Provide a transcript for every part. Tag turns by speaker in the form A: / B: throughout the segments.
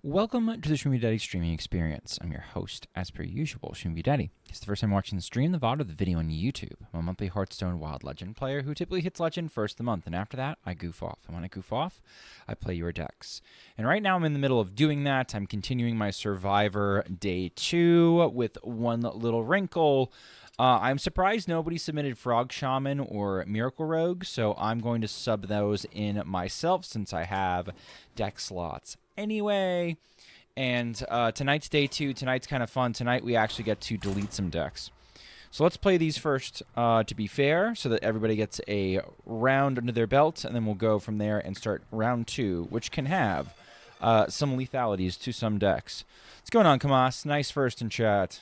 A: Welcome to the Schmoopydady streaming experience. I'm your host, as per usual, Schmoopydady. It's the first time watching the stream, the VOD, or the video on YouTube. I'm a monthly Hearthstone Wild Legend player who typically hits Legend first of the month, and after that, I goof off. And when I goof off, I play your decks. And right now, I'm in the middle of doing that. I'm continuing my Survivor Day 2 with one little wrinkle. I'm surprised nobody submitted Frog Shaman or Miracle Rogue, so I'm going to sub those in myself since I have deck slots anyway. And tonight's day 2. Tonight's kind of fun. Tonight we actually get to delete some decks. So let's play these first to be fair, so that everybody gets a round under their belt, and then we'll go from there and start round 2, which can have some lethalities to some decks. What's going on, Kamas? Nice first in chat.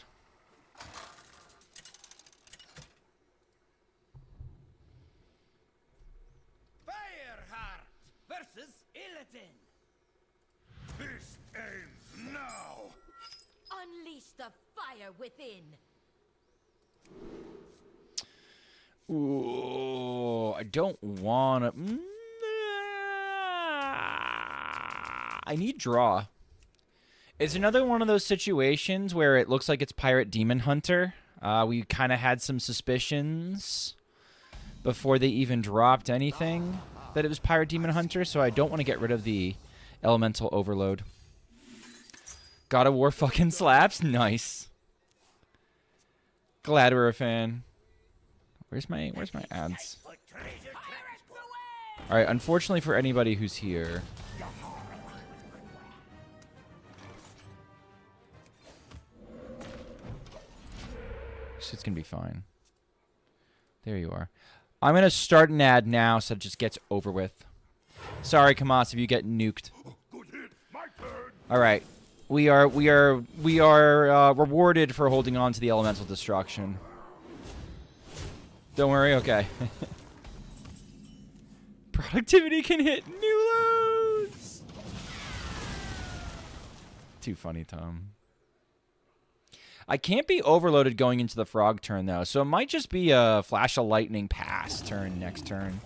B: This ends now!
C: Unleash the fire within!
A: Ooh, I don't want to... I need draw. It's another one of those situations where it looks like it's Pirate Demon Hunter. We kind of had some suspicions before they even dropped anything that it was Pirate Demon Hunter, so I don't want to get rid of the Elemental Overload. God of War fucking slaps. Nice. Glad we're a fan. Where's my ads? All right, unfortunately for anybody who's here, it's gonna be fine. There you are. I'm gonna start an ad now so it just gets over with. Sorry, Kamas, if you get nuked. All right, we are rewarded for holding on to the elemental destruction. Don't worry, okay. Productivity can hit new lows. Too funny, Tom. I can't be overloaded going into the frog turn though, so it might just be a flash of lightning pass turn next turn.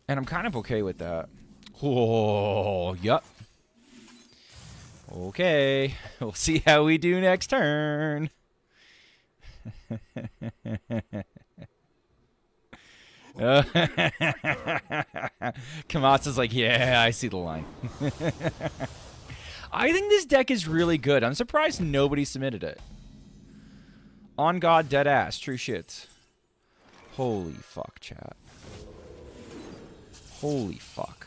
A: And I'm kind of okay with that. Oh, yup. Okay. We'll see how we do next turn. Kamasa's like, yeah, I see the line. I think this deck is really good. I'm surprised nobody submitted it. On God, dead ass. True shit. Holy fuck, chat. Holy fuck.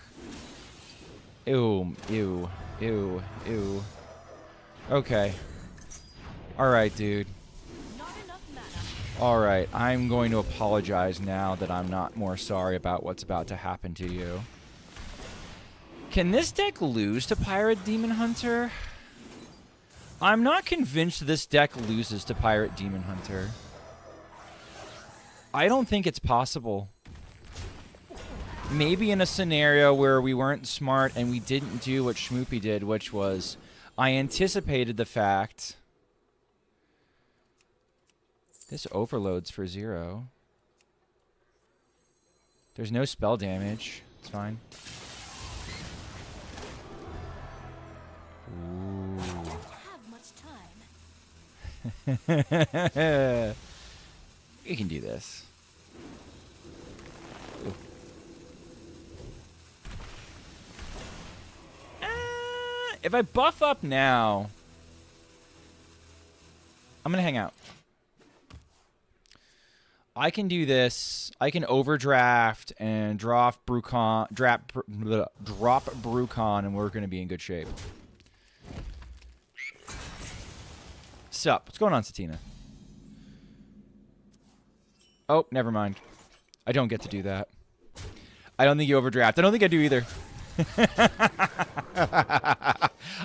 A: Ew, ew, ew, ew. Okay. Alright, dude. Alright, I'm going to apologize now that I'm not more sorry about what's about to happen to you. Can this deck lose to Pirate Demon Hunter? I'm not convinced this deck loses to Pirate Demon Hunter. I don't think it's possible. Maybe in a scenario where we weren't smart and we didn't do what Schmoopy did, which was I anticipated the fact this overloads for 0. There's no spell damage. It's fine. Ooh. You can do this. If I buff up now, I'm gonna hang out. I can do this. I can overdraft and drop Brucon, drop Brucon, and we're gonna be in good shape. Sup? What's going on, Satina? Oh, never mind. I don't get to do that. I don't think you overdraft. I don't think I do either.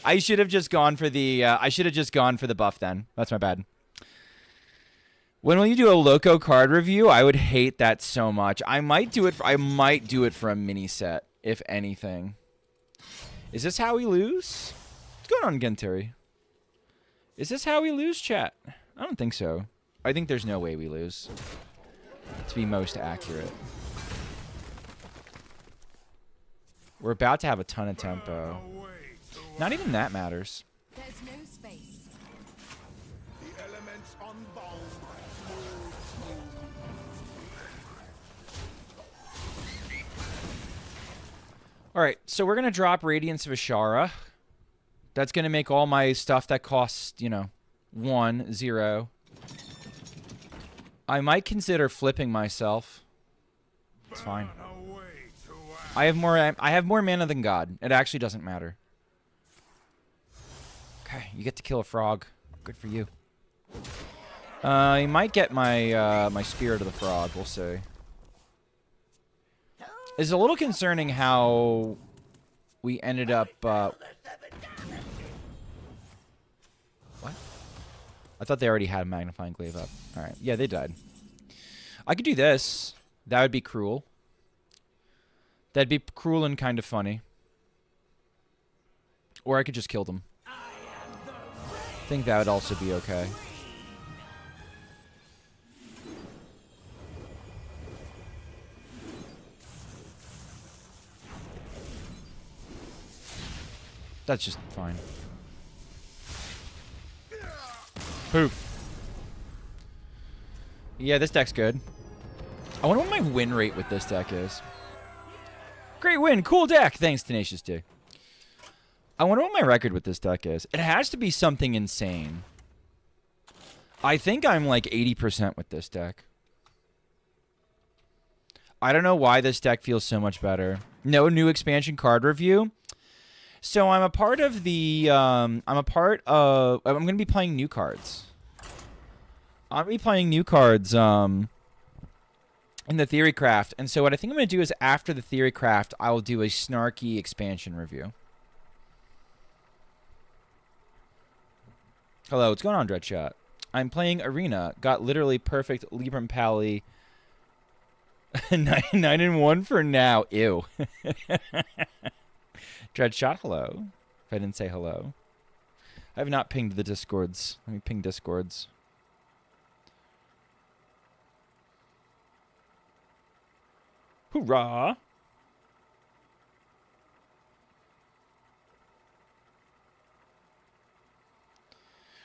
A: I should have just gone for the. I should have just gone for the buff then. That's my bad. When will you do a Loco card review? I would hate that so much. I might do it. I might do it for a mini set, if anything. Is this how we lose? What's going on, Genturi? Is this how we lose, chat? I don't think so. I think there's no way we lose. To be most accurate. We're about to have a ton of tempo.
B: Away to
A: Not even that matters.
C: There's no space.
B: the elements unbound.
A: All right, so we're gonna drop Radiance of Ashara. That's gonna make all my stuff that costs, you know, 1, 0. I might consider flipping myself. It's fine.
B: Away to
A: I have more mana than God. It actually doesn't matter. Okay, you get to kill a frog. Good for you. You might get my my Spirit of the Frog. We'll see. It's a little concerning how we ended up. What? I thought they already had Magnifying Glaive up. All right, yeah, they died. I could do this. That would be cruel. That'd be cruel and kind of funny. Or I could just kill them. I think that would also be okay. That's just fine. Poof. Yeah, this deck's good. I wonder what my win rate with this deck is. Great win. Cool deck. Thanks, Tenacious D. I wonder what my record with this deck is. It has to be something insane. I think I'm like 80% with this deck. I don't know why this deck feels so much better. No new expansion card review. So I'm a part of the, I'm going to be playing new cards. I'm going to be playing new cards, in the Theory Craft. And so what I think I'm going to do is after the Theory Craft, I will do a snarky expansion review. Hello, what's going on, Dreadshot? I'm playing Arena. Got literally perfect Libram Pally. 9-1 for now. Ew. Dreadshot, hello. If I didn't say hello. I have not pinged the Discords. Let me ping Discords. Hoorah!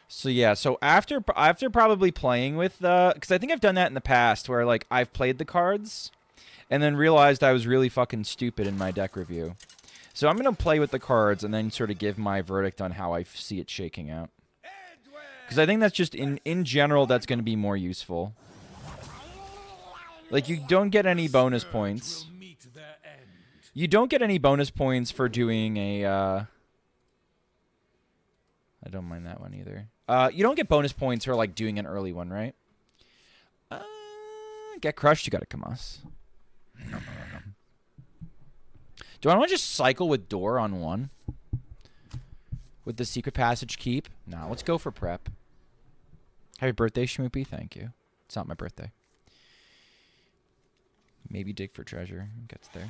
A: So yeah, so after probably playing with because I think I've done that in the past where like I've played the cards and then realized I was really fucking stupid in my deck review. So I'm going to play with the cards and then sort of give my verdict on how I see it shaking out. Because I think that's just, in general, that's going to be more useful. Like, you don't get any bonus points. You don't get any bonus points for doing a... I don't mind that one either. You don't get bonus points for, like, doing an early one, right? Get crushed, you got to Kamas. Do I want to just cycle with Door on 1? With the Secret Passage keep? No, let's go for prep. Happy birthday, Schmoopy. Thank you. It's not my birthday. Maybe dig for treasure. Gets there.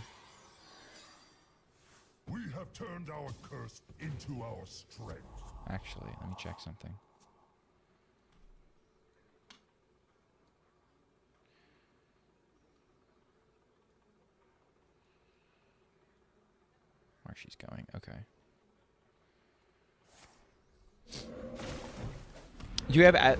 B: We have turned our curse into our strength.
A: Actually, let me check something. Where she's going. Okay. Do you have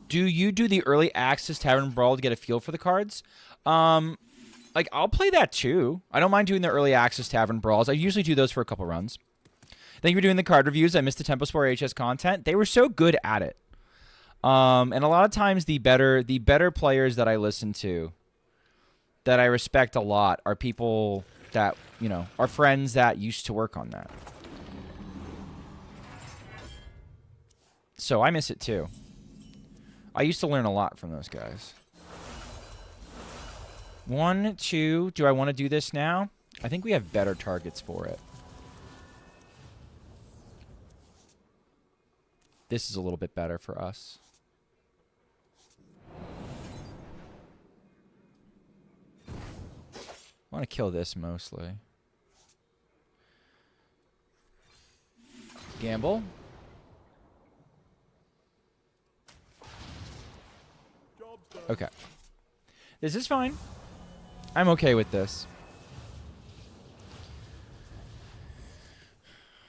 A: do you do the early access Tavern Brawl to get a feel for the cards? Like I'll play that too. I don't mind doing the early access Tavern Brawls. I usually do those for a couple runs. Thank you for doing the card reviews. I missed the Tempospore HS content. They were so good at it. And a lot of times the better players that I listen to that I respect a lot are people that, you know, are friends that used to work on that. So I miss it too. I used to learn a lot from those guys. 1, 2. Do I want to do this now? I think we have better targets for it. This is a little bit better for us. I want to kill this mostly. Gamble. Okay. This is fine. I'm okay with this.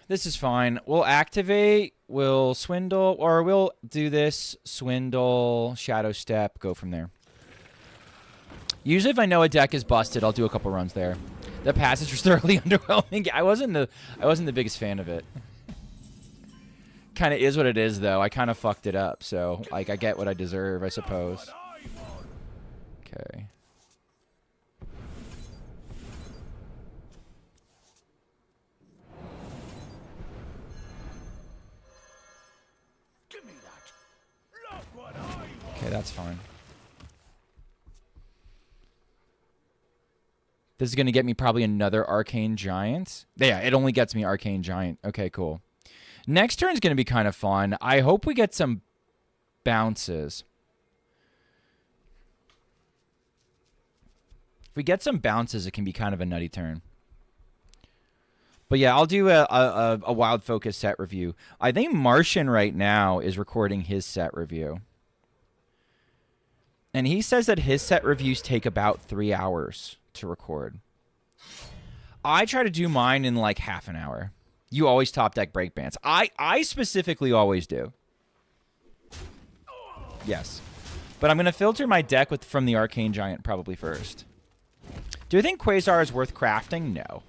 A: This is fine. We'll activate, we'll swindle, or we'll do this, swindle, shadow step, go from there. Usually if I know a deck is busted, I'll do a couple runs there. The passage was thoroughly underwhelming. I wasn't the biggest fan of it. Kind of is what it is, though. I kind of fucked it up, so like I get what I deserve, I suppose. Okay. Okay, that's fine. This is going to get me probably another Arcane Giant. Yeah, it only gets me Arcane Giant. Okay, cool. Next turn is going to be kind of fun. I hope we get some bounces. If we get some bounces, it can be kind of a nutty turn. But yeah, I'll do a Wild Focus set review. I think Martian right now is recording his set review. And he says that his set reviews take about 3 hours to record. I try to do mine in like half an hour. You always top deck break bans. I specifically always do. Yes. But I'm going to filter my deck from the Arcane Giant probably first. Do I think Quasar is worth crafting? No.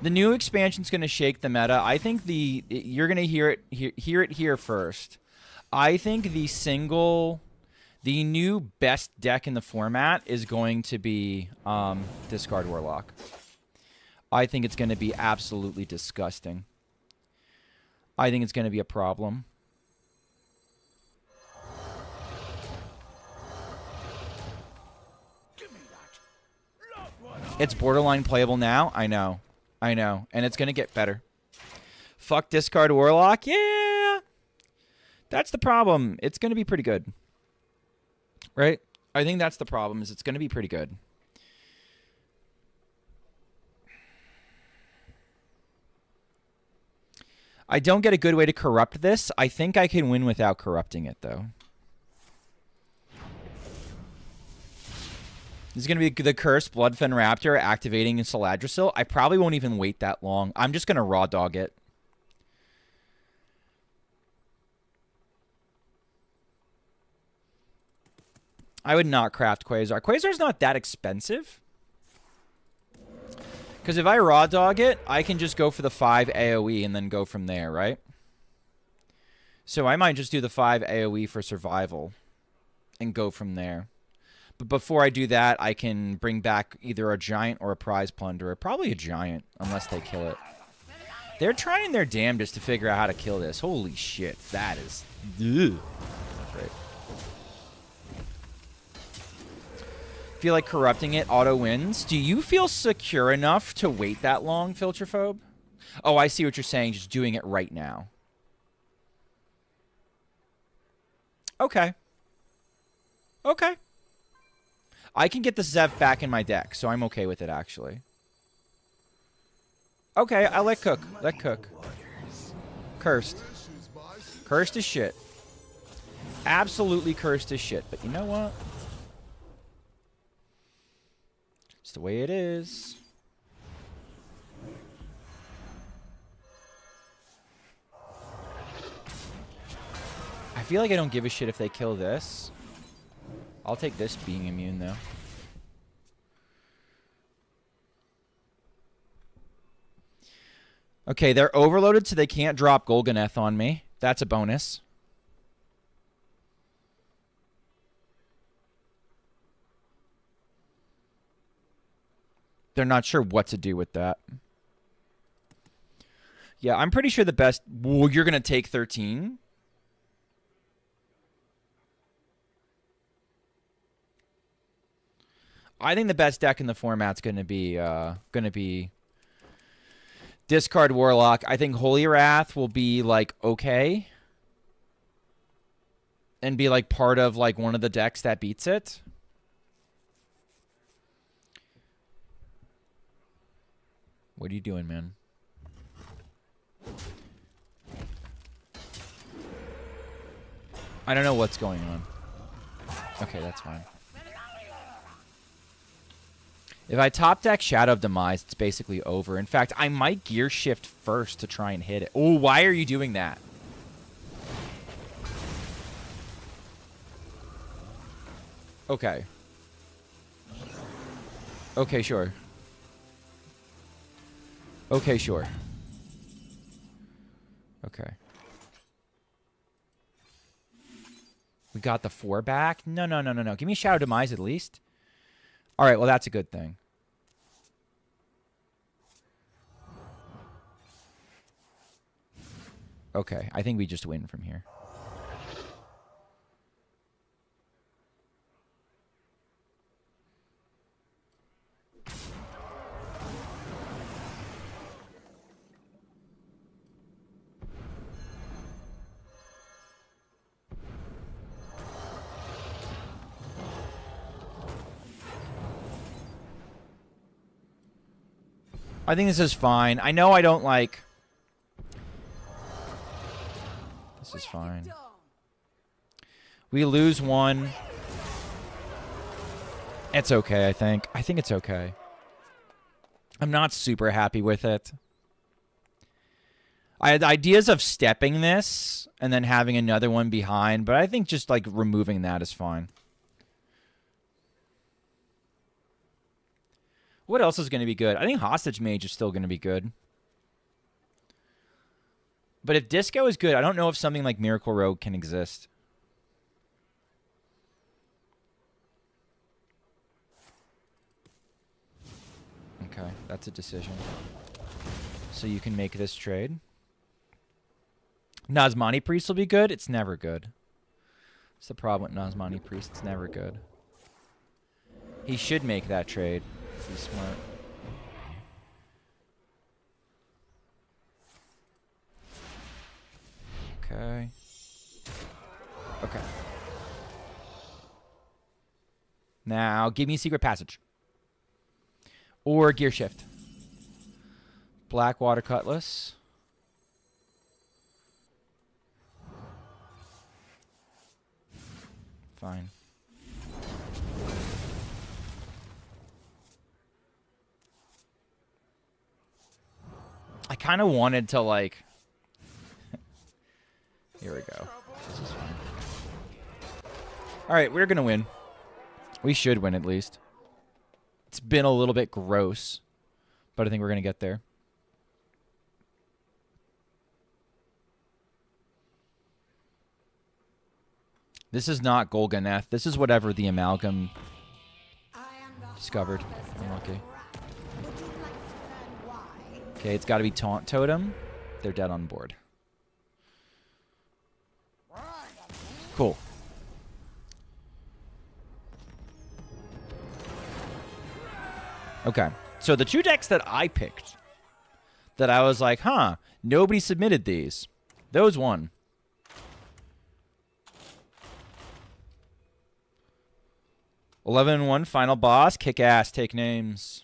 A: The new expansion's going to shake the meta. I think you're going to hear it here first. I think the new best deck in the format is going to be Discard Warlock. I think it's going to be absolutely disgusting. I think it's going to be a problem. It's borderline playable now. I know. I know. And it's going to get better. Fuck Discard Warlock. Yeah. That's the problem. It's going to be pretty good. Right? I think that's the problem, is it's going to be pretty good. I don't get a good way to corrupt this. I think I can win without corrupting it, though. This is going to be the Cursed Bloodfen Raptor activating in Saladrasil. I probably won't even wait that long. I'm just going to raw dog it. I would not craft Quasar. Quasar's not that expensive. Because if I raw dog it, I can just go for the 5 AoE and then go from there, right? So I might just do the 5 AoE for survival and go from there. But before I do that, I can bring back either a giant or a prize plunderer. Probably a giant, unless they kill it. They're trying their damnedest to figure out how to kill this. Holy shit, that is... Ugh. Great. Feel like corrupting it auto wins. Do you feel secure enough to wait that long, Filterphobe? Oh, I see what you're saying. Just doing it right now. Okay. Okay. I can get the Zev back in my deck, so I'm okay with it, actually. Okay, I let cook. Let cook. Cursed. Cursed as shit. Absolutely cursed as shit. But you know what? It's the way it is. I feel like I don't give a shit if they kill this. I'll take this being immune, though. Okay, they're overloaded, so they can't drop Golganeth on me. That's a bonus. They're not sure what to do with that. Yeah, I'm pretty sure the best... Well, you're going to take 13? I think the best deck in the format's going to be Discard Warlock. I think Holy Wrath will be like okay, and be like part of like one of the decks that beats it. What are you doing, man? I don't know what's going on. Okay, that's fine. If I top deck Shadow of Demise, it's basically over. In fact, I might gear shift first to try and hit it. Oh, why are you doing that? Okay. Okay, sure. Okay, sure. Okay. We got the 4 back? No, no, no, no, no. Give me Shadow Demise at least. All right, well, that's a good thing. Okay, I think we just win from here. I think this is fine. I know I don't like... This is fine. We lose 1. It's okay, I think. I think it's okay. I'm not super happy with it. I had ideas of stepping this and then having another one behind, but I think just like removing that is fine. What else is going to be good? I think Hostage Mage is still going to be good. But if Disco is good, I don't know if something like Miracle Rogue can exist. Okay, that's a decision. So you can make this trade. Nazmani Priest will be good. It's never good. It's the problem with Nazmani Priest. It's never good. He should make that trade. He's smart. Okay. Okay. Now, give me a Secret Passage. Or Gear Shift. Blackwater Cutlass. Fine. I kind of wanted to, like... Here we go. This is fine. Alright, we're going to win. We should win, at least. It's been a little bit gross, but I think we're going to get there. This is not Golganeth. This is whatever the Amalgam discovered. Unlucky. Okay, it's got to be Taunt Totem. They're dead on board. Cool. Okay, so the 2 decks that I picked, that I was like, huh, nobody submitted these. Those won. (11-1) final boss. Kick ass. Take names.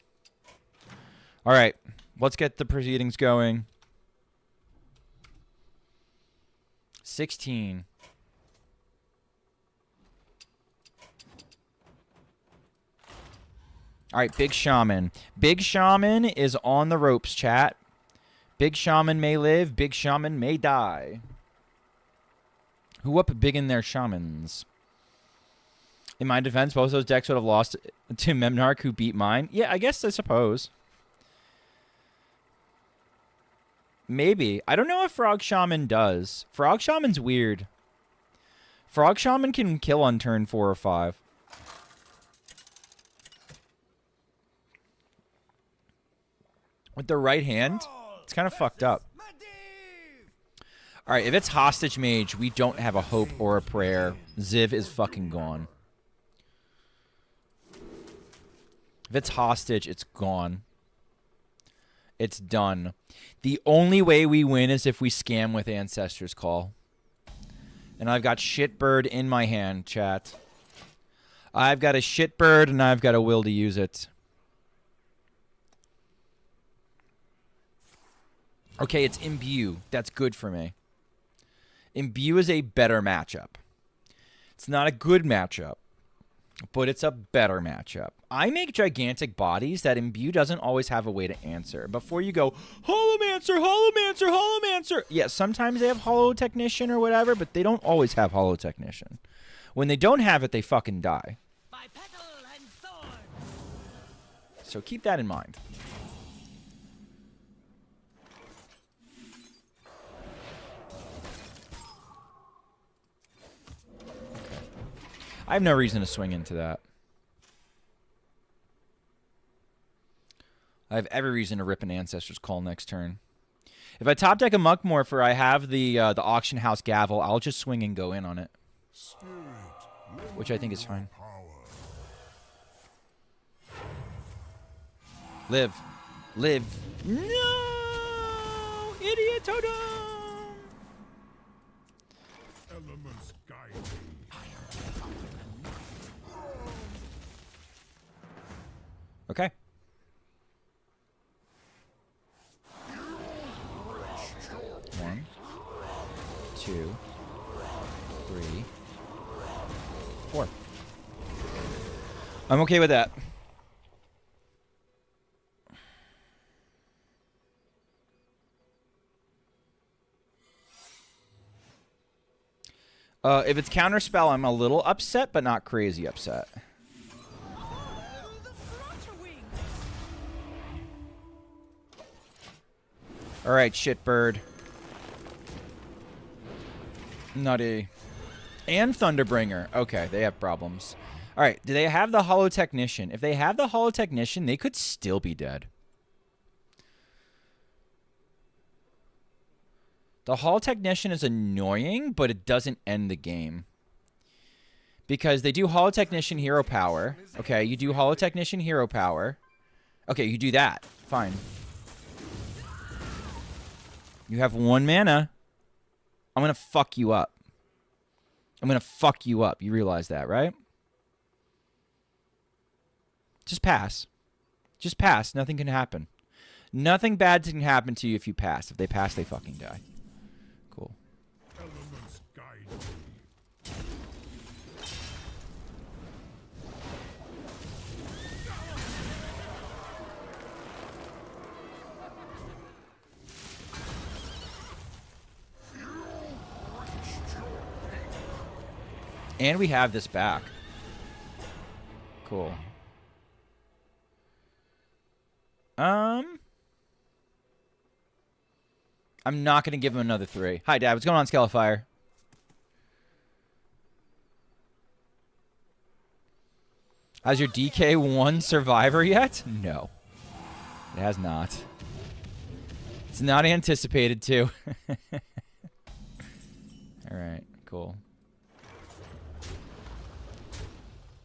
A: All right. Let's get the proceedings going. 16. All right, Big Shaman. Big Shaman is on the ropes, chat. Big Shaman may live. Big Shaman may die. Who up big in their shamans? In my defense, both those decks would have lost to Memnarch, who beat mine. Yeah, I suppose. Maybe. I don't know if Frog Shaman does. Frog Shaman's weird. Frog Shaman can kill on turn 4 or 5. With the right hand, it's kind of fucked up. All right, if it's Hostage Mage, we don't have a hope or a prayer. Ziv is fucking gone. If it's Hostage, it's gone. It's done. The only way we win is if we scam with Ancestor's Call. And I've got Shitbird in my hand, chat. I've got a Shitbird, and I've got a will to use it. Okay, it's Imbue. That's good for me. Imbue is a better matchup. It's not a good matchup. but it's a better matchup. I make gigantic bodies that Imbue doesn't always have a way to answer. Before you go, Holomancer, Holomancer, Holomancer. Yeah, sometimes they have Holo Technician or whatever, but they don't always have Holo Technician. When they don't have it, they fucking die.
D: By petal and sword.
A: So keep that in mind. I have no reason to swing into that. I have every reason to rip an Ancestor's Call next turn. If I top deck a Muckmorpher, I have the Auction House Gavel. I'll just swing and go in on it, which I think is fine. Live. Live. No! Idiot totem!
B: Elements guide me.
A: Okay. One, two, three, four. I'm okay with that. If it's counterspell, I'm a little upset, but not crazy upset. All right, shitbird. Nutty. And Thunderbringer. Okay, they have problems. All right, do they have the Holo Technician? If they have the Holo Technician, they could still be dead. The Holo Technician is annoying, but it doesn't end the game. Because they do Holo Technician Hero Power. Okay, you do Holo Technician Hero Power. Okay, you do that. Fine. You have 1 mana. I'm going to fuck you up. I'm going to fuck you up. You realize that, right? Just pass. Just pass. Nothing can happen. Nothing bad can happen to you if you pass. If they pass, they fucking die. Cool.
B: Elements guide me.
A: And we have this back. Cool. I'm not going to give him another 3. Hi, Dad. What's going on, Scalefire? Has your DK won Survivor yet? No. It has not. It's not anticipated to. All right, cool.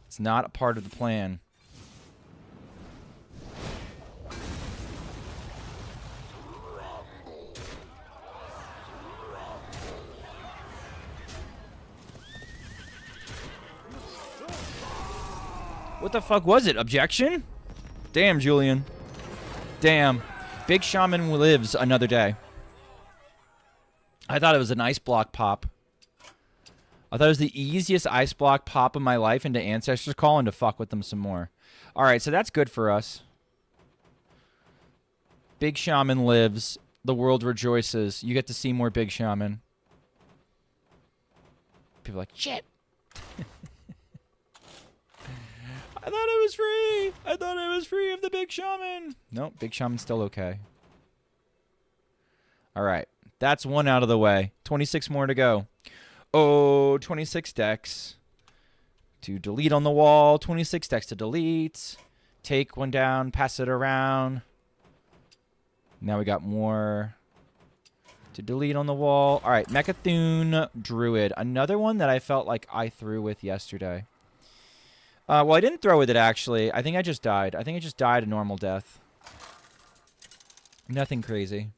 A: It's not a part of the plan. What the fuck was it? Objection? Damn, Julian. Damn. Big Shaman lives another day. I thought it was an ice block pop. I thought it was the easiest ice block pop of my life into Ancestor's Call and to fuck with them some more. Alright, so that's good for us. Big Shaman lives. The world rejoices. You get to see more Big Shaman. People are like, shit. I thought it was free. I thought it was free of the Big Shaman. Nope, Big Shaman's still okay. All right, that's 1 out of the way. 26 more to go. Oh, 26 decks to delete on the wall. 26 decks to delete. Take 1 down, pass it around. Now we got more to delete on the wall. All right, Mechathune Druid. Another one that I felt like I threw with yesterday. Well, I didn't throw with it, actually. I think I just died. I think I just died a normal death. Nothing crazy.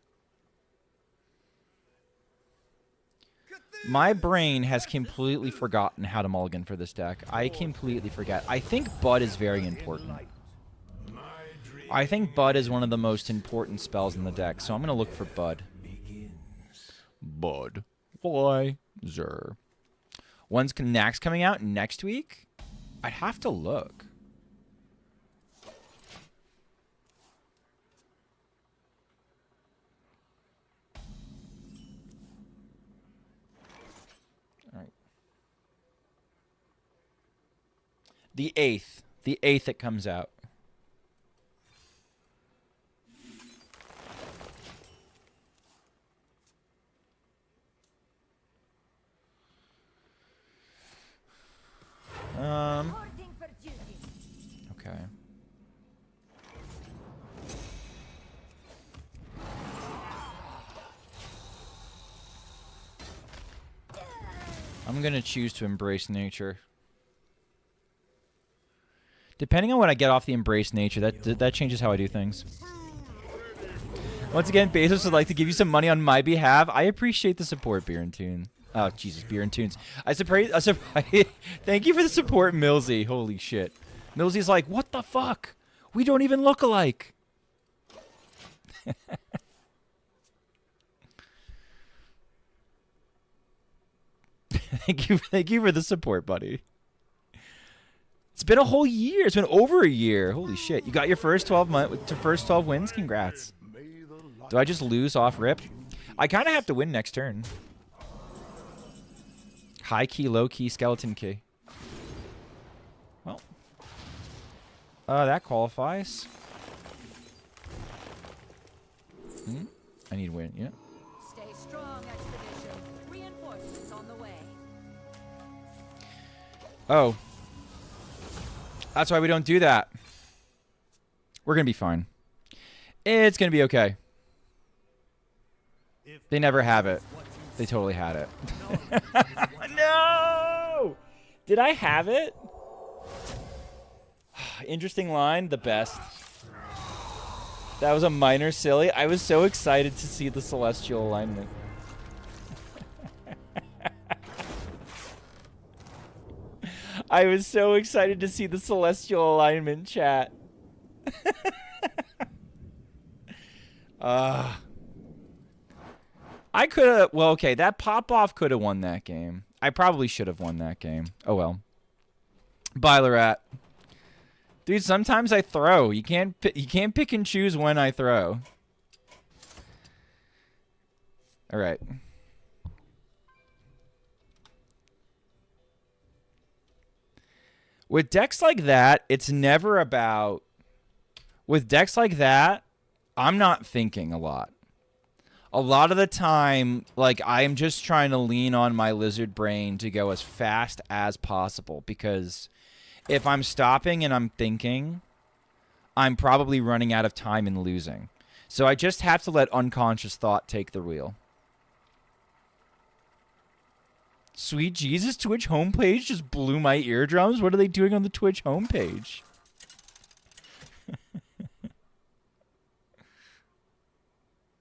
A: My brain has completely forgotten how to mulligan for this deck. I completely forget. I think Bud is very important. I think Bud is one of the most important spells in the deck, so I'm going to look for Bud. Bud. Why? Zer. One's Nax coming out next week? I'd have to look. All right. The 8th. The 8th it comes out.
C: Reporting for duty.
A: Okay. I'm gonna choose to embrace nature. Depending on what I get off the embrace nature, that changes how I do things. Once again, Bezos would like to give you some money on my behalf. I appreciate the support, Beer and Tune. Oh, Jesus, Beer and Tunes. Thank you for the support, Millsy. Holy shit. Millsy's like, what the fuck? We don't even look alike. Thank you for the support, buddy. It's been a whole year. It's been over a year. Holy shit. You got your first 12 wins? Congrats. Do I just lose off rip? I kind of have to win next turn. High key, low key, skeleton key. Well. That qualifies. I need to win, yeah.
C: Stay strong, expedition. Reinforcements on the way.
A: Oh. That's why we don't do that. We're going to be fine. It's going to be okay. They never have it. They totally had it. No! Did I have it? Interesting line. The best. That was a minor silly. I was so excited to see the celestial alignment. I was so excited to see the celestial alignment, chat. I could have... Well, okay, that pop-off could have won that game. I probably should have won that game. Oh, well. Bye, Roulette. Dude, sometimes I throw. You can't pick and choose when I throw. All right. With decks like that, it's never about... With decks like that, I'm not thinking a lot. A lot of the time, like, I'm just trying to lean on my lizard brain to go as fast as possible. Because if I'm stopping and I'm thinking, I'm probably running out of time and losing. So I just have to let unconscious thought take the wheel. Sweet Jesus, Twitch homepage just blew my eardrums. What are they doing on the Twitch homepage?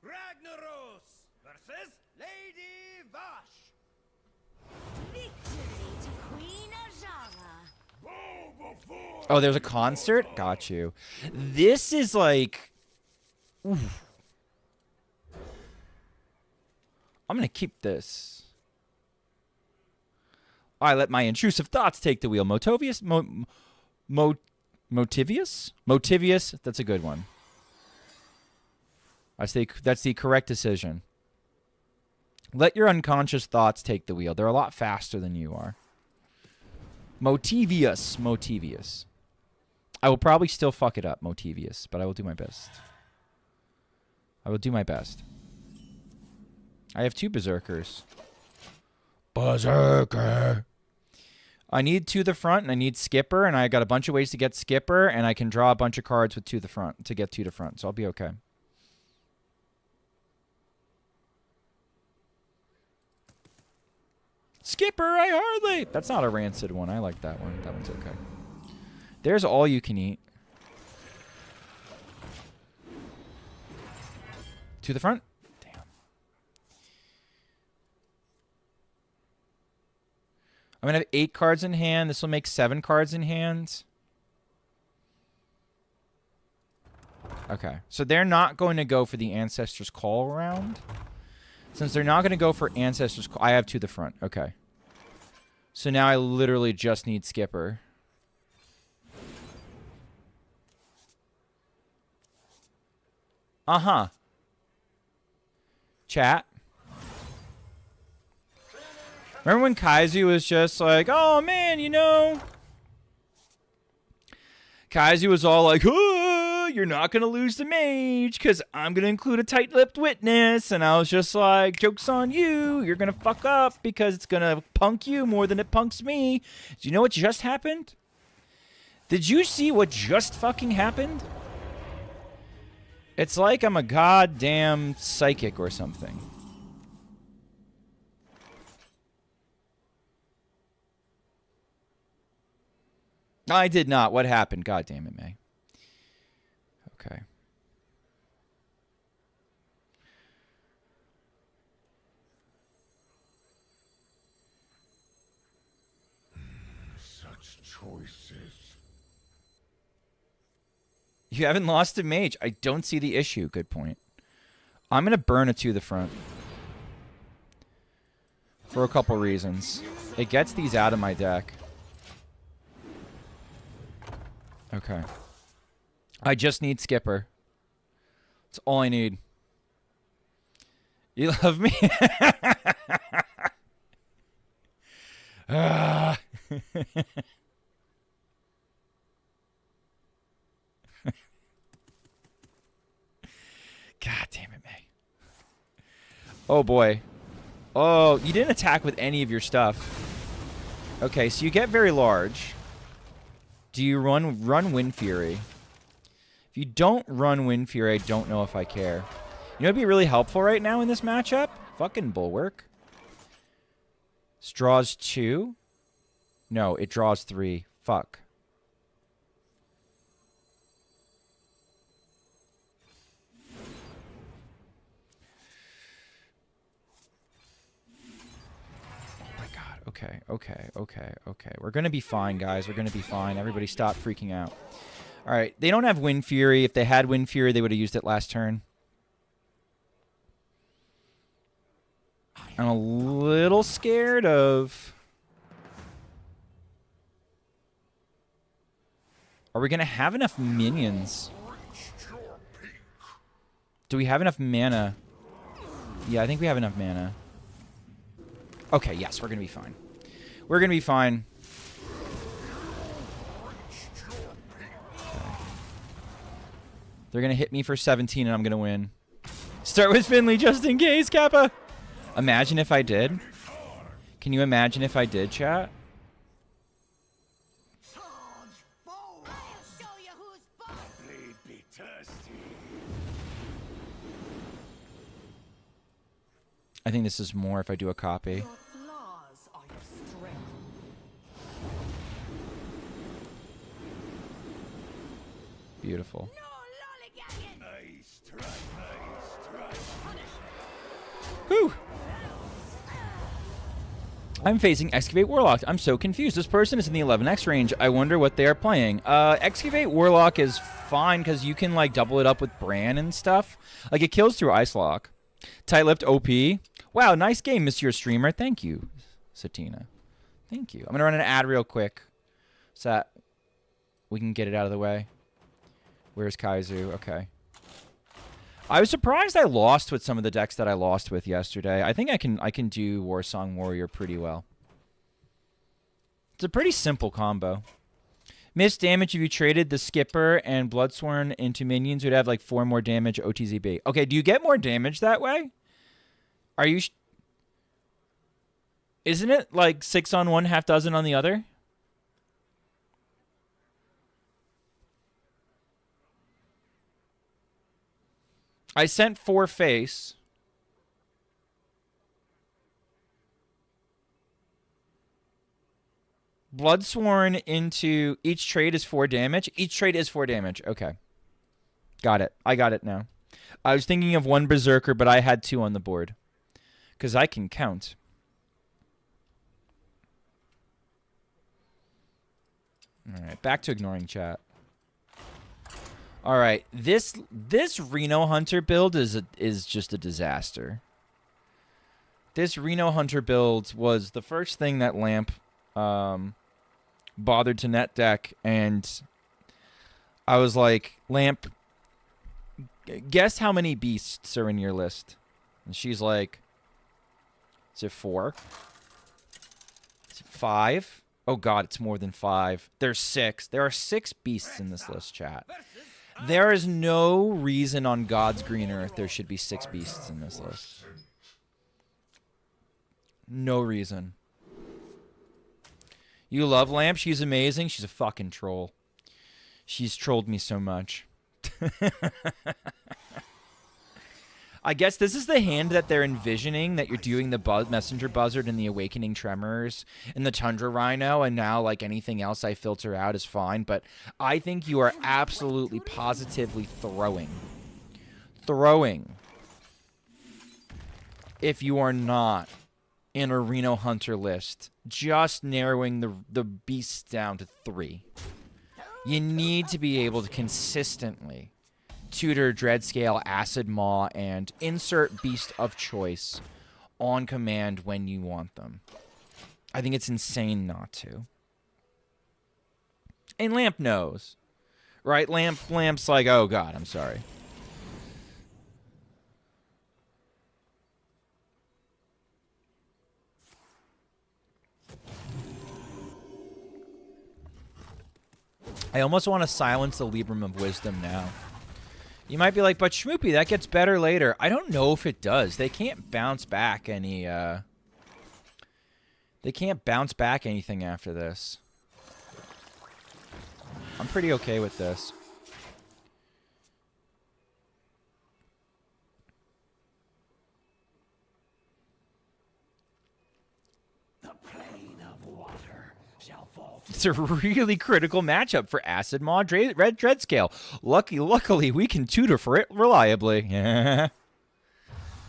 D: Ragnaros versus Lady Vash.
C: Victory to Queen Ajala.
A: Oh, there's a concert? Got you. This is like... Oof. I'm going to keep this. I let my intrusive thoughts take the wheel. Motivius? Motivius? Motivius, that's a good one. That's the correct decision. Let your unconscious thoughts take the wheel. They're a lot faster than you are. Motivius. Motivius. I will probably still fuck it up, Motivius, but I will do my best. I will do my best. I have 2 berserkers. Berserker. I need to the front, and I need Skipper, and I got a bunch of ways to get Skipper, and I can draw a bunch of cards with 2 to the front to get 2 to front, so I'll be okay. Skipper, I hardly. That's not a rancid one. I like that one. That one's okay. There's all you can eat. To the front. I'm going to have 8 cards in hand. This will make 7 cards in hand. Okay. So they're not going to go for the Ancestors' Call round. Since they're not going to go for Ancestors' Call, I have 2 to the front. Okay. So now I literally just need Skipper. Uh-huh. Chat. Remember when Kaizu was just like, oh, man, you know. Kaizu was all like, oh, you're not going to lose the mage because I'm going to include a tight-lipped witness. And I was just like, joke's on you. You're going to fuck up because it's going to punk you more than it punks me. Do you know what just happened? Did you see what just fucking happened? It's like I'm a goddamn psychic or something. I did not. What happened? God damn it, May. Okay.
B: Such choices.
A: You haven't lost a mage. I don't see the issue. Good point. I'm going to burn a 2 to the front. For a couple reasons. It gets these out of my deck. Okay. I just need Skipper. That's all I need. You love me? Ah. God damn it, May. Oh, boy. Oh, you didn't attack with any of your stuff. Okay, so you get very large. Do you run Wind Fury? If you don't run Wind Fury, I don't know if I care. You know what'd be really helpful right now in this matchup? Fucking Bulwark. This draws 2. No, it draws 3. Fuck. Okay. We're going to be fine, guys. We're going to be fine. Everybody stop freaking out. All right. They don't have Wind Fury. If they had Wind Fury, they would have used it last turn. I'm a little scared of... Are we going to have enough minions? Do we have enough mana? Yeah, I think we have enough mana. Okay, yes, we're going to be fine. We're going to be fine. Okay. They're going to hit me for 17 and I'm going to win. Start with Finley just in case, Kappa. Imagine if I did. Can you imagine if I did, chat? I think this is more if I do a copy. Beautiful. Whew. I'm facing Excavate Warlock. I'm so confused. This person is in the 11x range. I wonder what they are playing. Excavate Warlock is fine because you can like double it up with Bran and stuff. Like it kills through Ice Lock. Tight-lipped OP. Wow, nice game, Mr. Streamer. Thank you, Satina. Thank you. I'm going to run an ad real quick so that we can get it out of the way. Where's Kaizu? Okay. I was surprised I lost with some of the decks that I lost with yesterday. I think I can do Warsong Warrior pretty well. It's a pretty simple combo. Missed damage if you traded the Skipper and Bloodsworn into minions would have like 4 more damage OTZB. Okay, do you get more damage that way? Are you... Isn't it like 6 on one, half dozen on the other? I sent 4 face. Bloodsworn into each trade is 4 damage. Each trade is 4 damage. Okay. Got it. I got it now. I was thinking of 1 Berserker, but I had 2 on the board. Because I can count. Alright, back to ignoring chat. Alright, this Reno Hunter build is just a disaster. This Reno Hunter build was the first thing that Lamp bothered to net deck, and I was like, Lamp, Guess how many beasts are in your list? And she's like, is it 4? Is it 5? Oh god, it's more than 5. There's 6. There are 6 beasts in this list, chat. There is no reason on God's green earth there should be 6 beasts in this list. No reason. You love Lamp? She's amazing. She's a fucking troll. She's trolled me so much. I guess this is the hand that they're envisioning, that you're doing the Messenger Buzzard and the Awakening Tremors and the Tundra Rhino, and now, like, anything else I filter out is fine. But I think you are absolutely, positively throwing. If you are not in a Reno Hunter list, just narrowing the beasts down to 3. You need to be able to consistently tutor Dreadscale, Acid Maw, and insert beast of choice on command when you want them. I think it's insane not to. And Lamp knows. Right? Lamp's like, oh god, I'm sorry. I almost want to silence the Libram of Wisdom now. You might be like, but Schmoopy, that gets better later. I don't know if it does. They can't bounce back any, They can't bounce back anything after this. I'm pretty okay with this. It's a really critical matchup for Acid Maw Red Dreadscale. Luckily, we can tutor for it reliably. Yeah.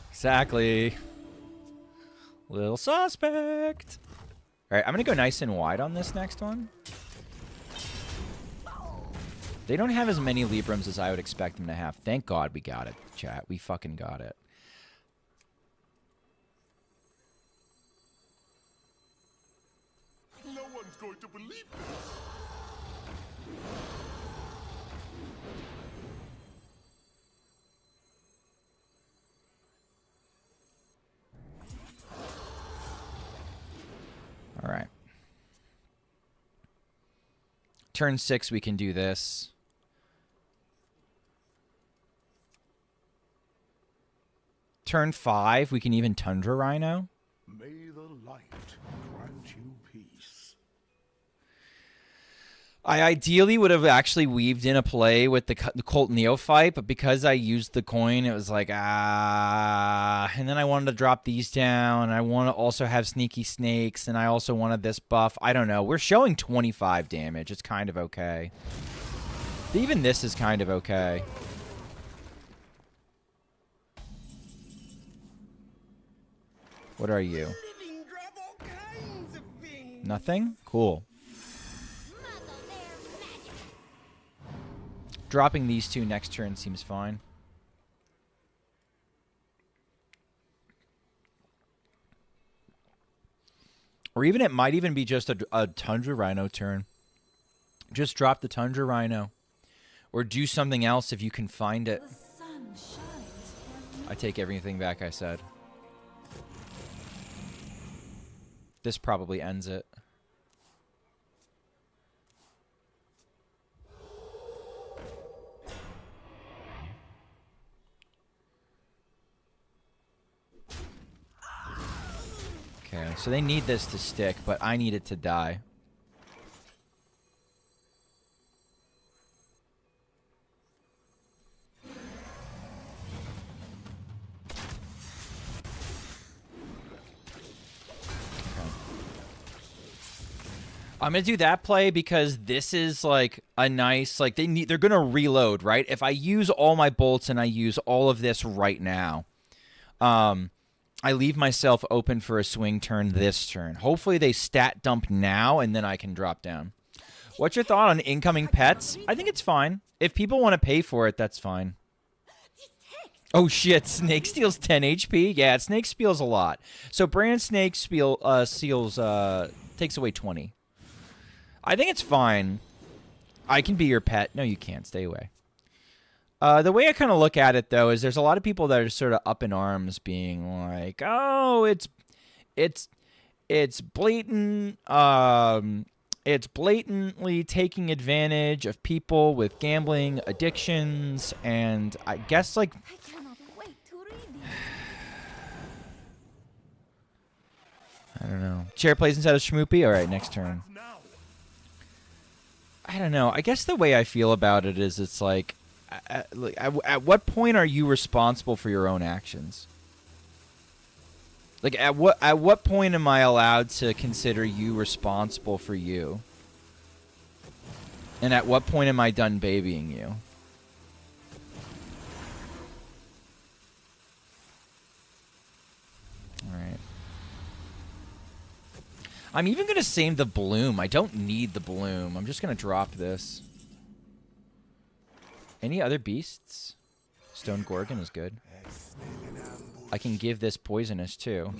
A: Exactly. Little suspect. All right, I'm going to go nice and wide on this next one. They don't have as many Librams as I would expect them to have. Thank God we got it, chat. We fucking got it.
B: No one's going to believe this.
A: All right. Turn 6, we can do this. Turn 5, we can even Tundra Rhino.
B: May the light grant you peace.
A: I ideally would have actually weaved in a play with the Colt Neophyte, but because I used the coin, it was like, and then I wanted to drop these down, and I want to also have Sneaky Snakes, and I also wanted this buff. I don't know. We're showing 25 damage. It's kind of okay. Even this is kind of okay. What are you? Nothing? Cool. Dropping these 2 next turn seems fine. Or even it might even be just a Tundra Rhino turn. Just drop the Tundra Rhino. Or do something else if you can find it. I take everything back I said. This probably ends it. Okay, so they need this to stick, but I need it to die. I'm gonna do that play because this is like a nice, like they're gonna reload, right? If I use all my bolts and I use all of this right now, I leave myself open for a swing turn this turn. Hopefully they stat dump now and then I can drop down. What's your thought on incoming pets? I think it's fine. If people want to pay for it, that's fine. Oh shit, Snake steals 10 HP? Yeah, Snake steals a lot. So Brand Snake seals takes away 20. I think it's fine. I can be your pet. No, you can't. Stay away. The way I kind of look at it, though, is there's a lot of people that are sort of up in arms, being like, "Oh, it's blatant. It's blatantly taking advantage of people with gambling addictions," and I guess like
C: I cannot wait to read these.
A: I don't know. Chair plays instead of Schmoopy. All right, next turn.
B: Now.
A: I don't know. I guess the way I feel about it is, it's like, at what point are you responsible for your own actions? Like, at what point am I allowed to consider you responsible for you? And at what point am I done babying you? All right. I'm even going to save the bloom. I don't need the bloom. I'm just going to drop this. Any other beasts? Stone Gorgon is good. I can give this poisonous too.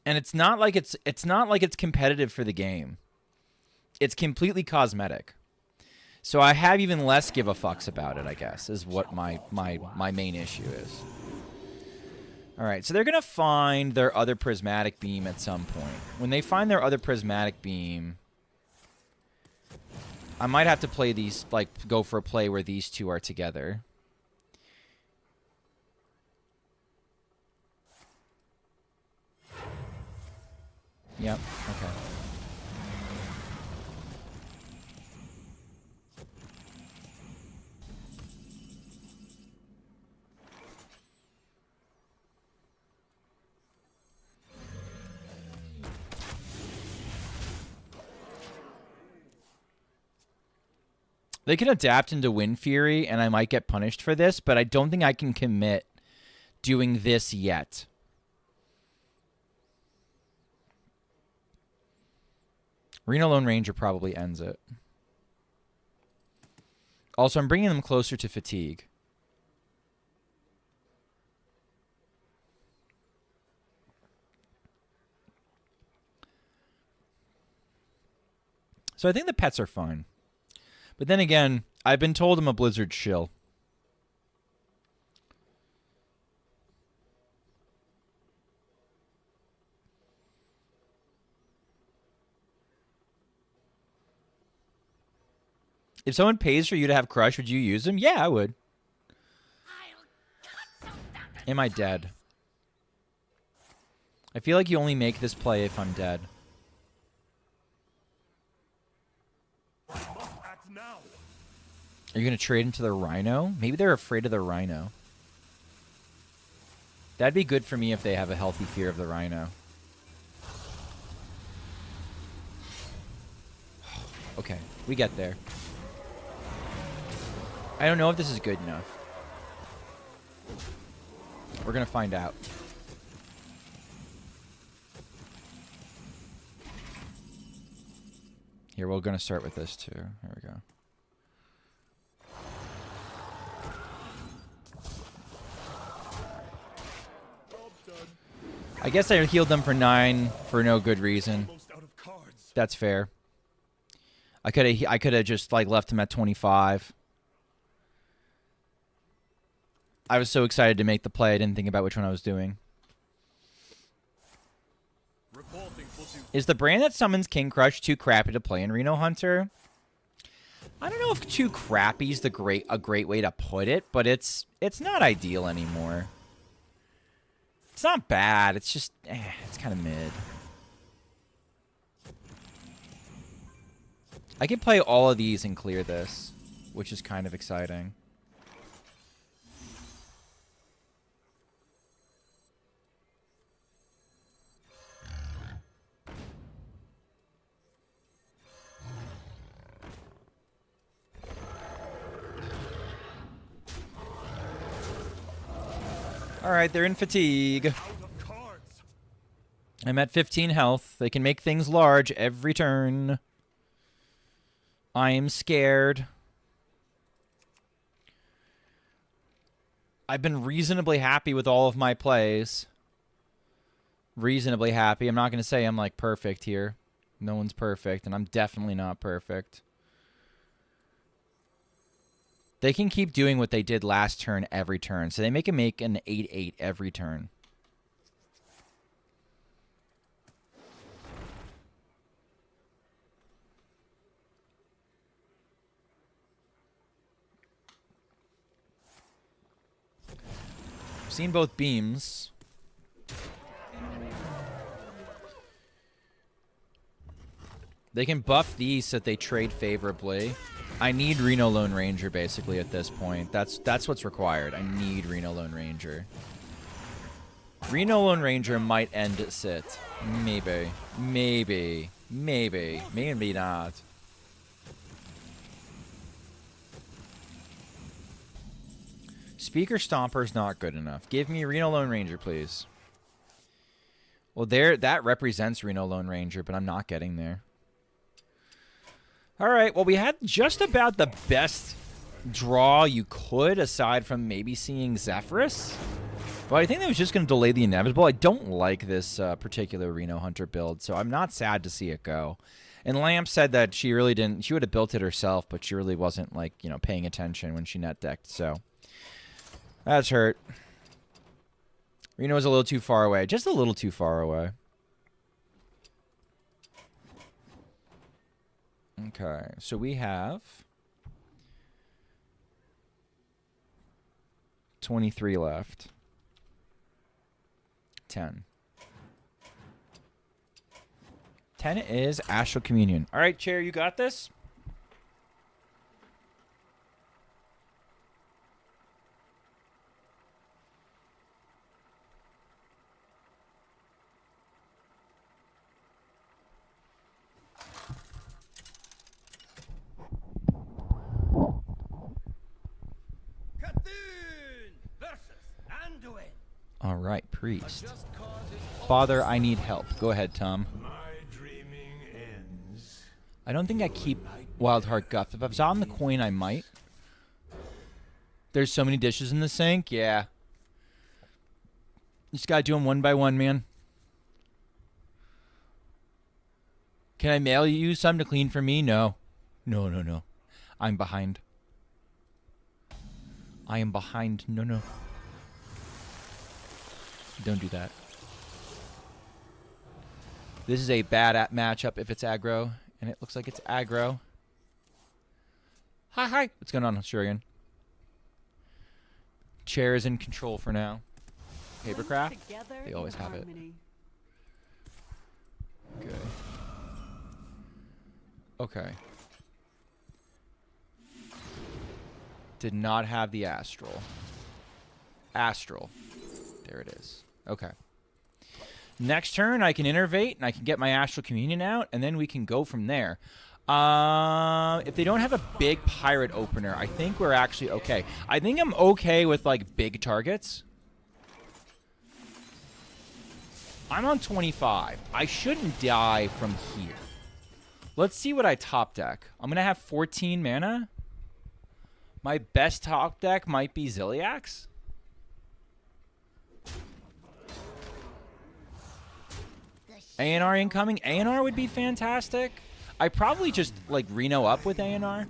A: And it's not like it's competitive for the game. It's completely cosmetic. So I have even less give a fucks about it, I guess, is what my main issue is. All right, so they're going to find their other prismatic beam at some point. When they find their other prismatic beam, I might have to play these, like, go for a play where these two are together. Yep, okay. They can adapt into Wind Fury, and I might get punished for this, but I don't think I can commit doing this yet. Reno Lone Ranger probably ends it. Also, I'm bringing them closer to fatigue. So I think the pets are fine. But then again, I've been told I'm a Blizzard shill. If someone pays for you to have Crush, would you use them? Yeah, I would. Am I dead? I feel like you only make this play if I'm dead.
B: Act now.
A: Are you going to trade into the Rhino? Maybe they're afraid of the Rhino. That'd be good for me if they have a healthy fear of the Rhino. Okay, we get there. I don't know if this is good enough. We're going to find out. Here, we're going to start with this too. There we go. I guess I healed them for 9 for no good reason.
B: Almost out of cards.
A: That's fair. I could have just like left him at 25. I was so excited to make the play, I didn't think about which one I was doing. Is the brand that summons King Crush too crappy to play in Reno Hunter? I don't know if too crappy is a great way to put it, but it's not ideal anymore. It's not bad. It's just it's kind of mid. I could play all of these and clear this, which is kind of exciting. All right, they're in fatigue. I'm at 15 health. They can make things large every turn. I am scared. I've been reasonably happy with all of my plays. Reasonably happy. I'm not going to say I'm like perfect here. No one's perfect, and I'm definitely not perfect. They can keep doing what they did last turn every turn. So they make an 8-8 every turn. I've seen both beams. They can buff these so that they trade favorably. I need Reno Lone Ranger basically at this point. That's what's required. I need Reno Lone Ranger. Reno Lone Ranger might end at sit. Maybe. Maybe. Maybe. Maybe not. Speaker Stomper's not good enough. Give me Reno Lone Ranger, please. Well, that represents Reno Lone Ranger, but I'm not getting there. All right, well, we had just about the best draw you could, aside from maybe seeing Zephyrus. But I think that was just going to delay the inevitable. I don't like this particular Reno Hunter build, so I'm not sad to see it go. And Lamp said that she really didn't. She would have built it herself, but she really wasn't, like, you know, paying attention when she net decked. So that's hurt. Reno was a little too far away, just a little too far away. Okay, so we have 23 left. 10. 10 is Astral Communion. All right, Chair, you got this? All right, Priest. Father, I need help. Go ahead, Tom.
B: My dreaming ends.
A: I don't think I keep Wild Heart Guff. If I was on the coin, I might. There's so many dishes in the sink. Yeah. You just gotta do them one by one, man. Can I mail you some to clean for me? No. No, no, no. I'm behind. I am behind. No, no. Don't do that. This is a bad matchup if it's aggro, and it looks like it's aggro. Hi. What's going on, Shurian? Chair is in control for now. Papercraft? They always have it. Good. Okay. Did not have the Astral. Astral. There it is. Okay. Next turn, I can innervate, and I can get my Astral Communion out, and then we can go from there. If they don't have a big pirate opener, I think we're actually okay. I think I'm okay with, like, big targets. I'm on 25. I shouldn't die from here. Let's see what I top deck. I'm going to have 14 mana. My best top deck might be Ziliax. A&R incoming. A&R would be fantastic. I probably just, like, Reno up with A&R.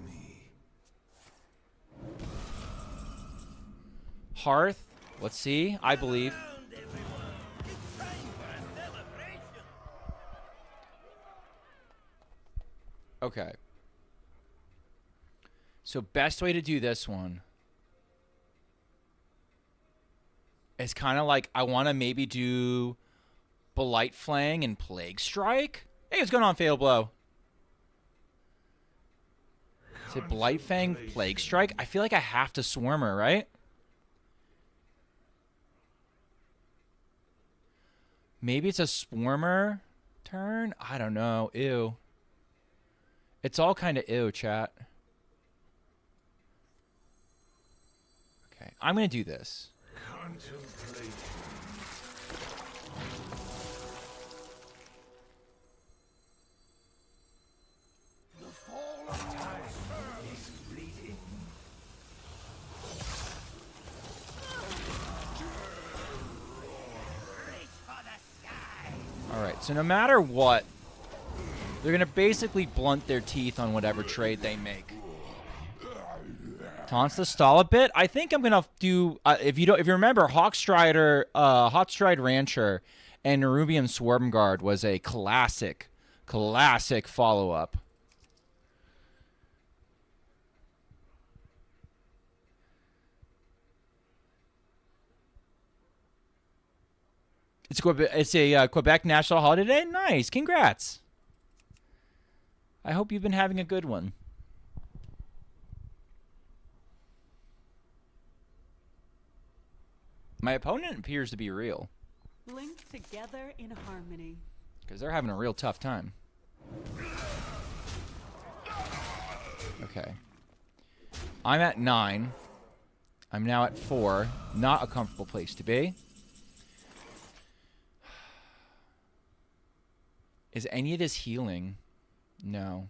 A: Hearth. Let's see. I believe. Okay. So best way to do this one is kind of like I want to maybe do Blight Flang and Plague Strike. Hey, what's going on, Fatal Blow? Is it Blight Fang, Plague Strike? I feel like I have to Swarmer, right? Maybe it's a Swarmer turn? I don't know. Ew. It's all kind of ew, chat. Okay, I'm going to do this.
B: Contemplate. The fall of time is fleeting.
A: So no matter what, they're going to basically blunt their teeth on whatever trade they make. Taunts the stall a bit. I think I'm going to do, if you remember, Hotstride Rancher and Nerubian Swarmguard was a classic follow-up. It's a Quebec national holiday. Nice, congrats. I hope you've been having a good one. My opponent appears to be real.
E: Linked together in harmony.
A: Because they're having a real tough time. Okay. I'm at 9. I'm now at 4. Not a comfortable place to be. Is any of this healing? No.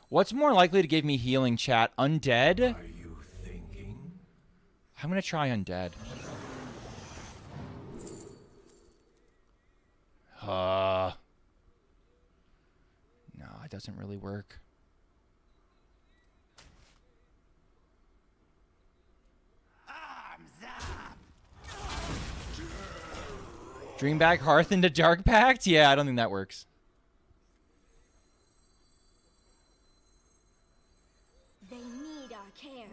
A: What's more likely to give me healing, chat? Undead?
F: Are you thinking?
A: I'm going to try undead. No, it doesn't really work. Dreamback Hearth into Dark Pact? Yeah, I don't think that works.
C: They need our care.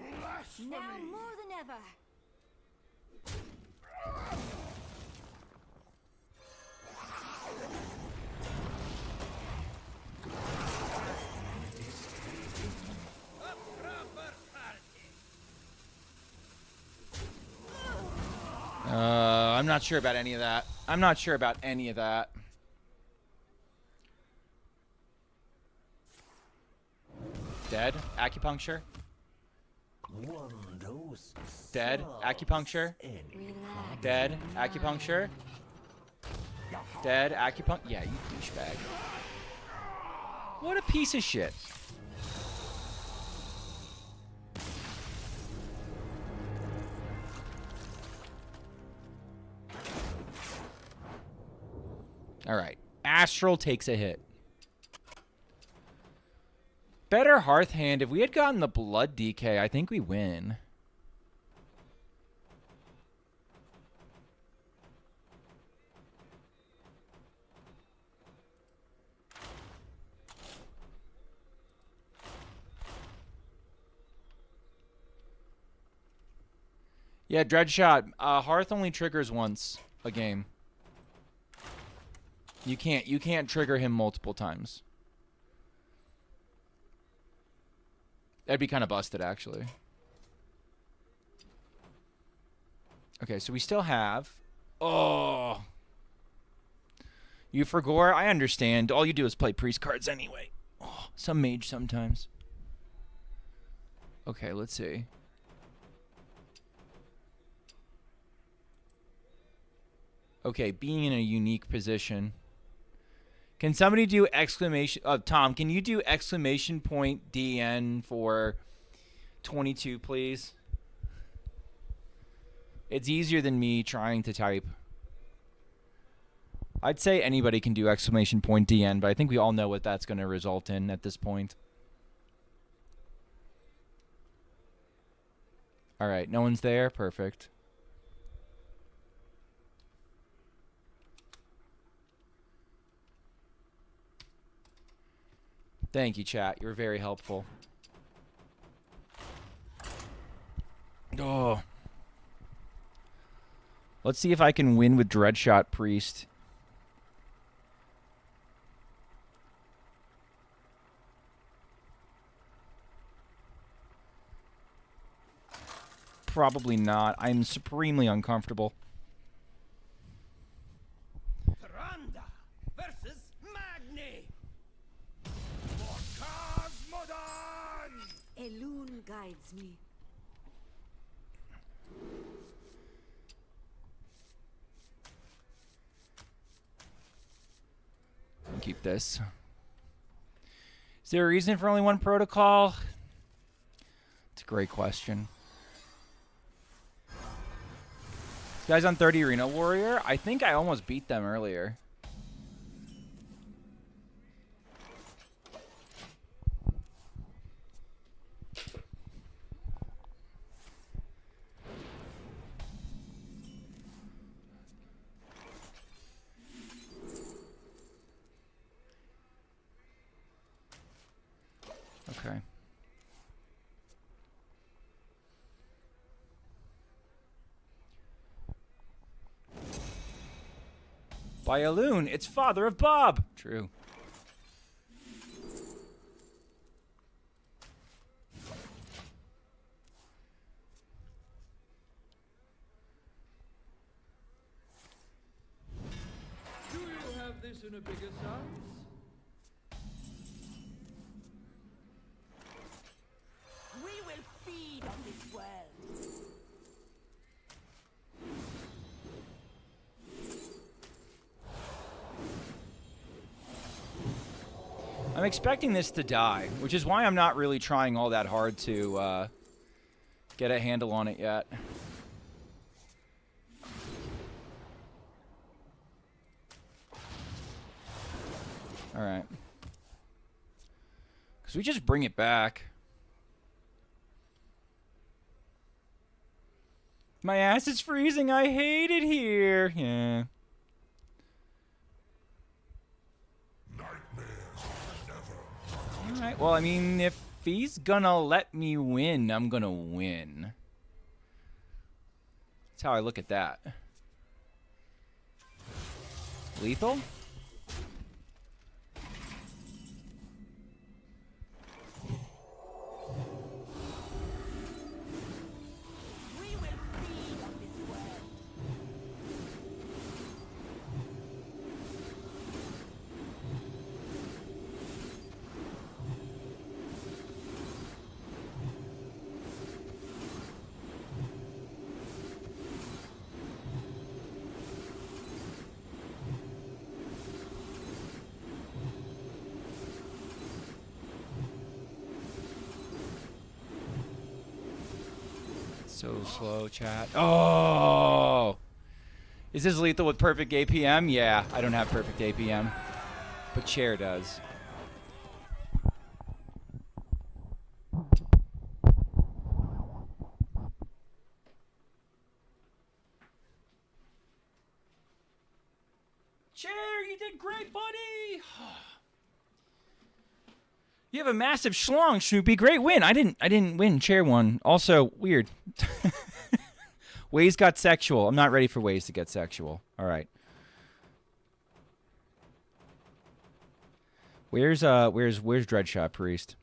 C: Now more than ever.
A: I'm not sure about any of that. I'm not sure about any of that. Dead? Acupuncture? Dead? Acupuncture?
C: Relax.
A: Dead? Acupuncture? Dead? Acupuncture? Yeah, you douchebag. What a piece of shit. All right. Astral takes a hit. Better Hearth hand. If we had gotten the Blood DK, I think we win. Yeah, Dreadshot. Hearth only triggers once a game. You can't trigger him multiple times. That'd be kind of busted, actually. Okay, so we still have... Oh! You for gore? I understand. All you do is play priest cards anyway. Oh, some mage sometimes. Okay, let's see. Okay, being in a unique position... Can somebody do exclamation... Tom, can you do exclamation point DN for 22, please? It's easier than me trying to type. I'd say anybody can do exclamation point DN, but I think we all know what that's going to result in at this point. All right, no one's there? Perfect. Thank you, chat. You're very helpful. Oh. Let's see if I can win with Dreadshot Priest. Probably not. I'm supremely uncomfortable.
D: Randa versus Magni. For Cosmodon!
E: Elune guides me.
A: Keep this. Is there a reason for only one protocol? Great question. This guy's on 30 Arena Warrior. I think I almost beat them earlier. Okay. By a loon, it's father of Bob. True.
D: Do you have this in a bigger size?
E: We will feed on this well.
A: I'm expecting this to die, which is why I'm not really trying all that hard to get a handle on it yet. All right. Because we just bring it back. My ass is freezing. I hate it here. Yeah. Alright, well, I mean, if he's gonna let me win, I'm gonna win. That's how I look at that. Lethal?
E: We will feed on this well.
A: So slow, chat. Oh! Is this lethal with perfect APM? Yeah, I don't have perfect APM. But Chair does. Chair, you did great, buddy! You have a massive schlong, Schmoopy. Great win. I didn't win. Chair won. Also, weird. Waze got sexual. I'm not ready for Waze to get sexual. All right. Where's Dreadshot Priest?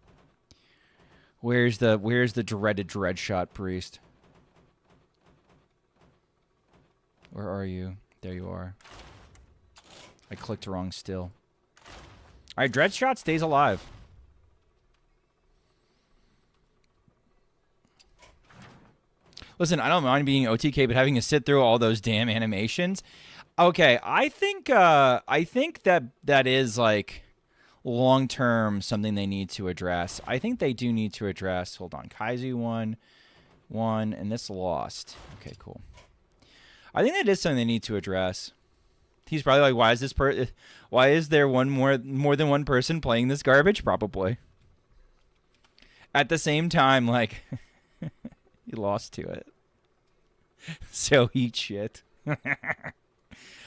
A: Where's the dreaded Dreadshot Priest? Where are you? There you are. I clicked wrong still. All right, Dreadshot stays alive. Listen, I don't mind being OTK, but having to sit through all those damn animations. Okay, I think that is like long term something they need to address. I think they do need to address. Hold on, Kaizu won, and this lost. Okay, cool. I think that is something they need to address. He's probably like, why is there more than one person playing this garbage? Probably. At the same time, like. He lost to it. So eat shit.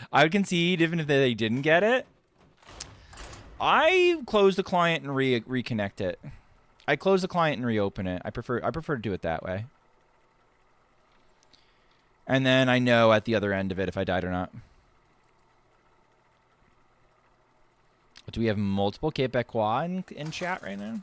A: I would concede even if they didn't get it. I close the client and reconnect it. I close the client and reopen it. I prefer to do it that way. And then I know at the other end of it if I died or not. Do we have multiple Quebecois in chat right now?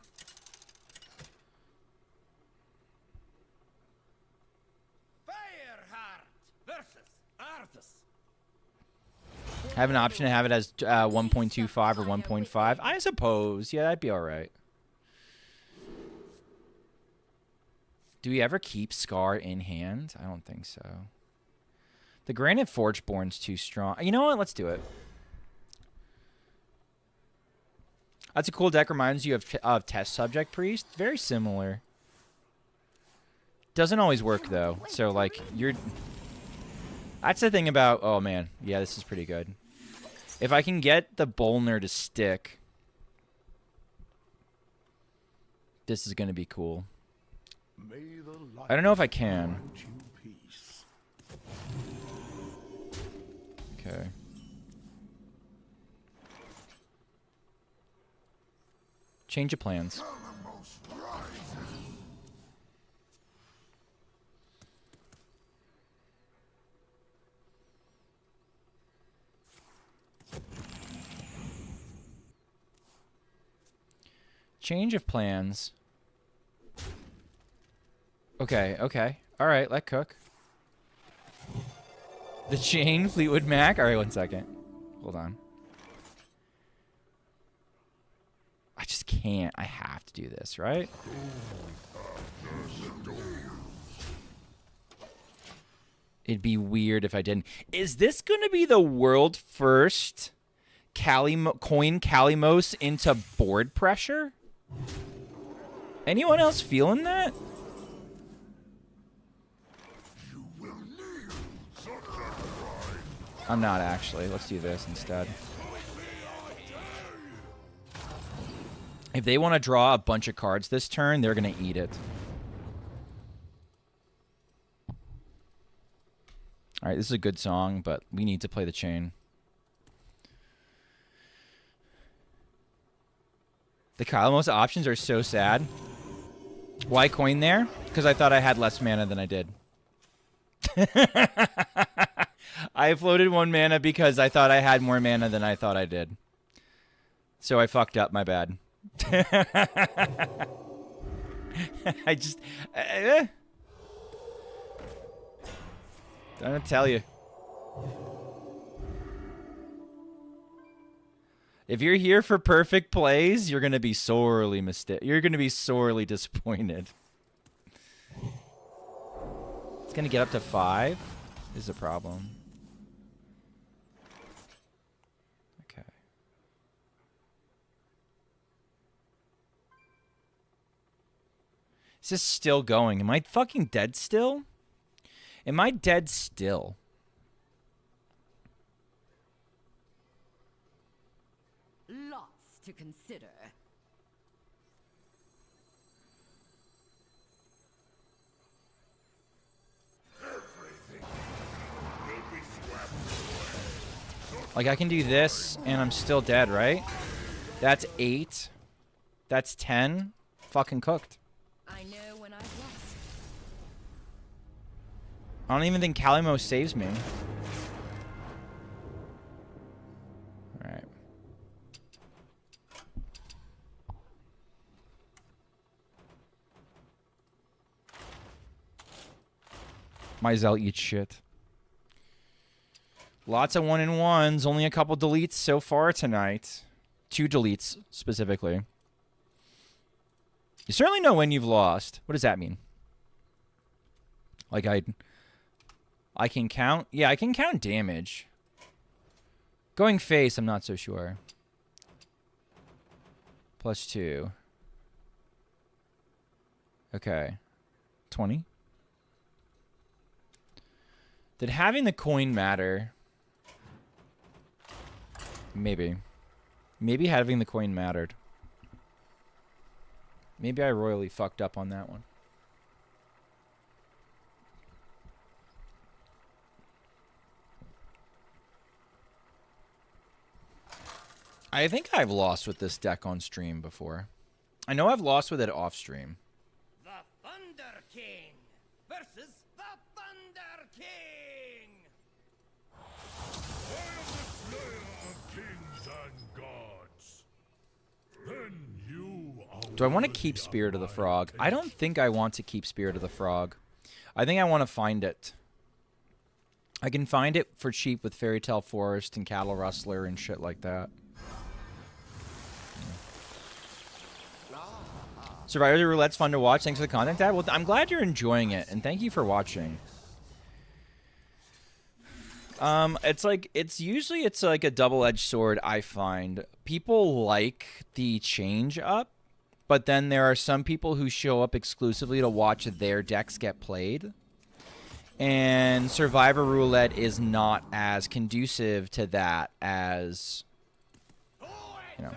A: Have an option to have it as 1.25 or 1.5? I suppose. Yeah, that'd be all right. Do we ever keep Scar in hand? I don't think so. The Granite Forgeborn's too strong. You know what? Let's do it. That's a cool deck. Reminds you of Test Subject Priest. Very similar. Doesn't always work though. So like you're. That's the thing about. Oh man, yeah, this is pretty good. If I can get the Bolner to stick, this is gonna be cool. I don't know if I can. Okay. Change of plans. Change of plans. Okay, okay. Alright, let cook. The chain, Fleetwood Mac. Alright, 1 second. Hold on. I just can't. I have to do this, right? It'd be weird if I didn't. Is this going to be the world first coin Kalimos into board pressure? Anyone else feeling that? I'm not actually. Let's do this instead. If they want to draw a bunch of cards this turn, they're going to eat it. Alright, this is a good song, but we need to play the chain. The Kalimos options are so sad. Why coin there? Because I thought I had less mana than I did. I floated 1 mana because I thought I had more mana than I thought I did. So I fucked up, my bad. I just... Don't tell you. If you're here for perfect plays, you're gonna be sorely You're gonna be sorely disappointed. It's gonna get up to 5. Is a problem. Okay. Is this still going? Am I fucking dead still? Am I dead still?
E: Lots to consider.
A: Like, I can do this, and I'm still dead, right? That's 8. That's 10. Fucking cooked.
E: I know when I've lost.
A: I don't even think Kalimos saves me. Alright. Myzel eats shit. Lots of 1-in-1s. Only a couple deletes so far tonight. 2 deletes, specifically. You certainly know when you've lost. What does that mean? Like, I can count? Yeah, I can count damage. Going face, I'm not so sure. +2. Okay. 20. Did having the coin matter? Maybe. Maybe having the coin mattered. Maybe I royally fucked up on that one. I think I've lost with this deck on stream before. I know I've lost with it off stream.
G: The Thunder King versus the Thunder King.
B: I am the slayer of kings and gods. Then you are
A: Do I want to
B: worthy
A: keep
B: of
A: Spirit of the
B: my
A: Frog? I don't think I want to keep Spirit of the Frog. I think I want to find it. I can find it for cheap with Fairy Tale Forest and Cattle Rustler and shit like that. Survivor the Roulette's fun to watch. Thanks for the content, Dad. Well, I'm glad you're enjoying it, and thank you for watching. It's like it's like a double-edged sword. I find people like the change up but then there are some people who show up exclusively to watch their decks get played. And Survivor Roulette is not as conducive to that as, you know,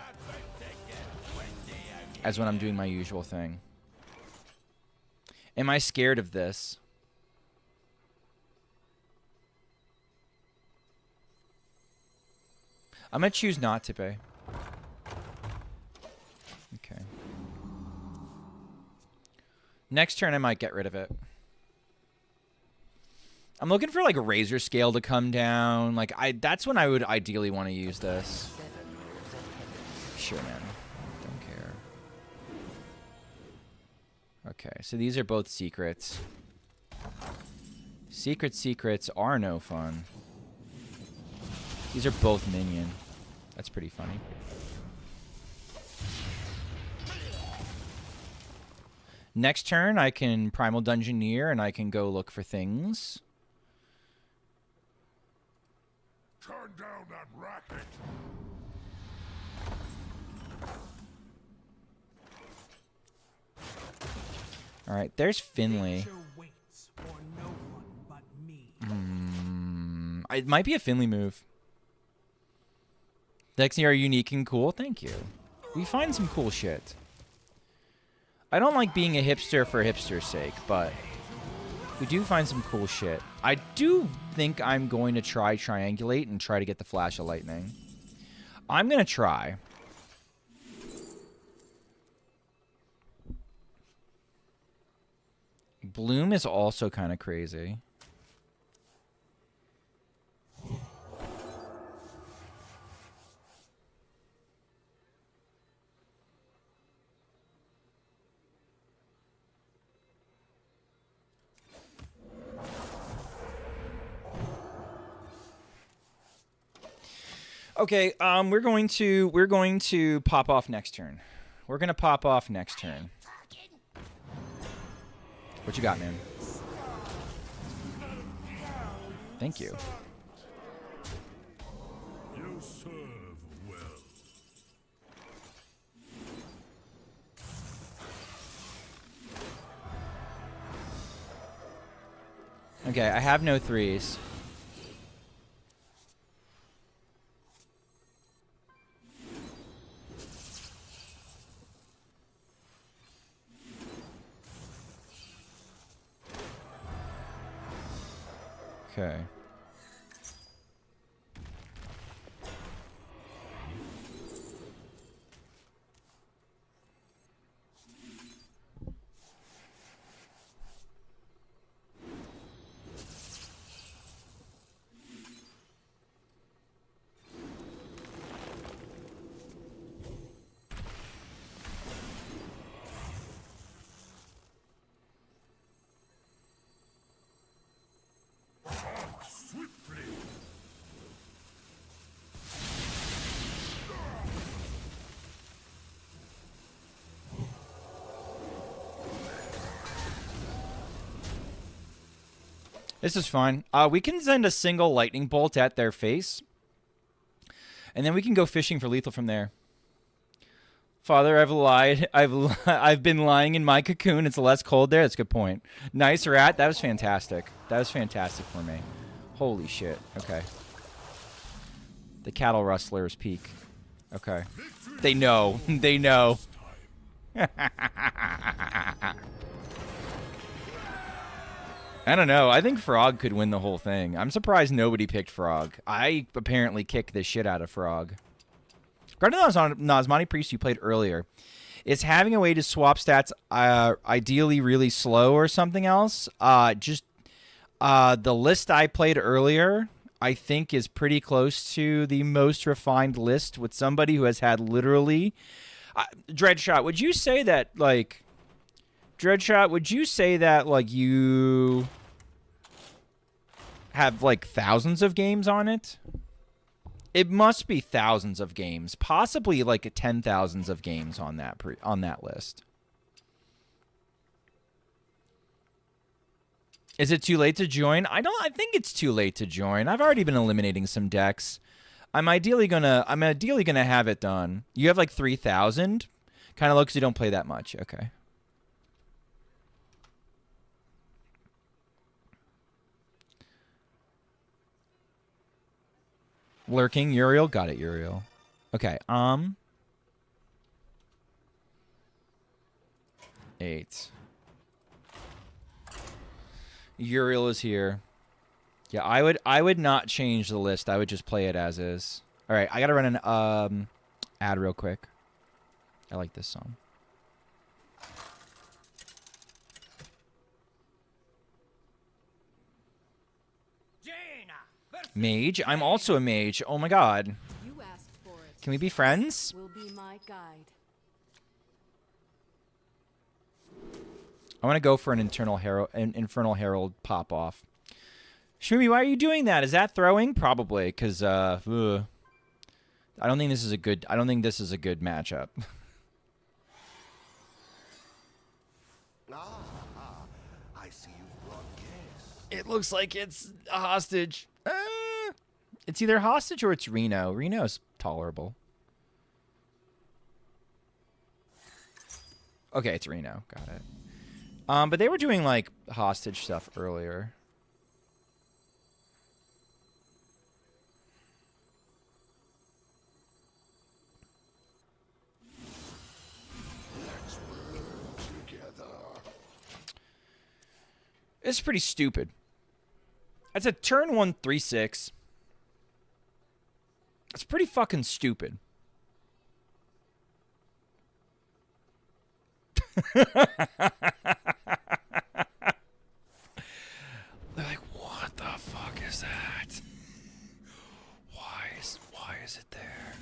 A: as when I'm doing my usual thing. Am I scared of this? I'm going to choose not to pay. Okay. Next turn, I might get rid of it. I'm looking for, like, a razor scale to come down. Like, that's when I would ideally want to use this. Sure, man. Don't care. Okay, so these are both secrets. Secrets are no fun. These are both minion. That's pretty funny. Next turn, I can Primal Dungeoneer, and I can go look for things.
B: Turn down that racket.
A: All right, there's Finley.
F: Nature waits for no one but me.
A: It might be a Finley move. Dexy are unique and cool. Thank you. We find some cool shit. I don't like being a hipster for hipster's sake, but we do find some cool shit. I do think I'm going to try triangulate and try to get the Flash of Lightning. I'm going to try. Bloom is also kind of crazy. Okay, we're going to pop off next turn. We're gonna pop off next turn. What you got, man? Thank you.
B: You serve well.
A: Okay, I have no threes. Okay. This is fine. We can send a single lightning bolt at their face, and then we can go fishing for lethal from there. Father, I've lied. I've been lying in my cocoon. It's less cold there. That's a good point. Nice rat. That was fantastic. That was fantastic for me. Holy shit. Okay. The cattle rustlers peak. Okay. They know. They know. I don't know. I think Frog could win the whole thing. I'm surprised nobody picked Frog. I apparently kicked the shit out of Frog. Regarding the Nazmani Priest you played earlier, is having a way to swap stats ideally really slow or something else? The list I played earlier, I think, is pretty close to the most refined list with somebody who has had literally... Dreadshot, would you say that, like... Dreadshot, would you say that, like, you have, like, thousands of games on it? It must be thousands of games, possibly, like, 10,000s of games on that list. Is it too late to join? I think it's too late to join. I've already been eliminating some decks. I'm ideally gonna have it done. You have, like, 3,000? Kind of looks you don't play that much. Okay. Lurking, Uriel. Got it, Uriel. Okay, 8. Uriel is here. Yeah, I would not change the list. I would just play it as is. All right, I got to run an ad real quick. I like this song.
G: Jaina versus
A: Mage? I'm also a mage. Oh my god.
E: You asked for it.
A: Can we be friends?
E: Will be my guide.
A: I want to go for an Infernal Herald pop off. Shmooby, why are you doing that? Is that throwing? Probably, because I don't think this is a good matchup.
B: I see you brought guests.
A: It looks like it's a hostage. It's either hostage or it's Reno. Reno's tolerable. Okay, it's Reno. Got it. But they were doing like hostage stuff earlier.
B: Let's burn together.
A: It's pretty stupid. It's a turn 1 3/6. It's pretty fucking stupid. They're like, what the fuck is that? Why is it there?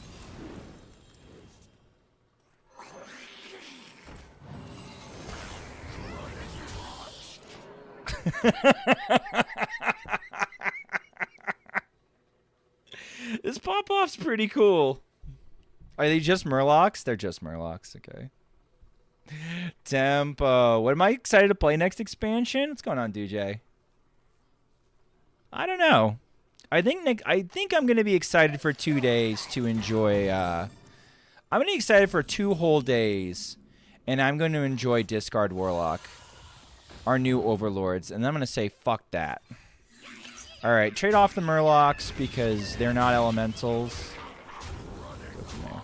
A: This pop-off's pretty cool. Are they just Murlocs? They're just Murlocs, okay. Tempo. What am I excited to play next expansion? What's going on, DJ? I don't know. I think I'm going to be excited for 2 days to enjoy I'm going to be excited for 2 whole days, and I'm going to enjoy Discard Warlock, our new overlords, and then I'm going to say fuck that. All right, trade off the Murlocs because they're not elementals. Go from there.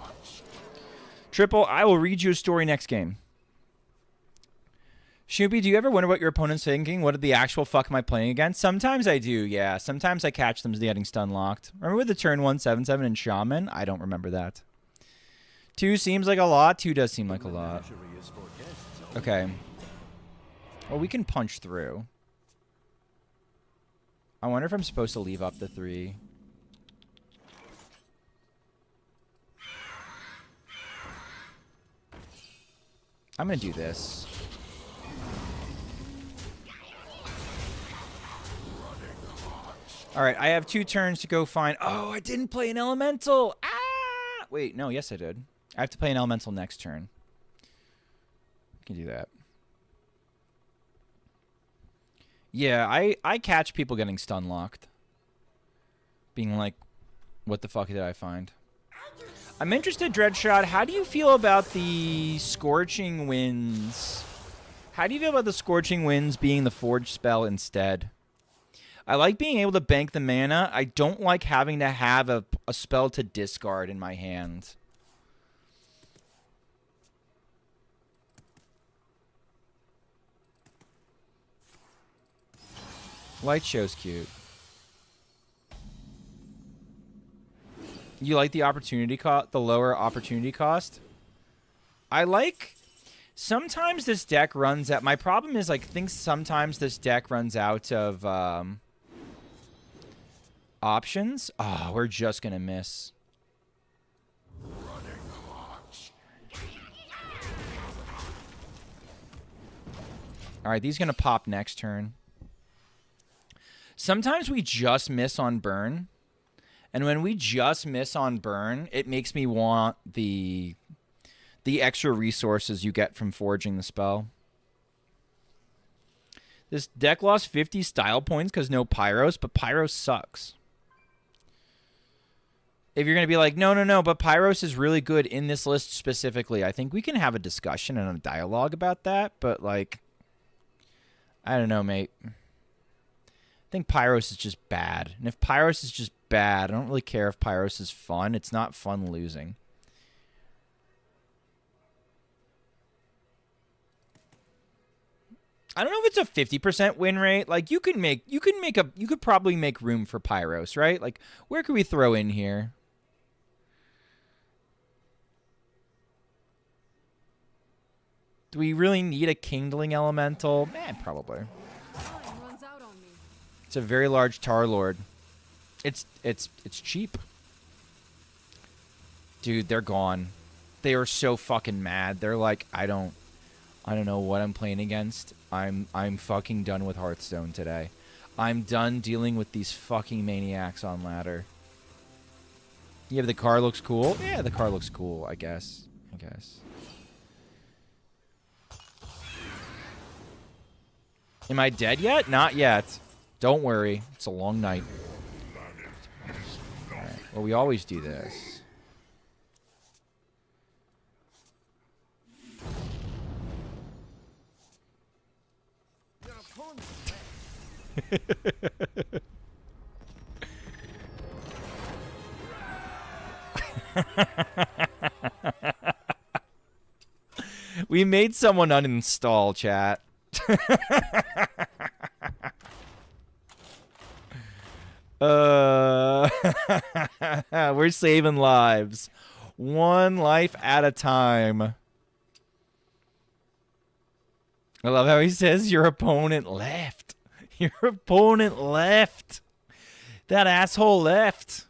A: Triple, I will read you a story next game. Shmoopy, do you ever wonder what your opponent's thinking? What the actual fuck am I playing against? Sometimes I do, yeah. Sometimes I catch them getting stun locked. Remember with the turn 1 7/7 and Shaman? I don't remember that. 2 seems like a lot. 2 does seem like a lot. Okay. Well, we can punch through. I wonder if I'm supposed to leave up the 3. I'm going to do this. All right, I have 2 turns to go find... Oh, I didn't play an elemental. Ah! Wait, no, yes I did. I have to play an elemental next turn. I can do that. Yeah, I catch people getting stun locked. Being like, what the fuck did I find? I'm interested, Dreadshot. How do you feel about the Scorching Winds? How do you feel about the Scorching Winds being the Forge spell instead? I like being able to bank the mana. I don't like having to have a spell to discard in my hand. Light show's cute. You like the opportunity cost, the lower opportunity cost? I like... Sometimes this deck runs out... My problem is, like, I think sometimes this deck runs out of options. Oh, we're just gonna miss. Alright, these gonna pop next turn. Sometimes we just miss on burn. And when we just miss on burn, it makes me want the extra resources you get from forging the spell. This deck lost 50 style points because no Pyros, but Pyros sucks. if you're going to be like, no, but Pyros is really good in this list specifically, I think we can have a discussion and a dialogue about that. But, like, I don't know, mate. I think Pyros is just bad. And if Pyros is just bad, I don't really care if Pyros is fun. It's not fun losing. I don't know if it's a 50% win rate. Like, you could probably make room for Pyros, right? Like, where could we throw in here? Do we really need a Kindling Elemental? Man, probably. It's a very large Tar Lord. It's cheap. Dude, they're gone. They are so fucking mad. They're like, I don't know what I'm playing against. I'm fucking done with Hearthstone today. I'm done dealing with these fucking maniacs on ladder. Yeah, the car looks cool. Yeah, the car looks cool, I guess. Am I dead yet? Not yet. Don't worry. It's a long night. All right. Well, we always do this. We made someone uninstall, chat. We're saving lives. One life at a time. I love how he says your opponent left. Your opponent left. That asshole left.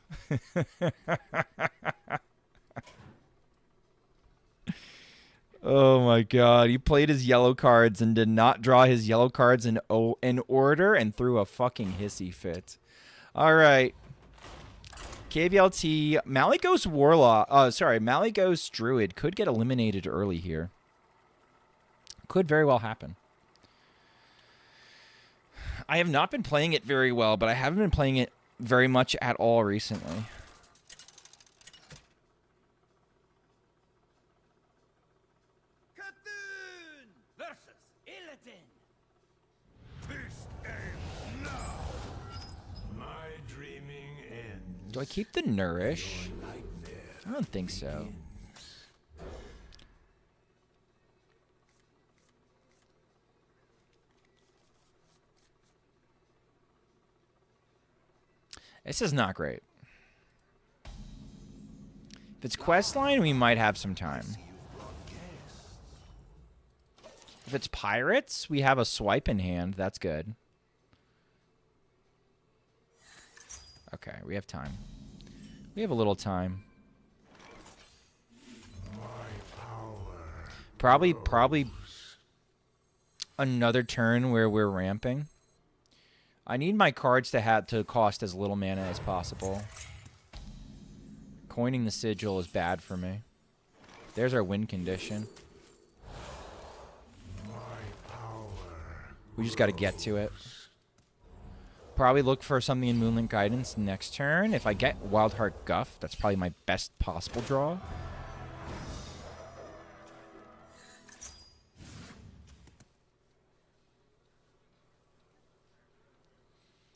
A: Oh my god. He played his yellow cards and did not draw his yellow cards in order and threw a fucking hissy fit. Alright. KVLT. Malygos Warlock. Malygos Druid could get eliminated early here. Could very well happen. I have not been playing it very well, but I haven't been playing it very much at all recently.
G: Versus Illidan.
B: This ends now. My dreaming ends.
A: Do I keep the Nourish? I don't think so. This is not great. If it's questline, we might have some time. If it's pirates, we have a swipe in hand. That's good. Okay, we have time. We have a little time. Probably another turn where we're ramping. I need my cards to cost as little mana as possible. Coining the Sigil is bad for me. There's our win condition. We just got to get to it. Probably look for something in Moonlit Guidance next turn. If I get Wild Heart Guff, that's probably my best possible draw.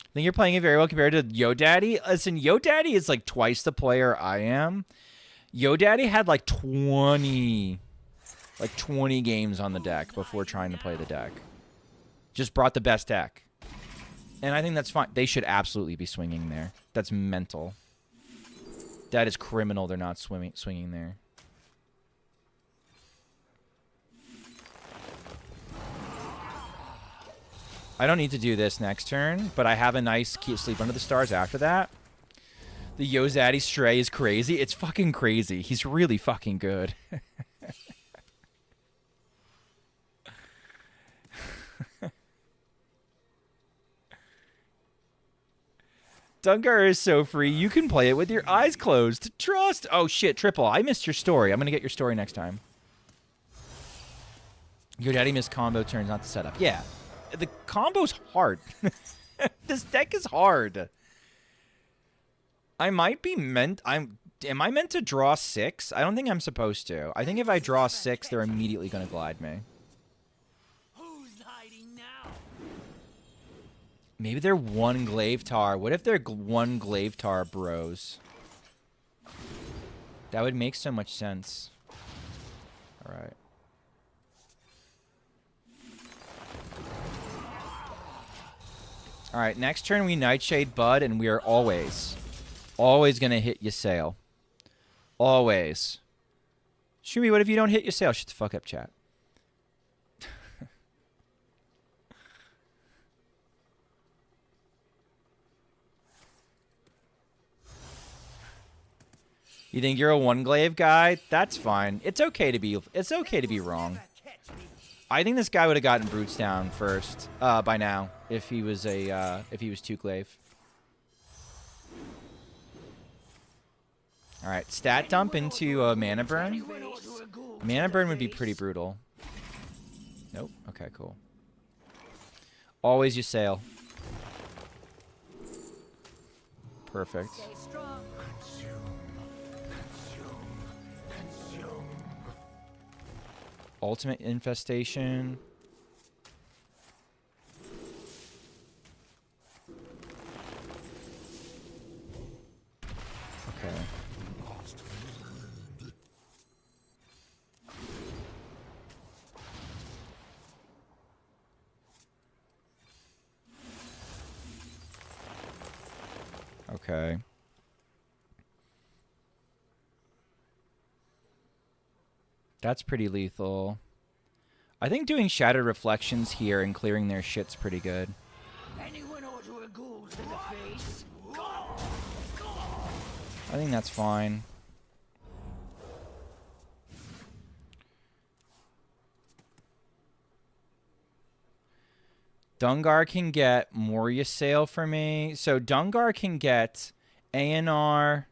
A: I think you're playing it very well compared to YoDaddy. Listen, YoDaddy is like twice the player I am. YoDaddy had like 20 games on the deck before trying to play the deck. Just brought the best deck. And I think that's fine. They should absolutely be swinging there. That's mental. That is criminal they're not swinging there. I don't need to do this next turn, but I have a nice Sleep Under the Stars after that. The YoZaddy Stray is crazy. It's fucking crazy. He's really fucking good. Dungar is so free. You can play it with your eyes closed. Trust. Oh, shit, Triple. I missed your story. I'm going to get your story next time. Your daddy missed combo turns, not the setup. Yeah. The combo's hard. This deck is hard. I might be meant... Am I meant to draw 6? I don't think I'm supposed to. I think if I draw 6, they're immediately going to glide me.
G: Who's hiding now?
A: Maybe they're one glaive tar. What if they're one glaive tar bros? That would make so much sense. All right. All right, next turn we Nightshade Bud, and we are always going to hit Ysayle. Always. Shumi, what if you don't hit Ysayle? Shut the fuck up, chat. You think you're a one glaive guy? That's fine. It's okay to be wrong. I think this guy would have gotten Brutes down first by now if he was two glaive. All right, stat dump into mana burn. Mana burn would be pretty brutal. Nope. Okay, cool. Always Ysayle. Perfect. Ultimate infestation. Okay. Okay. That's pretty lethal. I think doing Shattered Reflections here and clearing their shit's pretty good.
G: Anyone order a ghoul to the face?
A: I think that's fine. Dungar can get more Ysayle for me. So Dungar can get ANR,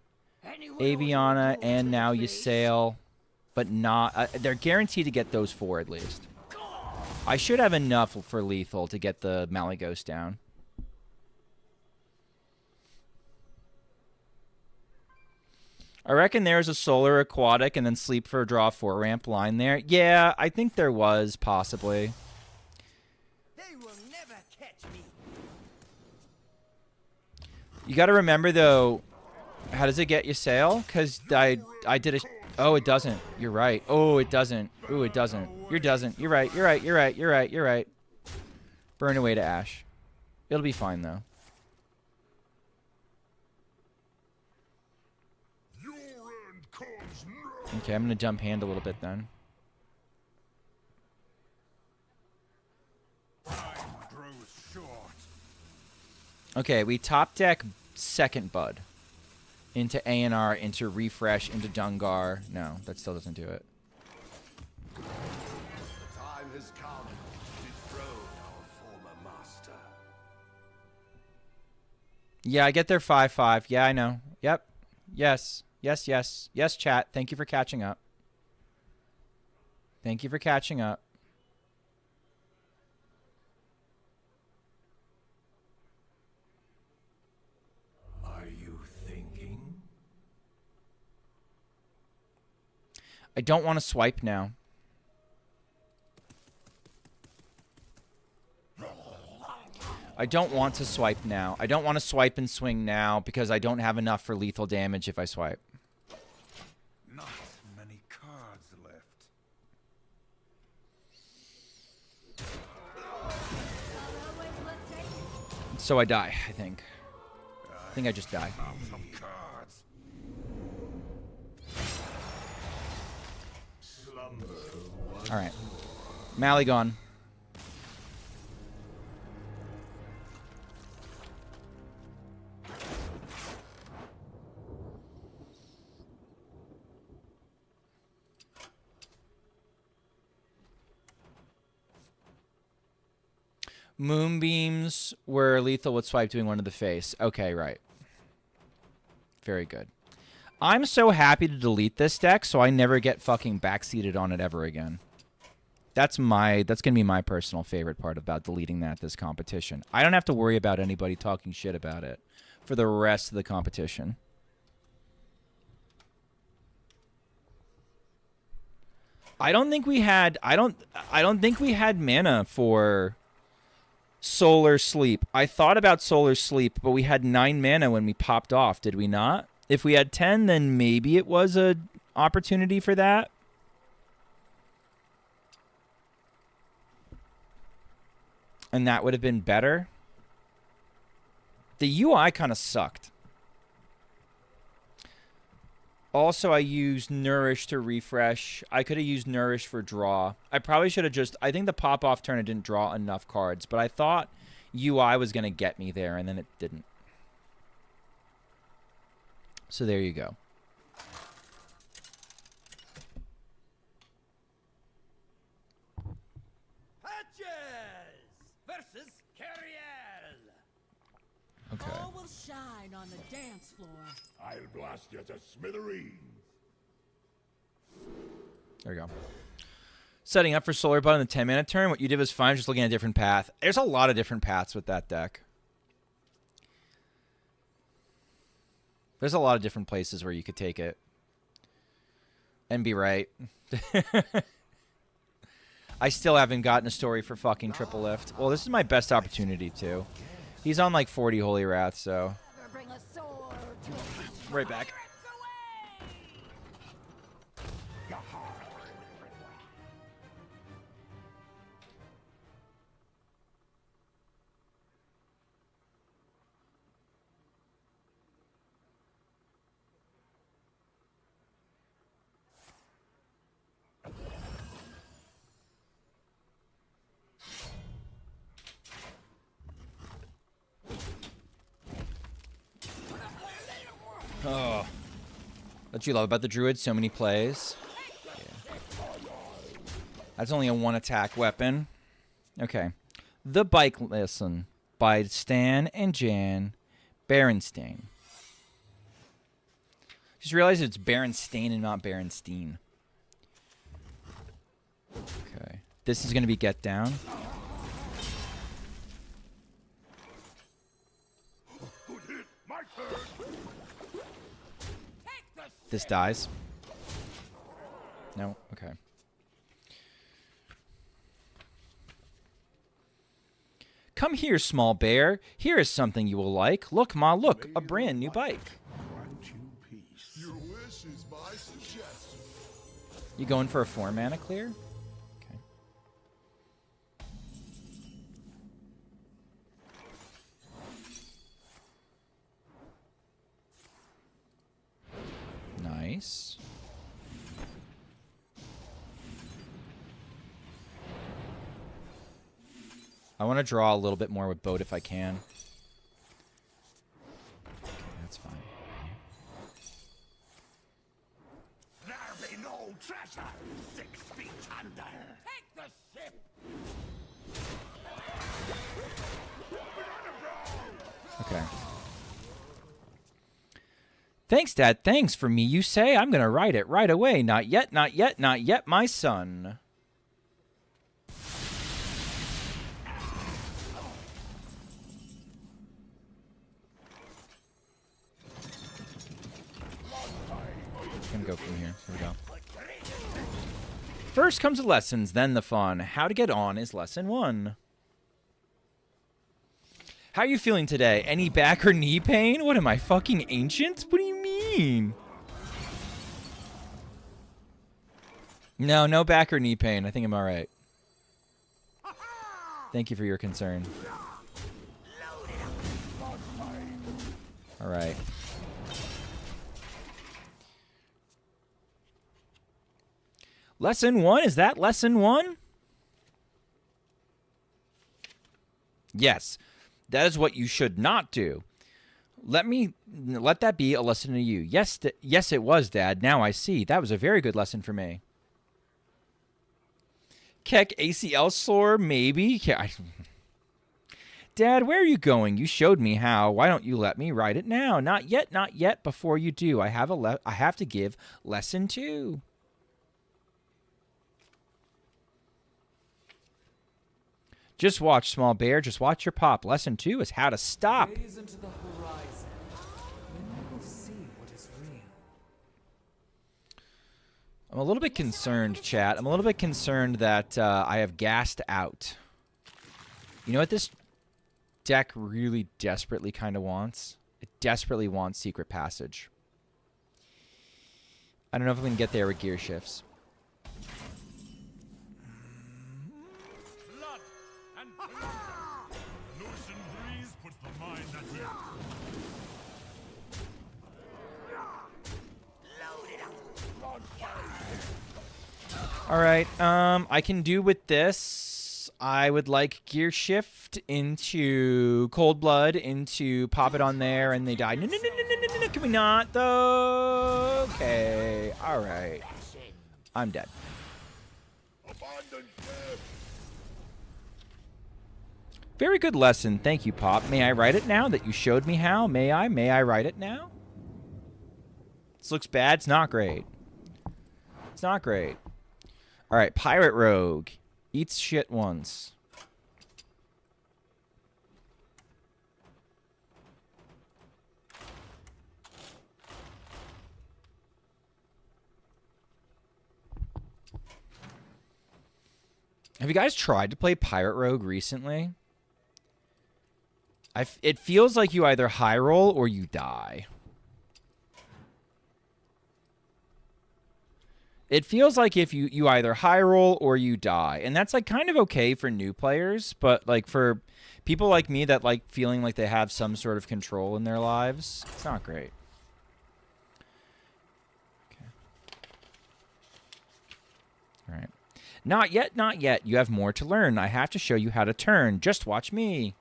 A: Aviana, and now Ysayle. But not... they're guaranteed to get those 4 at least. I should have enough for lethal to get the Malygos down. I reckon there's a Solar Aquatic and then Sleep for a Draw 4 ramp line there. Yeah, I think there was, possibly.
G: They will never catch me.
A: You got to remember, though, how does it get Ysayle? Because I did a... Oh, it doesn't. You're right. Oh, it doesn't. Ooh, it doesn't. You're doesn't. You're right. You're right. You're right. You're right. You're right. Burn away to Ash. It'll be fine, though. Okay, I'm going to jump hand a little bit then. Okay, we top deck second Bud. Into ANR, into Refresh, into Dungar. No, that still doesn't do it.
B: The time has come to dethrone our former master.
A: Yeah, I get their 5/5. Yeah, I know. Yep. Yes. Yes, yes. Yes, chat. Thank you for catching up. Thank you for catching up. I don't want to swipe now. I don't want to swipe now. I don't want to swipe and swing now because I don't have enough for lethal damage if I swipe.
B: Not many cards left.
A: So I die, I think. I think I just die.
B: Out of cards.
A: All right. Mally gone. Moonbeams were lethal with swipe doing one to the face. Okay, right. Very good. I'm so happy to delete this deck so I never get fucking backseated on it ever again. That's going to be my personal favorite part about deleting this competition. I don't have to worry about anybody talking shit about it for the rest of the competition. I don't think we had I don't think we had mana for Solar Sleep. I thought about Solar Sleep, but we had 9 mana when we popped off, did we not? If we had 10, then maybe it was a opportunity for that. And that would have been better. The UI kind of sucked. Also, I used Nourish to refresh. I could have used Nourish for draw. I probably should have just... I think the pop-off turn I didn't draw enough cards, but I thought UI was going to get me there, and then it didn't. So there you go.
G: Hatches versus Cariel.
A: Okay.
E: All will shine on the dance floor.
B: I'll blast you to smithereens.
A: There we go. Setting up for Solar Bud on the 10-mana turn. What you did was fine, just looking at a different path. There's a lot of different paths with that deck. There's a lot of different places where you could take it. And be right. I still haven't gotten a story for fucking Triple Lift. Well, this is my best opportunity, too. He's on like 40 Holy Wrath, so...
C: Bring a sword to a
A: Right back. Oh. What you love about the Druid? So many plays. Yeah. That's only a 1-attack weapon. Okay. The Bike Lesson by Stan and Jan Berenstain. Just realized it's Berenstain and not Berenstein. Okay. This is going to be Get Down. This dies. No? Okay. Come here, small bear. Here is something you will like. Look, Ma, look. A brand new bike.
B: Your wish is my suggestion.
A: You going for a 4-mana clear? Okay. Nice. I want to draw a little bit more with boat if I can. Okay, that's fine.
G: There be no treasure 6 feet under. Take the ship.
A: Okay. Thanks, Dad. Thanks for me, you say. I'm going to write it right away. Not yet, not yet, not yet, my son. Gonna go from here. Here we go. First comes the lessons, then the fun. How to get on is lesson 1. How are you feeling today? Any back or knee pain? What am I, fucking ancient? What do you mean? No, no back or knee pain. I think I'm all right. Thank you for your concern. All right. Lesson 1? Is that lesson 1? Yes. That is what you should not do. Let that be a lesson to you. Yes, yes, it was, Dad. Now I see. That was a very good lesson for me. Keck ACL sore, maybe. Dad, where are you going? You showed me how. Why don't you let me write it now? Not yet, not yet. Before you do, I have to give lesson 2. Just watch, small bear. Just watch your pop. Lesson 2 is how to stop.
F: Gaze into the horizon, then you will see what is real.
A: I'm a little bit concerned, chat. I'm a little bit concerned that I have gassed out. You know what this deck really desperately kind of wants? It desperately wants Secret Passage. I don't know if I'm going to get there with gear shifts.
B: Blood and the ocean breeze puts the mind at ease.
A: All right, I can do with this. I would like gear shift into Cold Blood, into pop it on there, and they die. No, no, no, no, no, no, no, can we not, though? Okay, all right. I'm dead.
B: Abandon ship.
A: Very good lesson. Thank you, Pop. May I write it now that you showed me how? May I? May I write it now? This looks bad. It's not great. It's not great. All right, Pirate Rogue. Eats shit once. Have you guys tried to play Pirate Rogue recently? It feels like you either high roll or you die. It feels like if you either high roll or you die. And that's like kind of okay for new players, but like for people like me that like feeling like they have some sort of control in their lives, it's not great. Okay. All right. Not yet, not yet. You have more to learn. I have to show you how to turn. Just watch me.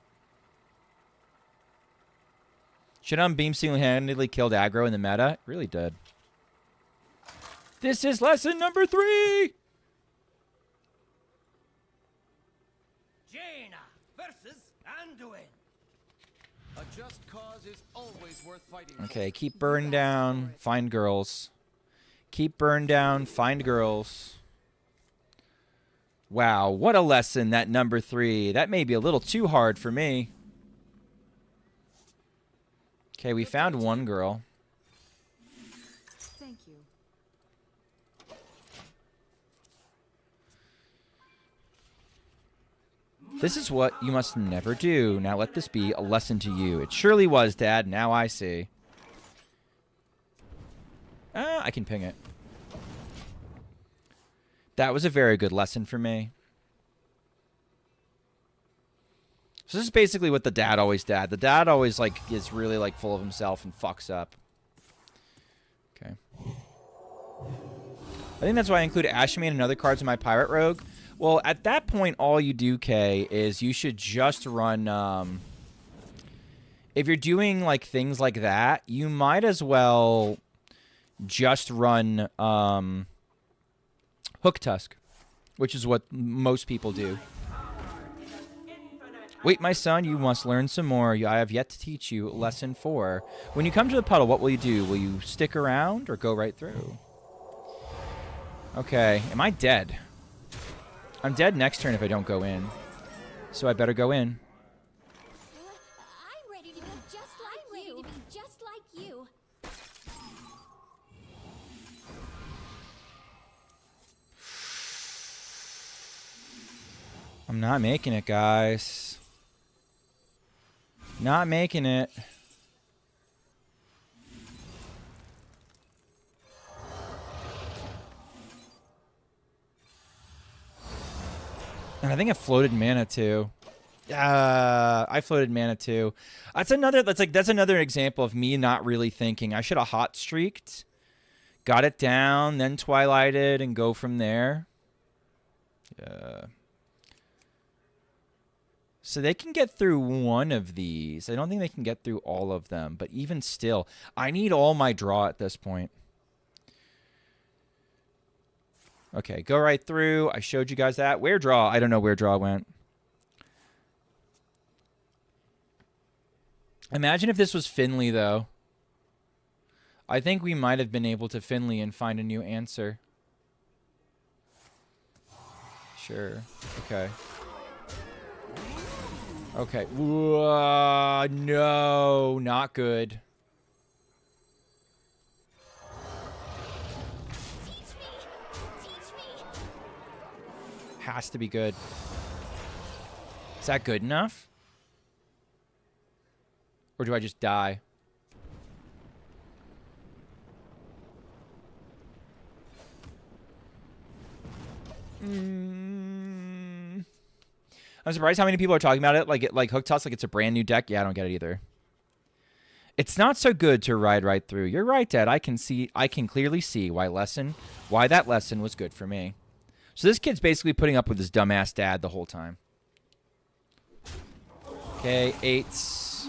A: Shit Beam single-handedly killed aggro in the meta. It really did. This is lesson number 3!
E: Jaina versus Anduin.
H: A just cause is always worth fighting for.
A: Okay, keep burn down, find girls. Keep burn down, find girls. Wow, what a lesson, that number 3. That may be a little too hard for me. Okay, we found one girl.
C: Thank you.
A: This is what you must never do. Now let this be a lesson to you. It surely was, Dad. Now I see. I can ping it. That was a very good lesson for me. So this is basically what the dad always did. The dad always like is really like full of himself and fucks up. Okay. I think that's why I include Ashmane and other cards in my Pirate Rogue. Well, at that point, all you do, Kay, is you should just run... if you're doing like things like that, you might as well just run Hook Tusk, which is what most people do. Wait, my son, you must learn some more. I have yet to teach you lesson 4. When you come to the puddle, what will you do? Will you stick around or go right through? Okay, am I dead? I'm dead next turn if I don't go in. So I better go in.
C: I'm ready to be just like you.
A: I'm not making it, guys. Not making it. And I think I floated mana too. I floated mana too. That's another example of me not really thinking. I should have hot streaked, got it down, then twilighted, and go from there. So they can get through one of these. I don't think they can get through all of them, but even still, I need all my draw at this point. Okay, go right through. I showed you guys that. Where draw? I don't know where draw went. Imagine if this was Finley, though. I think we might have been able to Finley and find a new answer. Sure. Okay. Okay. No, not good. Has to be good. Is that good enough? Or do I just die? I'm surprised how many people are talking about it. Like Hook Toss, like it's a brand new deck. Yeah, I don't get it either. It's not so good to ride right through. You're right, Dad. I can clearly see why that lesson was good for me. So this kid's basically putting up with his dumbass dad the whole time. Okay, 8s.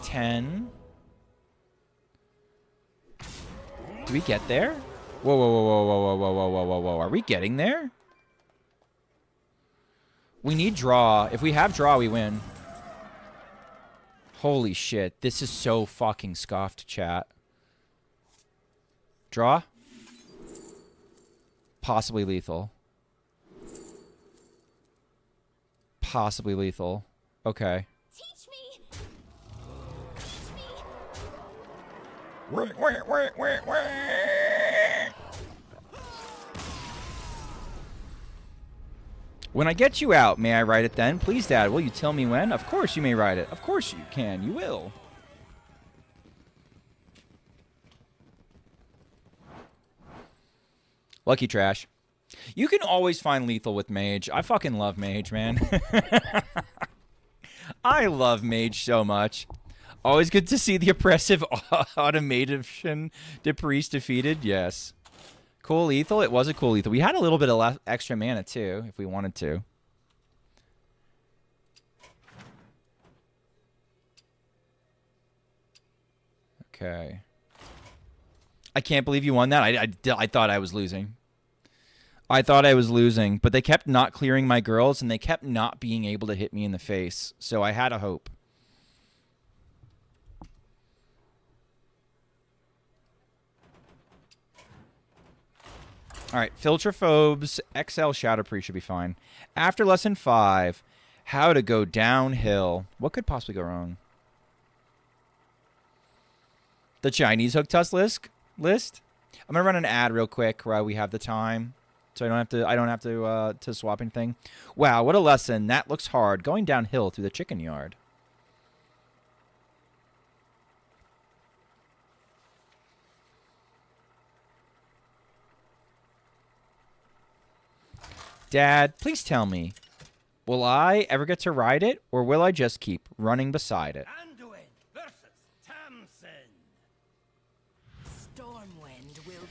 A: 10. Do we get there? Whoa, whoa, whoa, whoa, whoa, whoa, whoa, whoa, whoa, whoa, whoa. Are we getting there? We need draw. If we have draw, we win. Holy shit. This is so fucking scoffed, chat. Draw? Possibly lethal. Possibly lethal. Okay.
C: Teach me.
A: When I get you out, may I write it then? Please, Dad, will you tell me when? Of course you may write it. Of course you can. You will. Lucky Trash. You can always find lethal with Mage. I fucking love Mage, man. I love Mage so much. Always good to see the oppressive automation to Priest defeated. Yes. Cool lethal. It was a cool lethal. We had a little bit of extra mana, too, if we wanted to. Okay. I can't believe you won that. I thought I was losing. I thought I was losing, but they kept not clearing my girls, and they kept not being able to hit me in the face. So I had a hope. All right, Filtrophobes, XL Shadowpree should be fine. After lesson 5, how to go downhill. What could possibly go wrong? The Chinese Hook Tuss list. I'm gonna run an ad real quick while we have the time, so I don't have to swap anything. Wow, what a lesson! That looks hard. Going downhill through the chicken yard. Dad, please tell me, will I ever get to ride it, or will I just keep running beside it?
G: Anduin versus Tamsin.
E: Stormwind will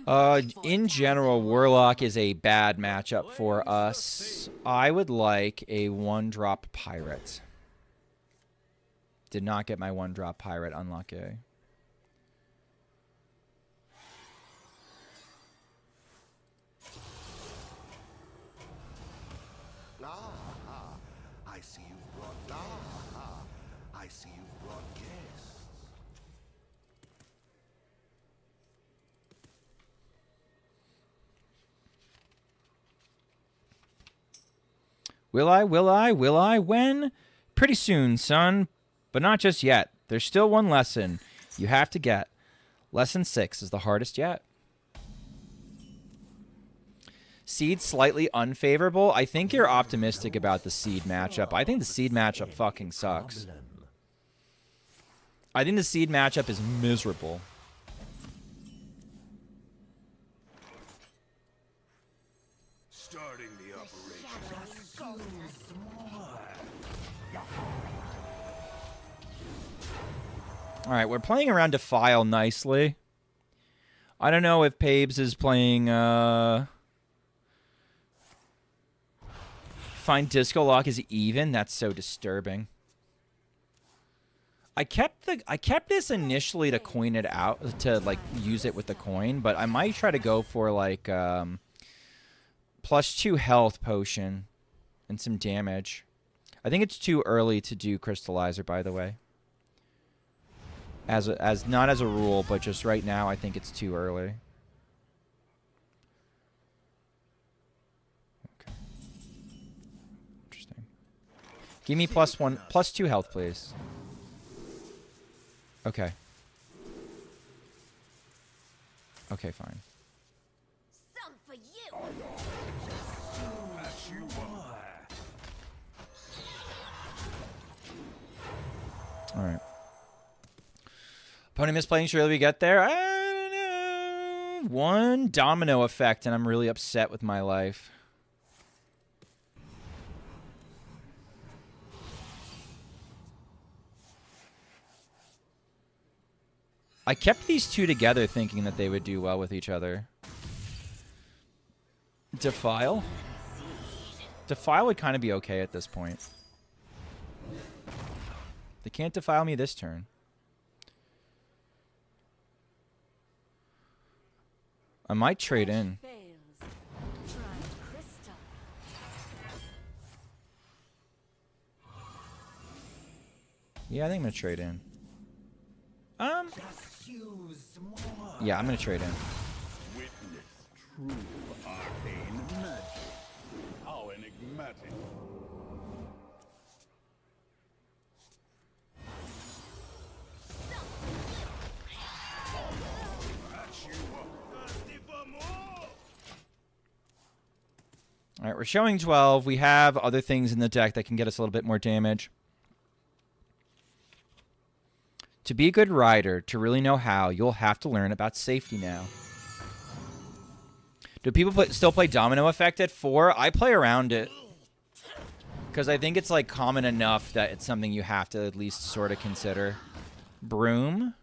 E: tremble.
A: In general, Warlock is a bad matchup for us. I would like a 1-drop pirate. Did not get my 1-drop pirate, unlucky.
G: I see you've brought I see you've brought guests.
A: Will I? When? Pretty soon, son. But not just yet. There's still one lesson you have to get. Lesson 6 is the hardest yet. Seed slightly unfavorable. I think you're optimistic about the Seed matchup. I think the Seed matchup fucking sucks. I think the Seed matchup is miserable.
B: Starting the operation.
A: All right, we're playing around Defile nicely. I don't know if Pabes is playing Find Disco Lock is even. That's so disturbing. I kept this initially to coin it out, to like use it with the coin, but I might try to go for like +2 health potion and some damage. I think it's too early to do Crystallizer, by the way. As not as a rule, but just right now, I think it's too early. Okay. Interesting. Give me +2 health, please. Okay. Okay, fine. All right. Opponent misplaying. Surely we get there. I don't know. One domino effect, and I'm really upset with my life. I kept these two together thinking that they would do well with each other. Defile? Defile would kind of be okay at this point. They can't defile me this turn. I might trade in. Yeah, I think I'm going to trade in. Yeah, I'm going to trade in.
B: Witness true arcane magic. How enigmatic.
A: All right, we're showing 12. We have other things in the deck that can get us a little bit more damage. To be a good rider, to really know how, you'll have to learn about safety now. Do people still play Domino Effect at 4? I play around it. Because I think it's like common enough that it's something you have to at least sort of consider. Broom?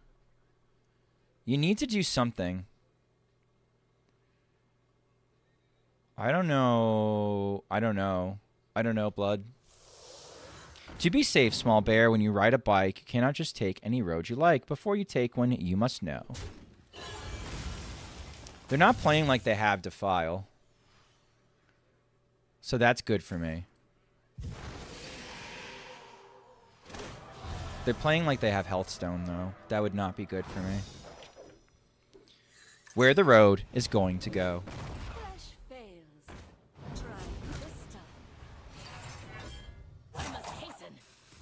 A: You need to do something. I don't know. I don't know. I don't know, Blood. To be safe, small bear, when you ride a bike, you cannot just take any road you like. Before you take one, you must know. They're not playing like they have Defile. So that's good for me. They're playing like they have Healthstone, though. That would not be good for me. Where the road is going to go.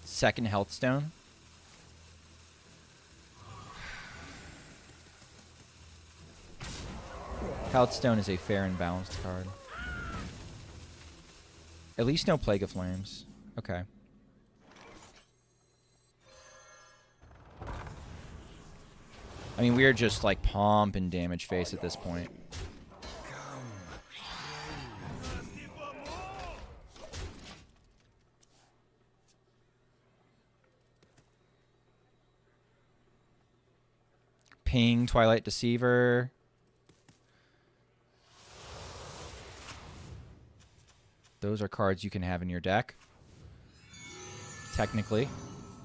A: Second Healthstone. Healthstone is a fair and balanced card. At least no Plague of Flames. Okay. I mean, we're just like pomp and damage face at this point. Ping, Twilight Deceiver. Those are cards you can have in your deck. Technically.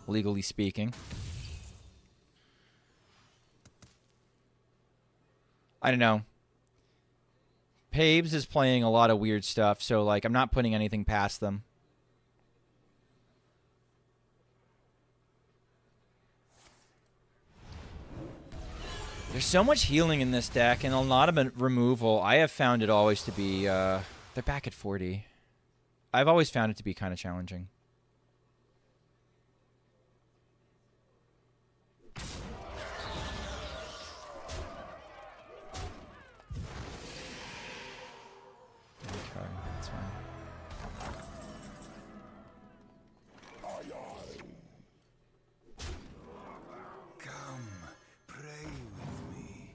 A: Legally speaking. I don't know. Pabes is playing a lot of weird stuff, so like I'm not putting anything past them. There's so much healing in this deck and a lot of removal. I have found it always to be... they're back at 40. I've always found it to be kind of challenging. Okay, that's fine.
G: Come, pray with me.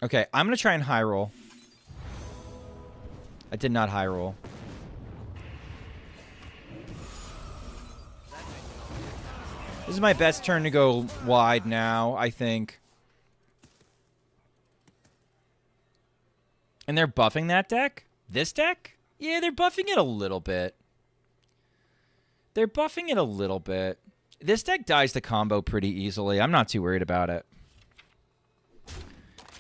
A: Okay, I'm going to try and high roll. I did not high roll. This is my best turn to go wide now, I think. And they're buffing that deck? This deck? Yeah, they're buffing it a little bit. They're buffing it a little bit. This deck dies the combo pretty easily. I'm not too worried about it.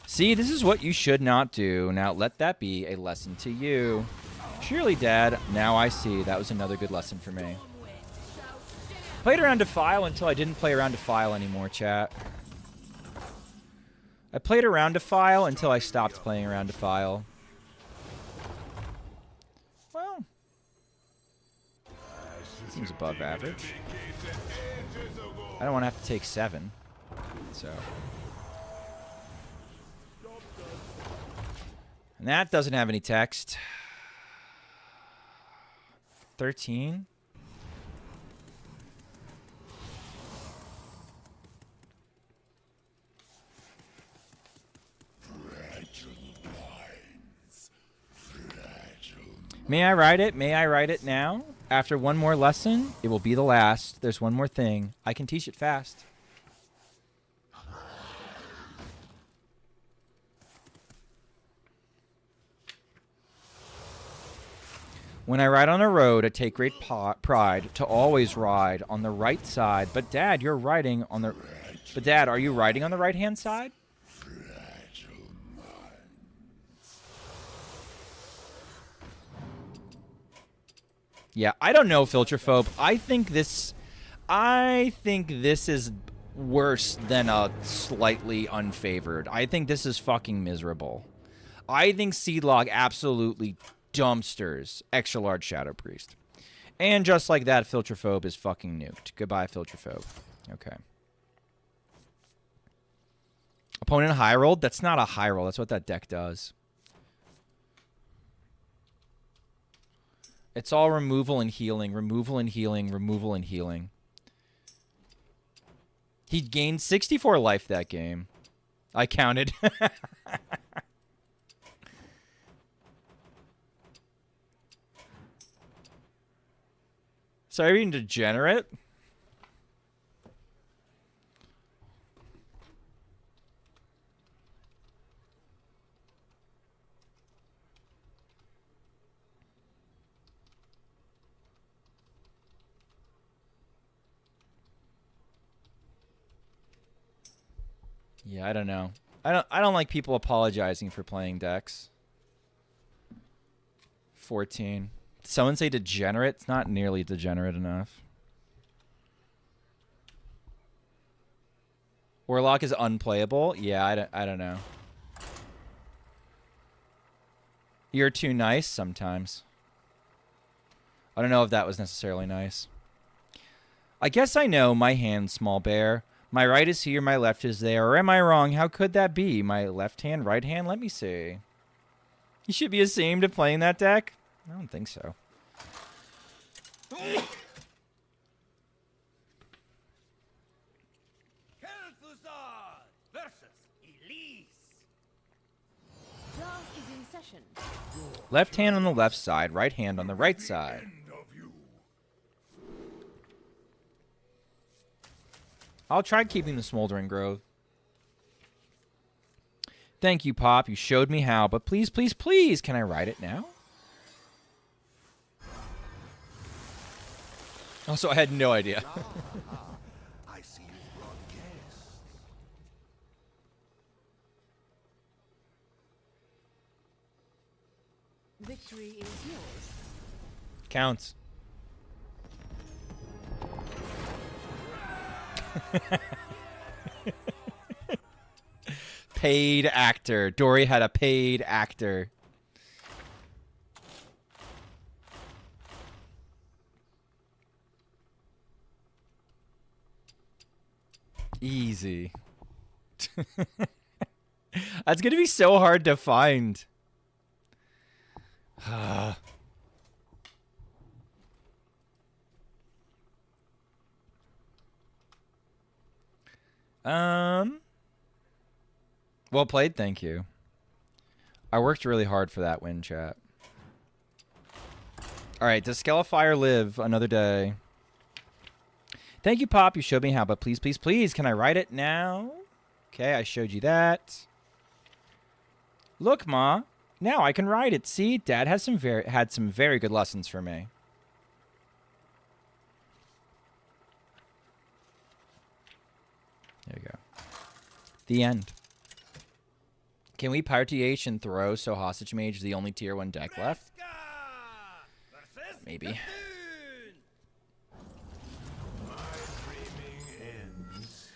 A: See, this is what you should not do. Now, let that be a lesson to you. Surely, Dad. Now I see. That was another good lesson for me. Played around Defile until I didn't play around Defile anymore, chat. I played around Defile until I stopped playing around Defile. Well, seems above average. I don't want to have to take 7, so... And that doesn't have any text. 13. May I write it? May I write it now? After one more lesson, it will be the last. There's one more thing. I can teach it fast. When I ride on a road, I take great pride to always ride on the right side. But Dad, you're riding on the... But Dad, are you riding on the right-hand side? Yeah, I don't know, Filterphobe. I think this is worse than a slightly unfavored. I think this is fucking miserable. I think Seedlog absolutely dumpsters extra large Shadow Priest. And just like that, Filterphobe is fucking nuked. Goodbye, Filterphobe. Okay. Opponent high rolled? That's not a high roll. That's what that deck does. It's all removal and healing, removal and healing, removal and healing. He gained 64 life that game. I counted. Sorry, being degenerate. Yeah, I don't know. I don't like people apologizing for playing decks. 14. Someone say degenerate? It's not nearly degenerate enough. Warlock is unplayable? Yeah, I don't know. You're too nice sometimes. I don't know if that was necessarily nice. I guess I know my hand, small bear. My right is here, my left is there. Or am I wrong? How could that be? My left hand, right hand? Let me see. You should be ashamed of playing that deck? I don't think so. Left hand on the left side, right hand on the right side. I'll try keeping the Smoldering Grove. Thank you, Pop. You showed me how, but please, please, please, can I write it now? Also, I had no idea.
G: I see you brought guests.
E: Victory is yours.
A: Counts. Paid actor. Dory had a paid actor. Easy. That's going to be so hard to find. Well played, thank you. I worked really hard for that win, chat. Alright, does Skelefire live another day? Thank you, Pop. You showed me how, but please, please, please, can I write it now? Okay, I showed you that. Look, Ma. Now I can write it. See, Dad has had some very good lessons for me. There you go. The end. Can we Party and throw so Hostage Mage is the only tier 1 deck left? Maybe.
G: My dreaming ends.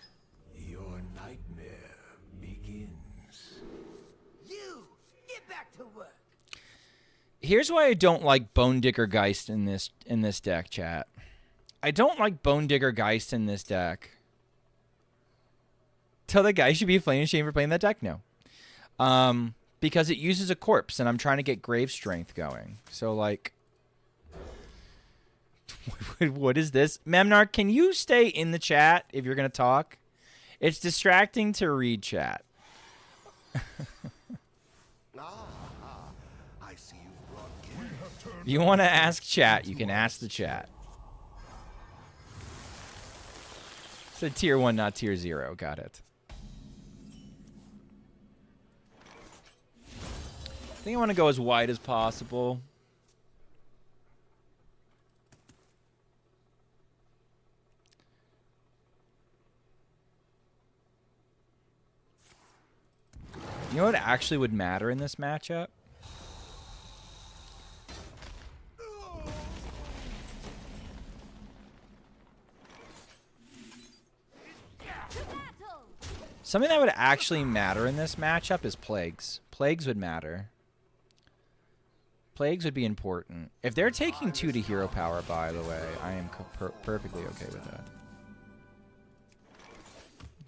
G: Your nightmare begins.
E: You get back to work.
A: Here's why I don't like Bone Digger Geist in this deck, chat. I don't like Bone Digger Geist in this deck. Tell the guy should be flame shame for playing that deck? No. Because it uses a corpse, and I'm trying to get grave strength going. So, like... What is this? Memnar, can you stay in the chat if you're going to talk? It's distracting to read chat.
G: I see you brought
A: If you want to ask chat, you can ask the chat. So tier 1, not tier 0. Got it. I think I want to go as wide as possible. You know what actually would matter in this matchup? Something that would actually matter in this matchup is plagues. Plagues would matter. Plagues would be important. If they're taking 2 to hero power, by the way, I am perfectly okay with that.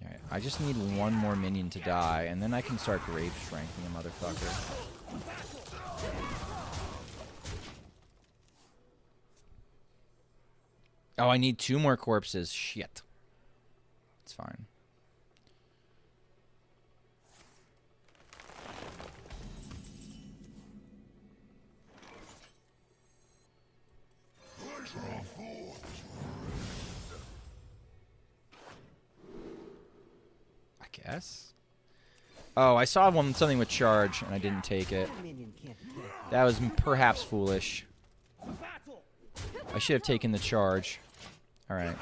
A: Alright, I just need one more minion to die, and then I can start grave strengthening a motherfucker. Oh, I need 2 more corpses. Shit. It's fine. I guess. Oh, I saw something with charge, and I didn't take it. That was perhaps foolish. I should have taken the charge. Alright.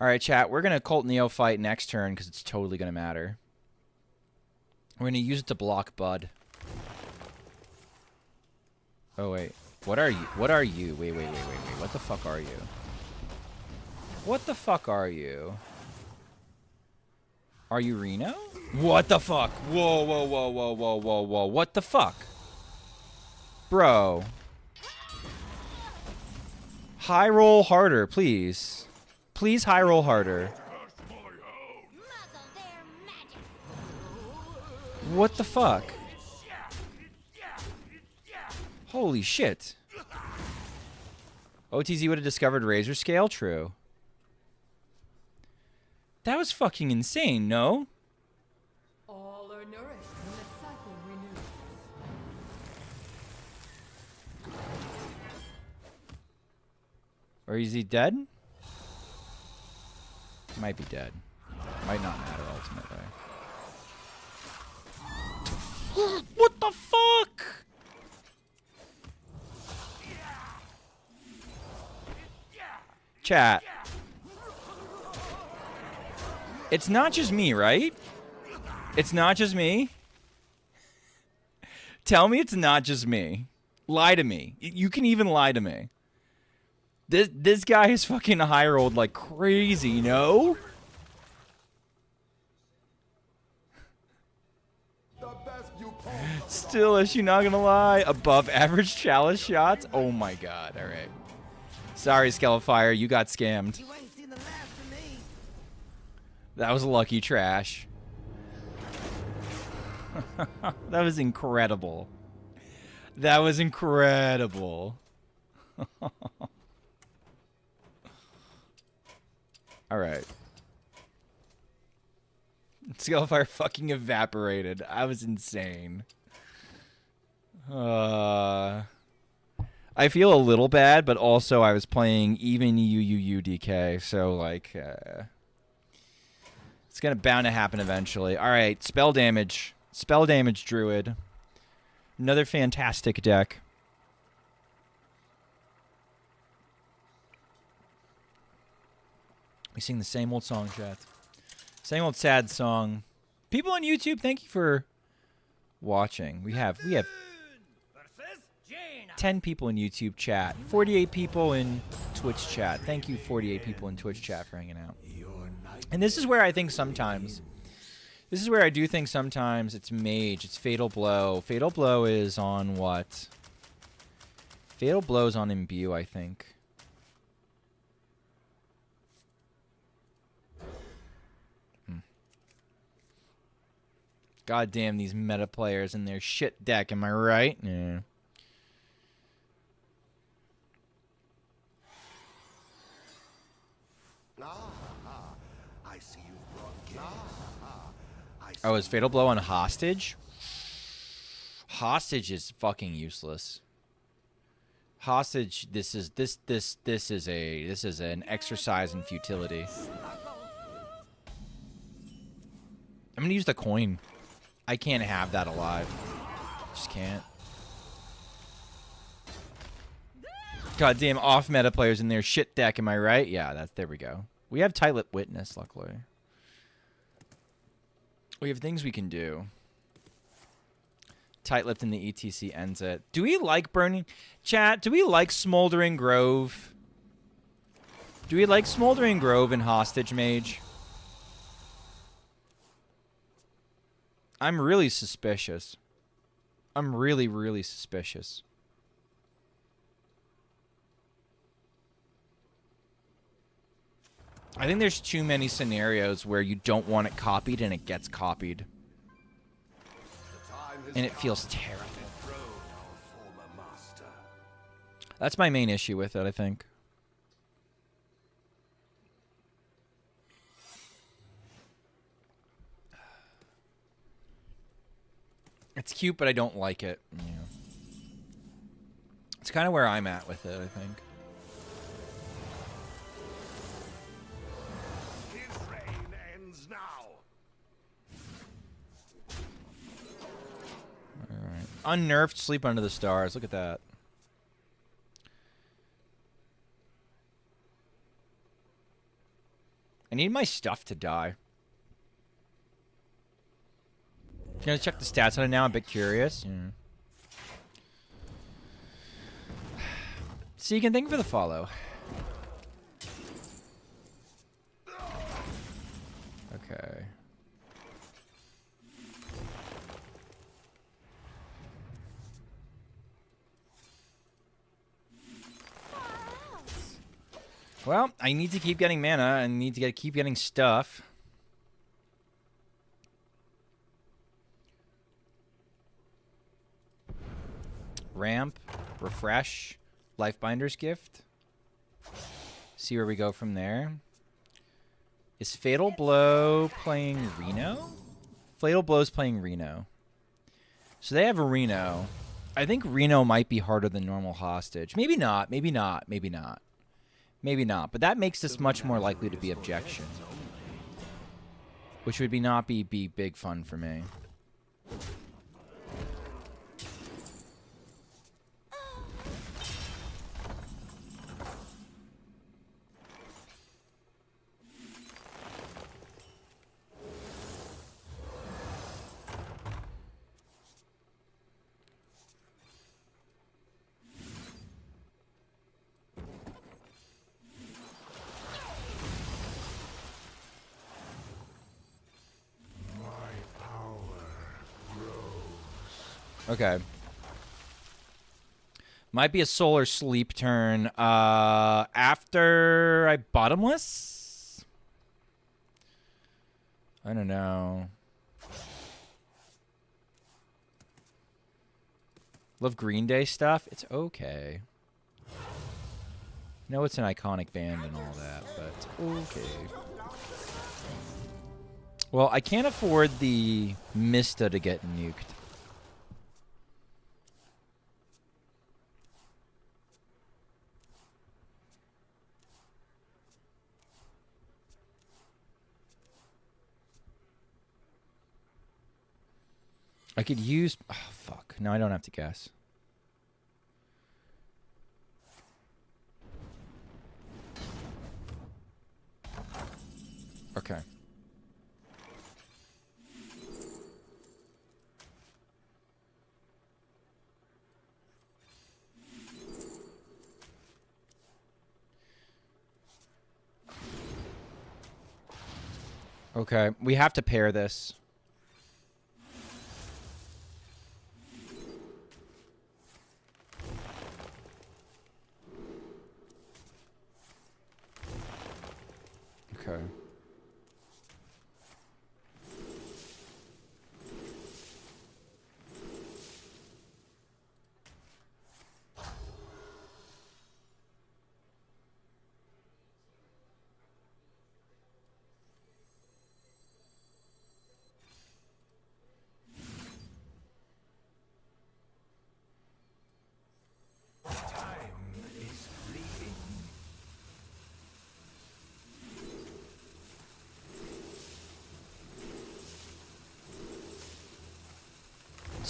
A: Alright, chat. We're going to Colt Neo fight next turn, because it's totally going to matter. We're going to use it to block Bud. Oh, wait. What are you? What are you? Wait. What the fuck are you? What the fuck are you? Are you Reno? What the fuck? Whoa. What the fuck? Bro. High roll harder, please. Please high roll harder. What the fuck? Holy shit. OTZ would have discovered Razor Scale? True. That was fucking insane, no?
E: All are nourished when the cycle renews.
A: Or is he dead? Might be dead. Might not matter ultimately. What the fuck? Chat. It's not just me, right? It's not just me. Tell me it's not just me. Lie to me. You can even lie to me. This guy is fucking high rolled like crazy, no? Still, is she not gonna lie? Above average chalice shots? Oh my god, alright. Sorry, Skelefire, you got scammed.
F: You ain't seen the last of me.
A: That was lucky trash. That was incredible. That was incredible. Alright. Skelefire fucking evaporated. I was insane. I feel a little bad, but also I was playing even UUUDK, so like it's gonna bound to happen eventually. Alright, spell damage. Spell damage druid. Another fantastic deck. We sing the same old song, chat. Same old sad song. People on YouTube, thank you for watching. We have 10 people in YouTube chat, 48 people in Twitch chat. Thank you, 48 people in Twitch chat, for hanging out. And this is where I think sometimes, this is where I do think sometimes it's Mage, it's Fatal Blow. Fatal Blow is on what? Fatal Blow's on Imbue, I think. God damn these meta players and their shit deck, am I right? Yeah.
G: I see you've brought gifts.
A: Oh, is Fatal Blow on Hostage? Hostage is fucking useless. Hostage, this is an exercise in futility. I'm gonna use the coin. I can't have that alive. Just can't. Goddamn off-meta players in their shit deck, am I right? Yeah, there we go. We have Tight Lip Witness, luckily. We have things we can do. Tight-lipped in the ETC ends it. Do we like Burning... Chat, do we like Smoldering Grove? Do we like Smoldering Grove and Hostage Mage? I'm really suspicious. I'm really, really suspicious. I think there's too many scenarios where you don't want it copied and it gets copied. And it feels terrible. That's my main issue with it, I think. It's cute, but I don't like it. Yeah. It's kind of where I'm at with it, I think.
G: His reign ends now.
A: Alright. Unnerved Sleep Under the Stars. Look at that. I need my stuff to die. Gonna check the stats on it now. I'm a bit curious. Yeah. So you can thank you for the follow. Okay. Well, I need to keep getting mana and need to keep getting stuff. Ramp, refresh, Lifebinder's Gift. See where we go from there. Is Fatal Blow playing Reno? Fatal Blow's playing Reno. So they have a Reno. I think Reno might be harder than normal Hostage. Maybe not, maybe not, maybe not. Maybe not, but that makes this much more likely to be Objection. Which would not be big fun for me. Okay. Might be a Solar Sleep turn. After I Bottomless? I don't know. Love Green Day stuff? It's okay. No, it's an iconic band and all that, but okay. Well, I can't afford the Mista to get nuked. I could use... Oh, fuck. No, I don't have to guess. Okay. Okay, we have to pair this. Okay.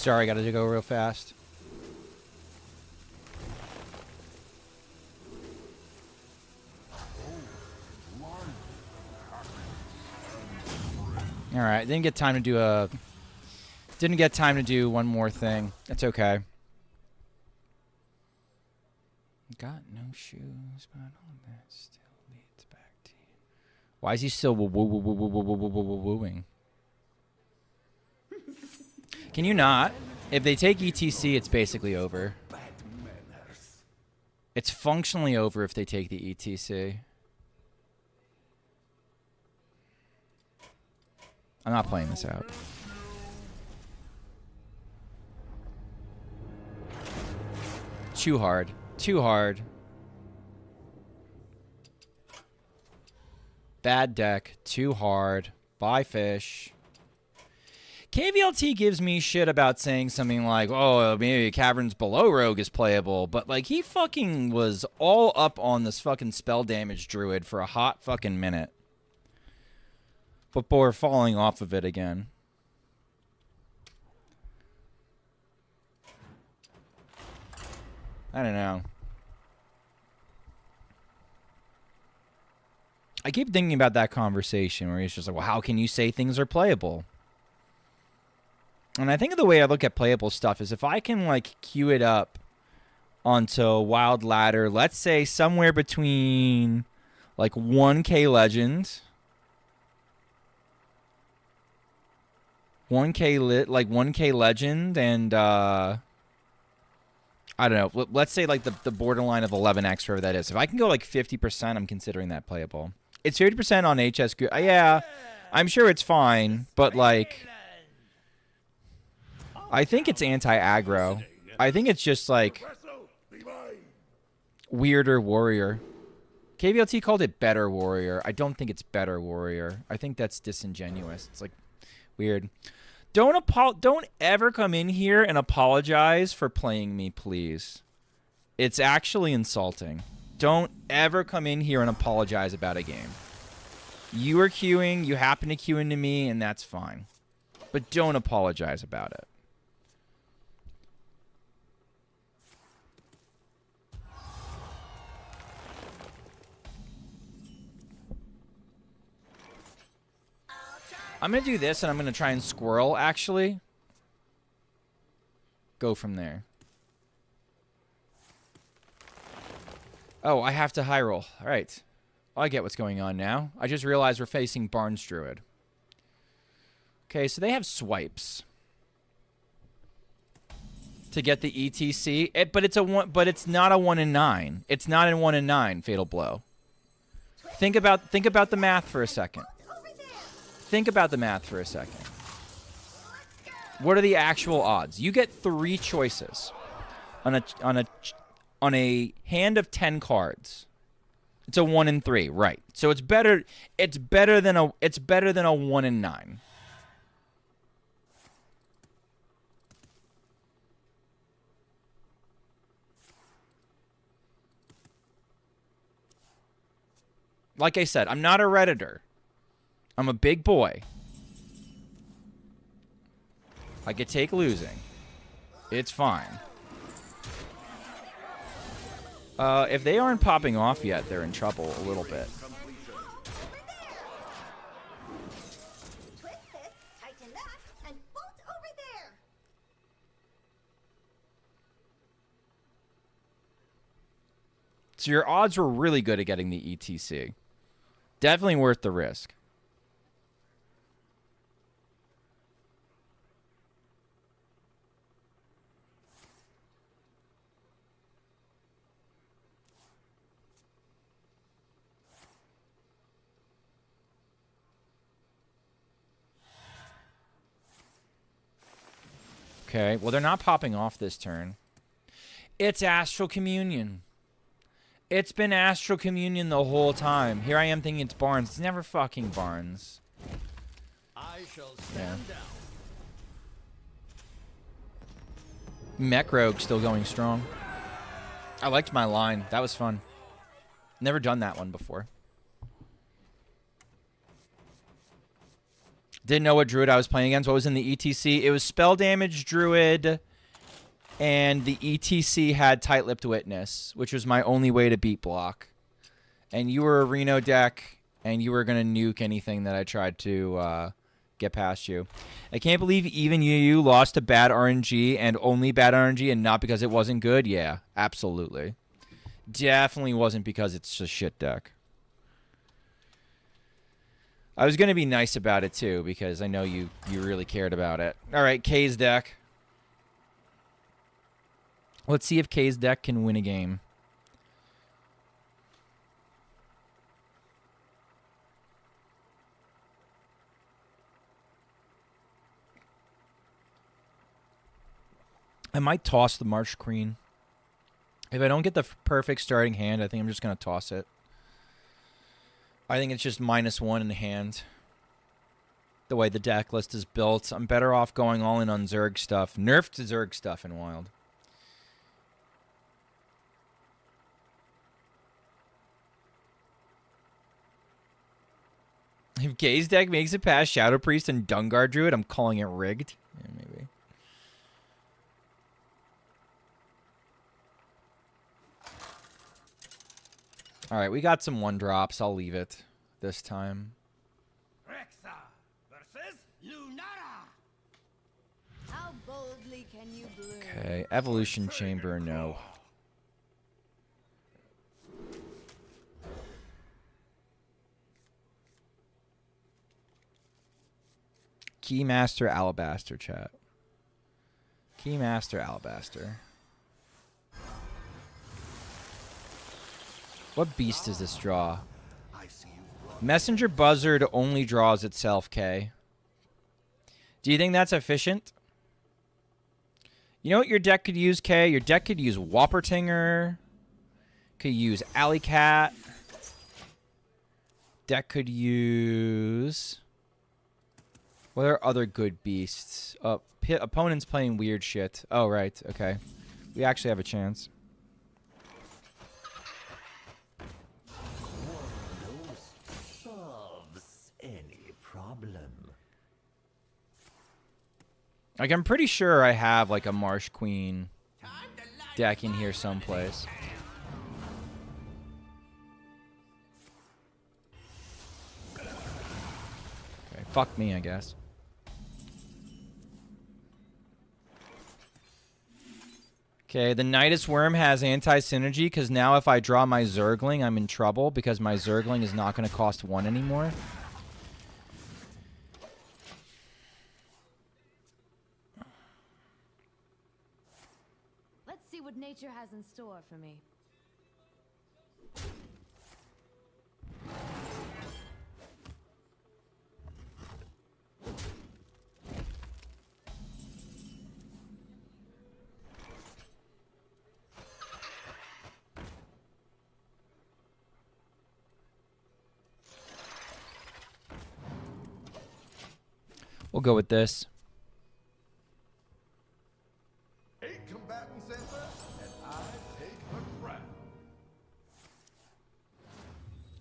A: Sorry, gotta go real fast. All right, didn't get time to do one more thing. That's okay. Got no shoes, but all that still leads back to you. Why is he still wooing? Can you not? If they take ETC, it's basically over. It's functionally over if they take the ETC. I'm not playing this out. Too hard. Too hard. Bad deck. Too hard. Bye, fish. KVLT gives me shit about saying something like, oh, maybe Caverns Below Rogue is playable. But, like, he fucking was all up on this fucking spell damage druid for a hot fucking minute. Before falling off of it again. I don't know. I keep thinking about that conversation where he's just like, well, how can you say things are playable? And I think of the way I look at playable stuff is if I can, like, queue it up onto a wild ladder, let's say somewhere between, like, 1K Legend, 1K Legend, and, I don't know. Let's say like the borderline of 11x, wherever that is. If I can go like 50%, I'm considering that playable. It's 50% on HS. Yeah, I'm sure it's fine, but like, I think it's anti-aggro. I think it's just like weirder warrior. KVLT called it better warrior. I don't think it's better warrior. I think that's disingenuous. It's like weird. Don't ever come in here and apologize for playing me, please. It's actually insulting. Don't ever come in here and apologize about a game. You are queuing, you happen to queue into me, and that's fine. But don't apologize about it. I'm going to do this, and I'm going to try and squirrel, actually. Go from there. Oh, I have to high roll. All right. I get what's going on now. I just realized we're facing Barnes Druid. Okay, so they have swipes to get the ETC. But it's not a 1 in 9. It's not in 1 in 9, Fatal Blow. Think about the math for a second. Think about the math for a second. What are the actual odds? You get 3 choices on a hand of 10 cards. It's a 1 in 3, right? So it's better than a 1 in 9. Like I said, I'm not a Redditor. I'm a big boy. I could take losing. It's fine. If they aren't popping off yet, they're in trouble a little bit. So your odds were really good at getting the ETC. Definitely worth the risk. Okay, well, they're not popping off this turn. It's Astral Communion. It's been Astral Communion the whole time. Here I am thinking it's Barnes. It's never fucking Barnes.
H: I shall stand down.
A: Mech Rogue still going strong. I liked my line. That was fun. Never done that one before. Didn't know what druid I was playing against. What was in the ETC? It was spell damage druid, and the ETC had tight-lipped witness, which was my only way to beat block. And you were a Reno deck, and you were going to nuke anything that I tried to get past you. I can't believe even you lost to bad RNG and only bad RNG and not because it wasn't good. Yeah, absolutely. Definitely wasn't because it's a shit deck. I was going to be nice about it too because I know you really cared about it. All right, K's deck. Let's see if K's deck can win a game. I might toss the Marsh Queen. If I don't get the perfect starting hand, I think I'm just going to toss it. I think it's just -1 in the hand. The way the deck list is built. I'm better off going all in on Zerg stuff. Nerfed Zerg stuff in Wild. If K's deck makes it past Shadow Priest and Dungar Druid, I'm calling it rigged. Yeah, maybe. Alright, we got some 1-drops. I'll leave it this time.
G: Rexa versus Lunara.
C: How boldly can you bloom?
A: Okay, Evolution Chamber, no. Keymaster Alabaster, chat. Keymaster Alabaster. What beast does this draw? Messenger Buzzard only draws itself, K. Do you think that's efficient? You know what your deck could use, K? Your deck could use Whoppertinger. Could use Alley Cat. Deck could use... What are other good beasts? Opponent's playing weird shit. Oh, right. Okay. We actually have a chance. Like, I'm pretty sure I have, like, a Marsh Queen deck in here someplace. Okay, fuck me, I guess. Okay, the Nidus Worm has anti-synergy, because now if I draw my Zergling, I'm in trouble, because my Zergling is not going to cost 1 anymore.
C: What nature has in store for me.
A: We'll go with this.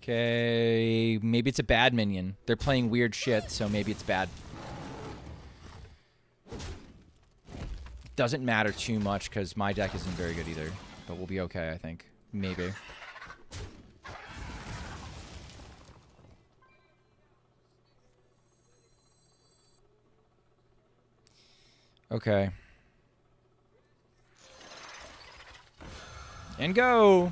A: Okay, maybe it's a bad minion. They're playing weird shit, so maybe it's bad. Doesn't matter too much because my deck isn't very good either. But we'll be okay, I think. Maybe. Okay. And go!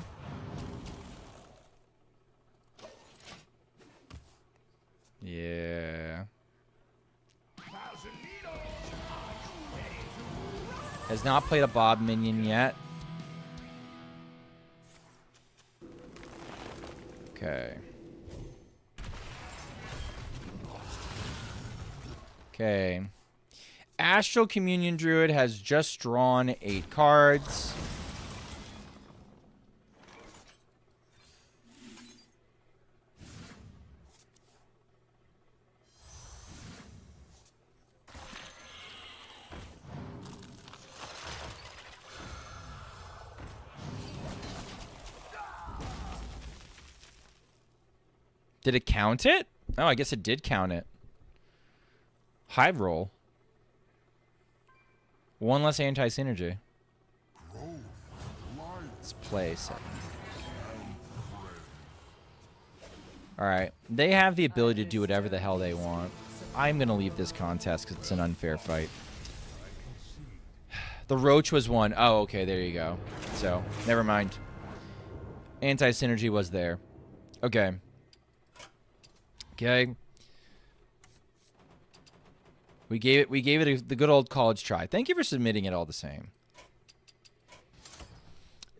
A: Yeah. Has not played a Bob minion yet. Okay. Okay. Astral Communion Druid has just drawn 8 cards. Did it count it? Oh, I guess it did count it. Hive roll. One less anti-synergy. Let's play second. Alright. They have the ability to do whatever the hell they want. I'm going to leave this contest because it's an unfair fight. The Roach was one. Oh, okay. There you go. So, never mind. Anti-synergy was there. Okay. Okay. We gave it the good old college try. Thank you for submitting it all the same.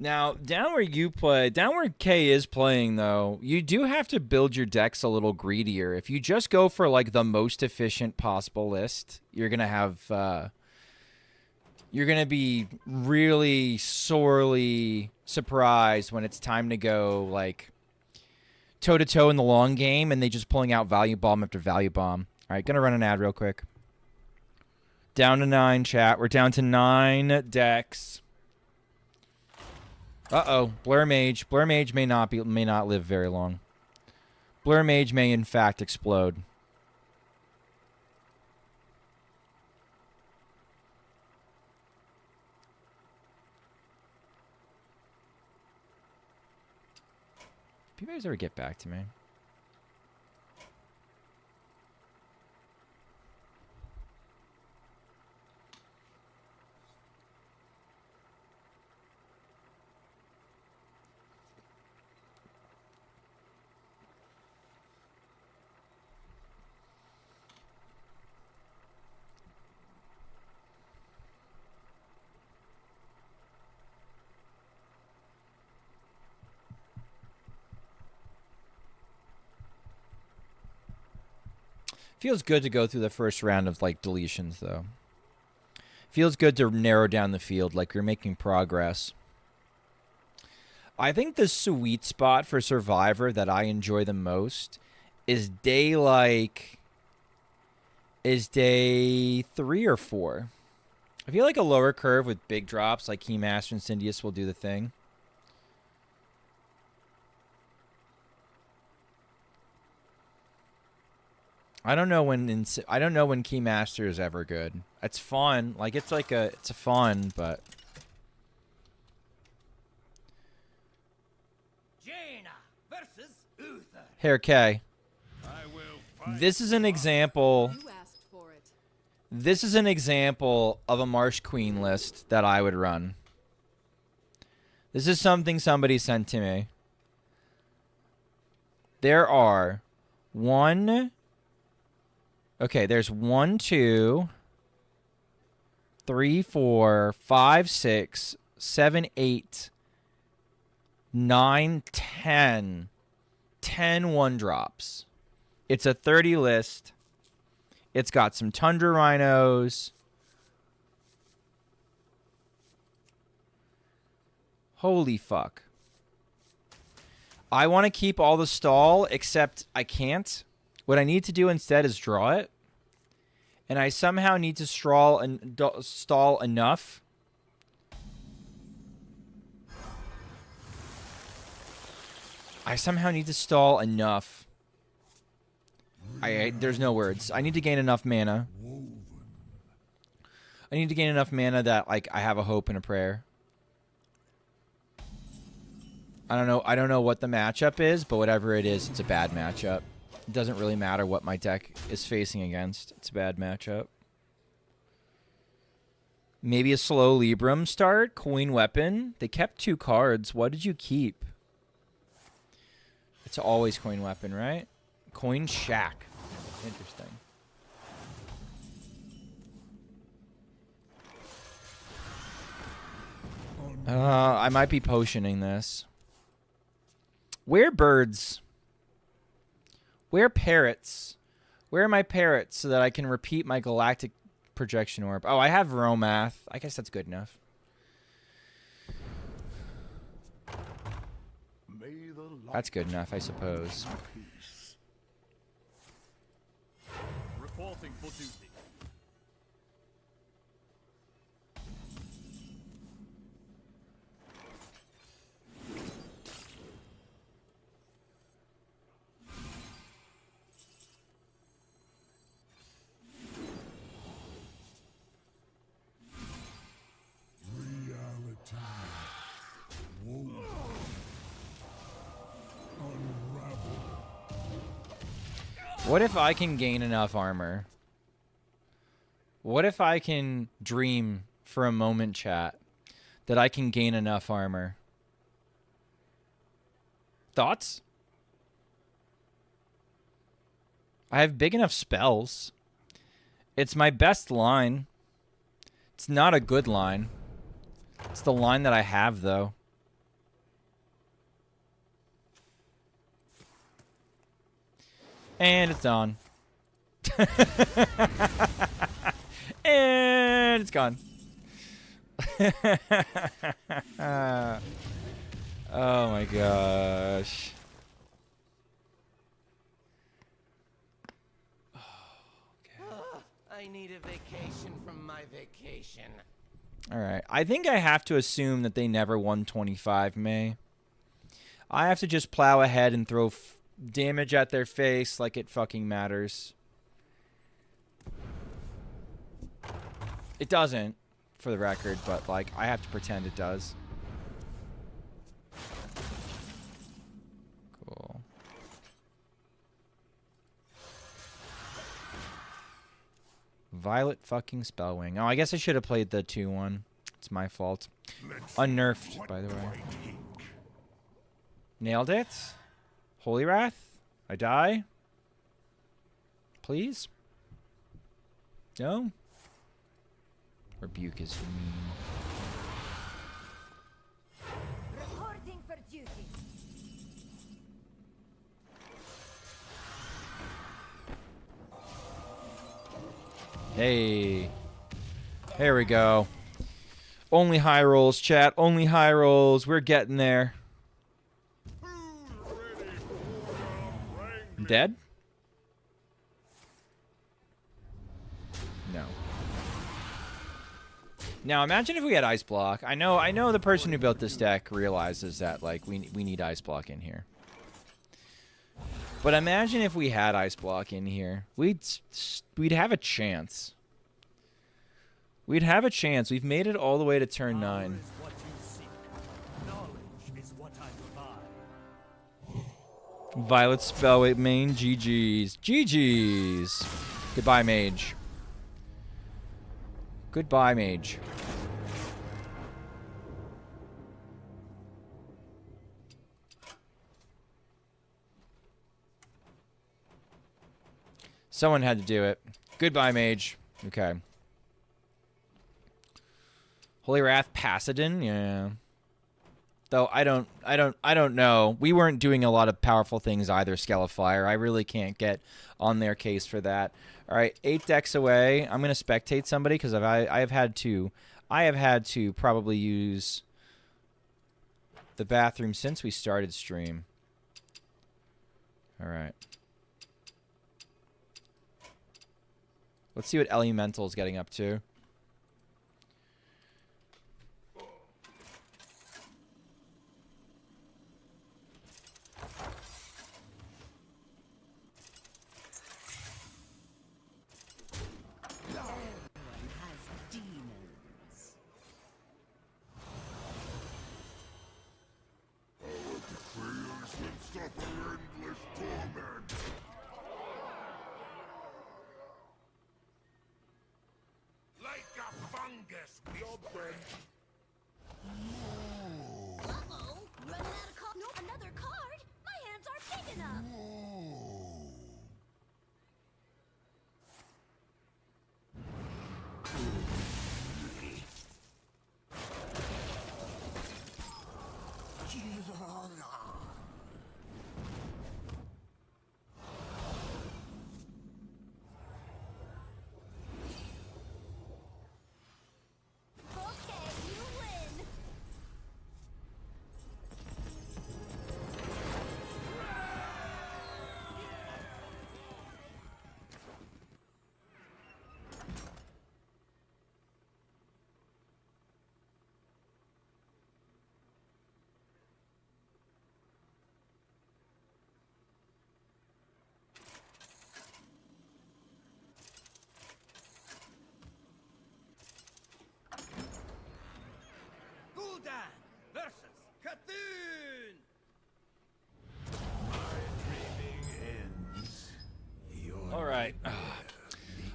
A: Now, down where K is playing, though, you do have to build your decks a little greedier. If you just go for, like, the most efficient possible list, you're going to have, you're going to be really sorely surprised when it's time to go, like, toe-to-toe in the long game, and they just pulling out value bomb after value bomb. All right, going to run an ad real quick. Down to 9, chat. We're down to 9 decks. Uh-oh, Blur Mage. Blur Mage may not live very long. Blur Mage may in fact explode. If you guys ever get back to me. Feels good to go through the first round of, like, deletions, though. Feels good to narrow down the field, like you're making progress. I think the sweet spot for Survivor that I enjoy the most is day 3 or 4. I feel like a lower curve with big drops, like Keymaster and Syndius will do the thing. I don't know when Keymaster is ever good. It's fun. Like it's a fun, but
G: Jaina versus Uther.
A: Hair K. This is an example.
E: You asked for it.
A: This is an example of a Marsh Queen list that I would run. This is something somebody sent to me. There are there's 1, 2, 3, 4, 5, 6, 7, 8, 9, 10. 10 1-drops. It's a 30 list. It's got some Tundra Rhinos. Holy fuck. I want to keep all the stall, except I can't. What I need to do instead is draw it. And I somehow need to stall enough. There's no words. I need to gain enough mana. I need to gain enough mana that, like, I have a hope and a prayer. I don't know what the matchup is, but whatever it is, it's a bad matchup. It doesn't really matter what my deck is facing against. It's a bad matchup. Maybe a slow Libram start. Coin Weapon. They kept 2 cards. What did you keep? It's always Coin Weapon, right? Coin Shack. Interesting. I might be potioning this. Where birds? Where parrots? Where are my parrots so that I can repeat my galactic projection orb? Oh, I have Romath. I guess that's good enough. That's good enough, I suppose.
H: Reporting for duty.
A: What if I can gain enough armor? What if I can dream for a moment, chat, that I can gain enough armor? Thoughts? I have big enough spells. It's my best line. It's not a good line. It's the line that I have, though. And it's on. And it's gone. Oh my gosh.
I: I need a vacation from my vacation.
A: All right. I think I have to assume that they never won 25 May. I have to just plow ahead and throw damage at their face like it fucking matters. It doesn't, for the record, but like I have to pretend it does. Cool. Violet fucking Spellwing. Oh, I guess I should have played the 2-1. It's my fault. Unnerfed, by the way. Nailed it. Holy Wrath. I die. Please. No. Rebuke is mean.
C: Reporting for duty.
A: Hey. There we go. Only high rolls, chat. Only high rolls. We're getting there. I'm dead? No. Now imagine if we had Ice Block. I know the person who built this deck realizes that like we need Ice Block in here. But imagine if we had Ice Block in here. We'd have a chance. We'd have a chance. We've made it all the way to turn 9.
F: What you seek. Knowledge is what I provide.
A: Violet Spellweight main. GG's. GG's. Goodbye, Mage. Goodbye, Mage. Someone had to do it. Goodbye, Mage. Okay. Holy Wrath Pasadin, yeah. Though I don't know. We weren't doing a lot of powerful things either, Scalefire. I really can't get on their case for that. All right, 8 decks away. I'm gonna spectate somebody because I have had to probably use the bathroom since we started stream. All right. Let's see what Elemental's getting up to.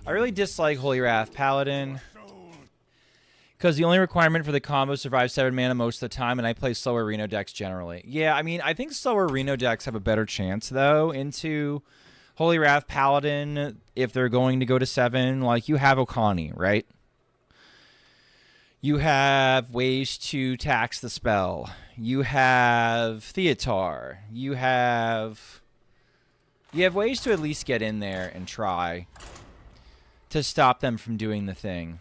A: I really dislike Holy Wrath Paladin because the only requirement for the combo survives 7 mana most of the time, and I play slower Reno decks generally. Yeah, I mean, I think slower Reno decks have a better chance, though, into Holy Wrath Paladin if they're going to go to 7. Like, you have Okani, right? You have ways to tax the spell. You have Theatar. You have ways to at least get in there and try to stop them from doing the thing,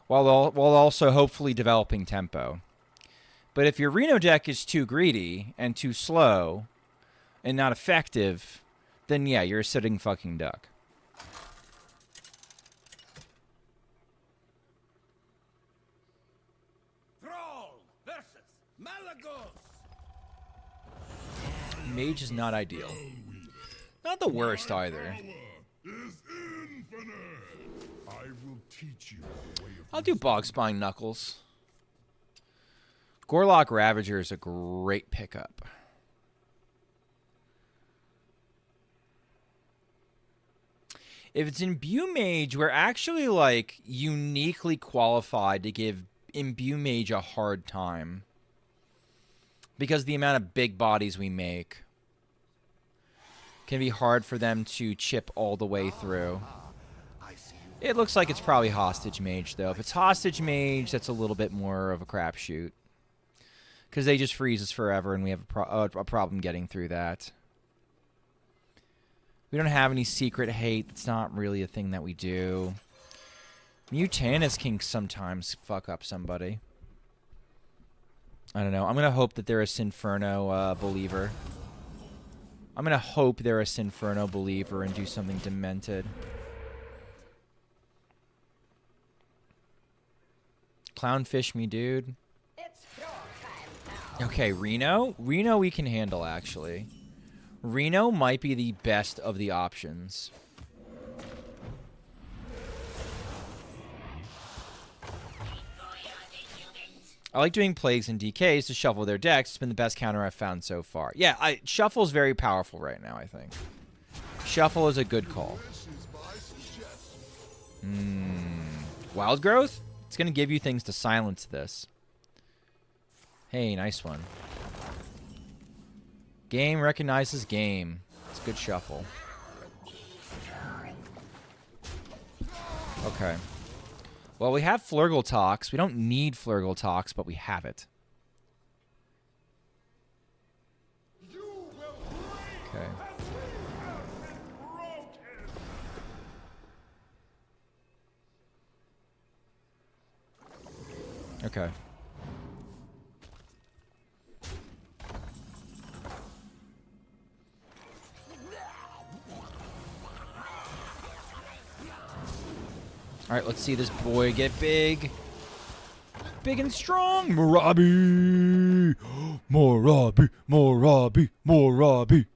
A: while also hopefully developing tempo. But if your Reno deck is too greedy and too slow and not effective, then yeah, you're a sitting fucking duck.
G: Thrall versus Malagos.
A: Mage is not ideal. Not the worst either.
B: Is infinite. I will teach you the way of
A: I'll do Bogspine Knuckles. Gorlock Ravager is a great pickup. If it's Imbue Mage, we're actually, like, uniquely qualified to give Imbue Mage a hard time. Because the amount of big bodies we make can be hard for them to chip all the way through. It looks like it's probably Hostage Mage, though. If it's Hostage Mage, that's a little bit more of a crapshoot. Because they just freeze us forever, and we have a problem getting through that. We don't have any secret hate. It's not really a thing that we do. Mutanus can sometimes fuck up somebody. I don't know. I'm going to hope that they're a Sinferno believer. I'm going to hope they're a Sinferno believer and do something demented. Clownfish me, dude. Okay, Reno. Reno we can handle, actually. Reno might be the best of the options. I like doing plagues and DKs to shuffle their decks. It's been the best counter I've found so far. Yeah, Shuffle's very powerful right now, I think. Shuffle is a good call. Wild Growth? It's going to give you things to silence this. Hey, nice one. Game recognizes game. It's a good shuffle. Okay. Well, we have Flurgle Tox. We don't need Flurgle Tox, but we have it. Okay. Okay. All right, let's see this boy get big. Big and strong. Morabi. Morabi. Morabi. Morabi.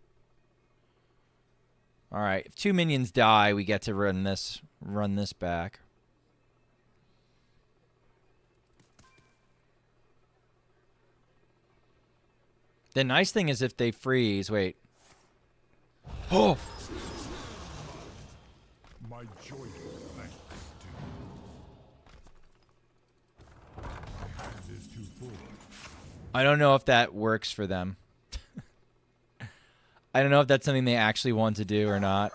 A: All right, if 2 minions die, we get to run this back. The nice thing is if they freeze, wait. Oh!
B: my joy thank you. My hand is too full.
A: I don't know if that works for them. I don't know if that's something they actually want to do or not.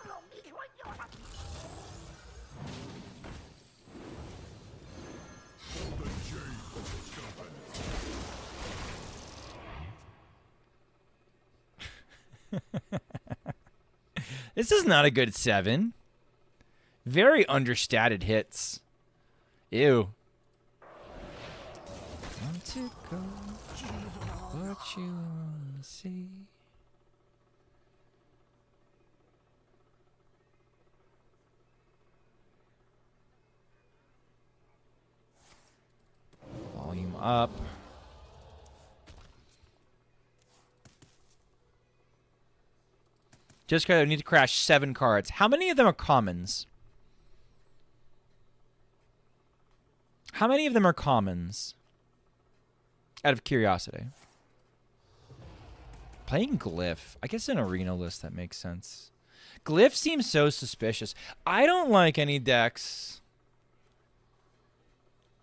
A: This is not a good 7. Very understated hits. Ew. Want to go what you wanna see. Volume up. Just because I need to crash 7 cards. How many of them are commons? How many of them are commons? Out of curiosity. Playing Glyph. I guess in Arena list that makes sense. Glyph seems so suspicious. I don't like any decks.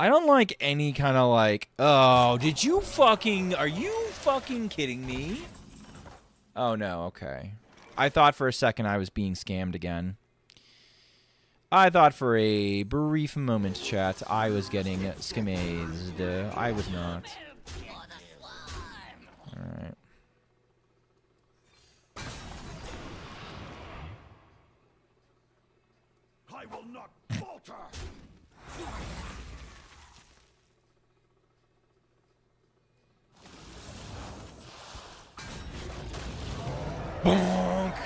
A: I don't like any kind of like, oh, are you fucking kidding me? Oh no, okay. I thought for a second I was being scammed again. I thought for a brief moment, chat, I was getting scamazed. I was not. Alright.
G: I will not falter.
A: Bonk.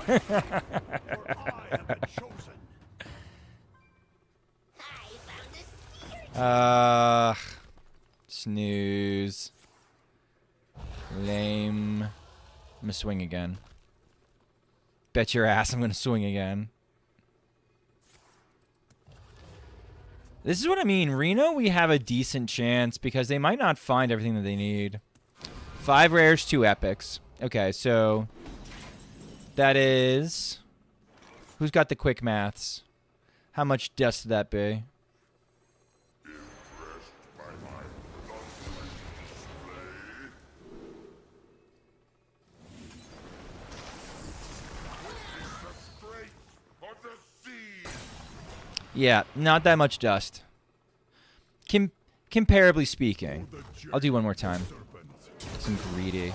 G: For I have been chosen.
A: Snooze. Lame. I'm gonna swing again. Bet your ass I'm gonna swing again. This is what I mean. Reno, we have a decent chance because they might not find everything that they need. 5 rares, 2 epics. Okay, so that is... Who's got the quick maths? How much dust did that be? Yeah, not that much dust. Comparably speaking. I'll do one more time. Some greedy.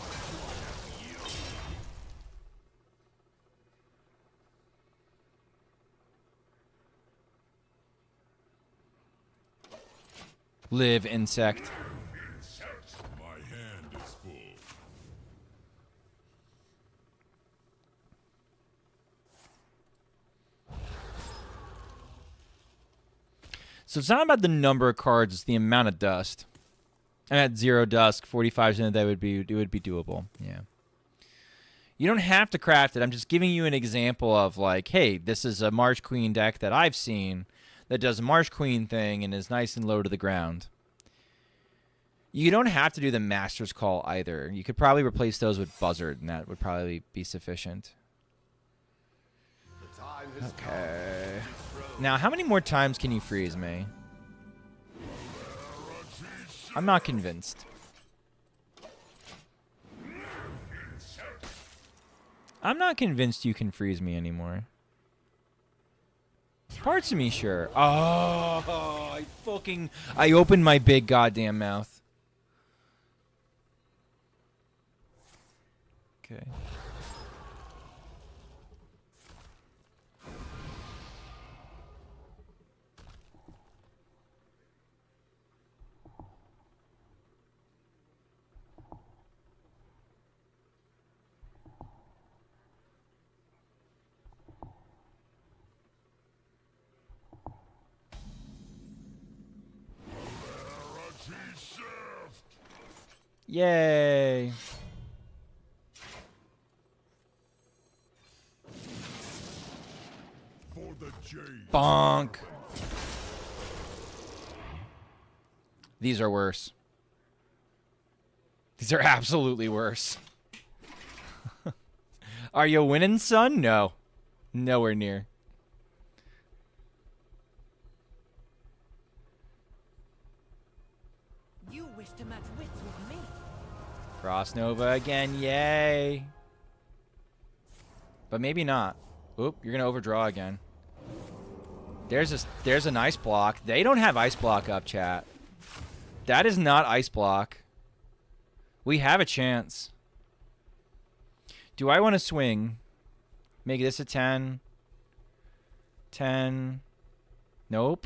A: Live, insect.
B: My hand is full.
A: So it's not about the number of cards, it's the amount of dust. And at 0 dust, 45% that would be doable. Yeah. You don't have to craft it. I'm just giving you an example of like, hey, this is a Marsh Queen deck that I've seen that does a Marsh Queen thing and is nice and low to the ground. You don't have to do the Master's Call either. You could probably replace those with Buzzard, and that would probably be sufficient. Okay. Now, how many more times can you freeze me? I'm not convinced. I'm not convinced you can freeze me anymore. Parts of me, sure. Oh, I opened my big goddamn mouth. Okay. Yay.
B: For the jade.
A: Bonk. These are worse. These are absolutely worse. Are you winning, son? No. Nowhere near.
E: You wish to match wits with me.
A: Frost Nova again, yay. But maybe not. Oop, you're gonna overdraw again. There's an ice block. They don't have ice block up, chat. That is not ice block. We have a chance. Do I want to swing? Make this a 10. 10. Nope.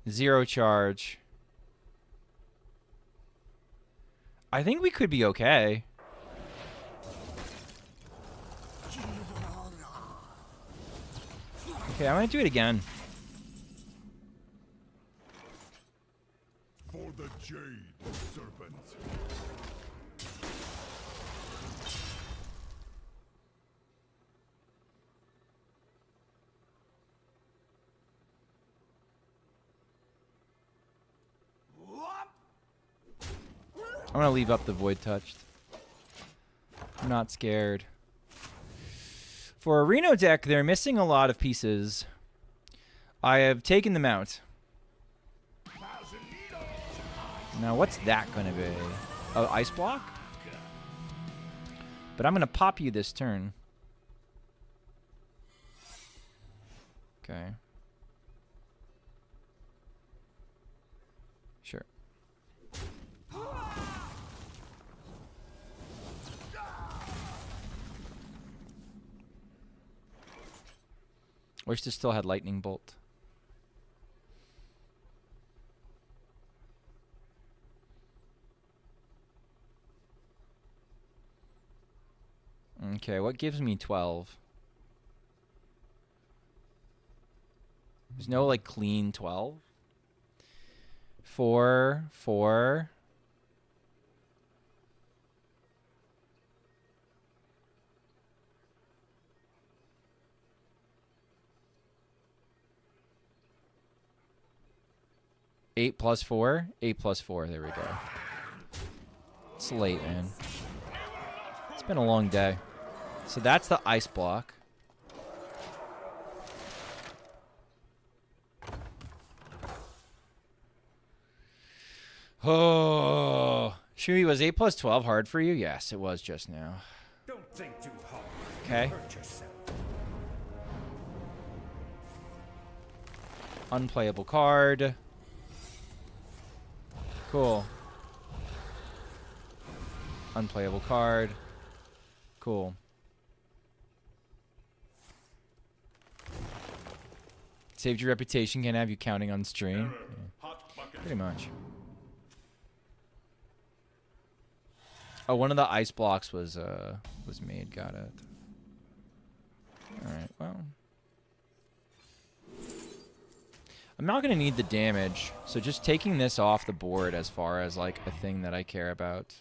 A: 0 charge. I think we could be okay. Okay, I'm gonna do it again.
B: For the jade serpent.
A: I'm gonna leave up the Void Touched. I'm not scared. For a Reno deck, they're missing a lot of pieces. I have taken them out. Now, what's that going to be? Oh, Ice Block? But I'm going to pop you this turn. Okay. Sure. Wish this still had Lightning Bolt. Okay, what gives me 12? There's no, like, clean 12? 4, 4. Eight plus 4? 8 plus 4, there we go. It's late, man. It's been a long day. So that's the Ice Block. Oh. Shui, was 8 plus 12 hard for you? Yes, it was just now.
G: Don't think too hard.
A: Okay.
G: Hurt yourself.
A: Unplayable card. Cool. Unplayable card. Cool. Saved your reputation. Can't have you counting on stream. Yeah. Pretty much. Oh, one of the ice blocks was made. Got it. All right. Well, I'm not gonna need the damage, so just taking this off the board as far as like a thing that I care about.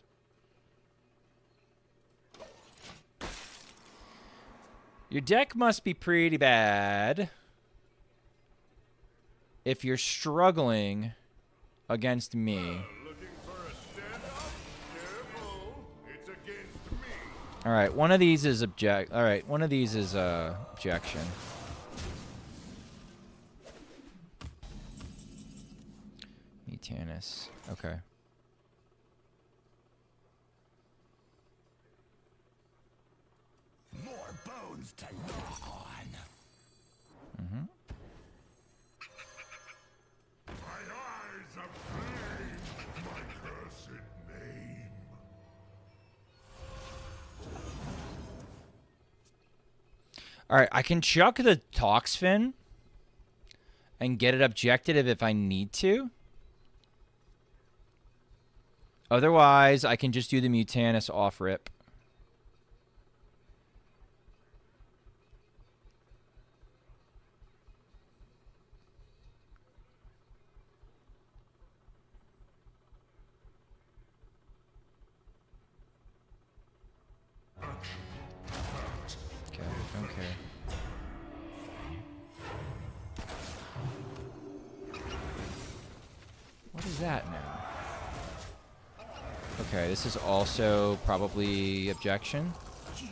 A: Your deck must be pretty bad if you're struggling against me. All right, one of these is objection. Mutanus. Okay.
G: More bones to gnaw on.
A: Mm-hmm.
B: My eyes of flame, my cursed name.
A: All right, I can chuck the Toxfin and get it objective if I need to. Otherwise, I can just do the Mutanus off rip. Okay, okay. What is that now? Okay, this is also probably objection. Okay.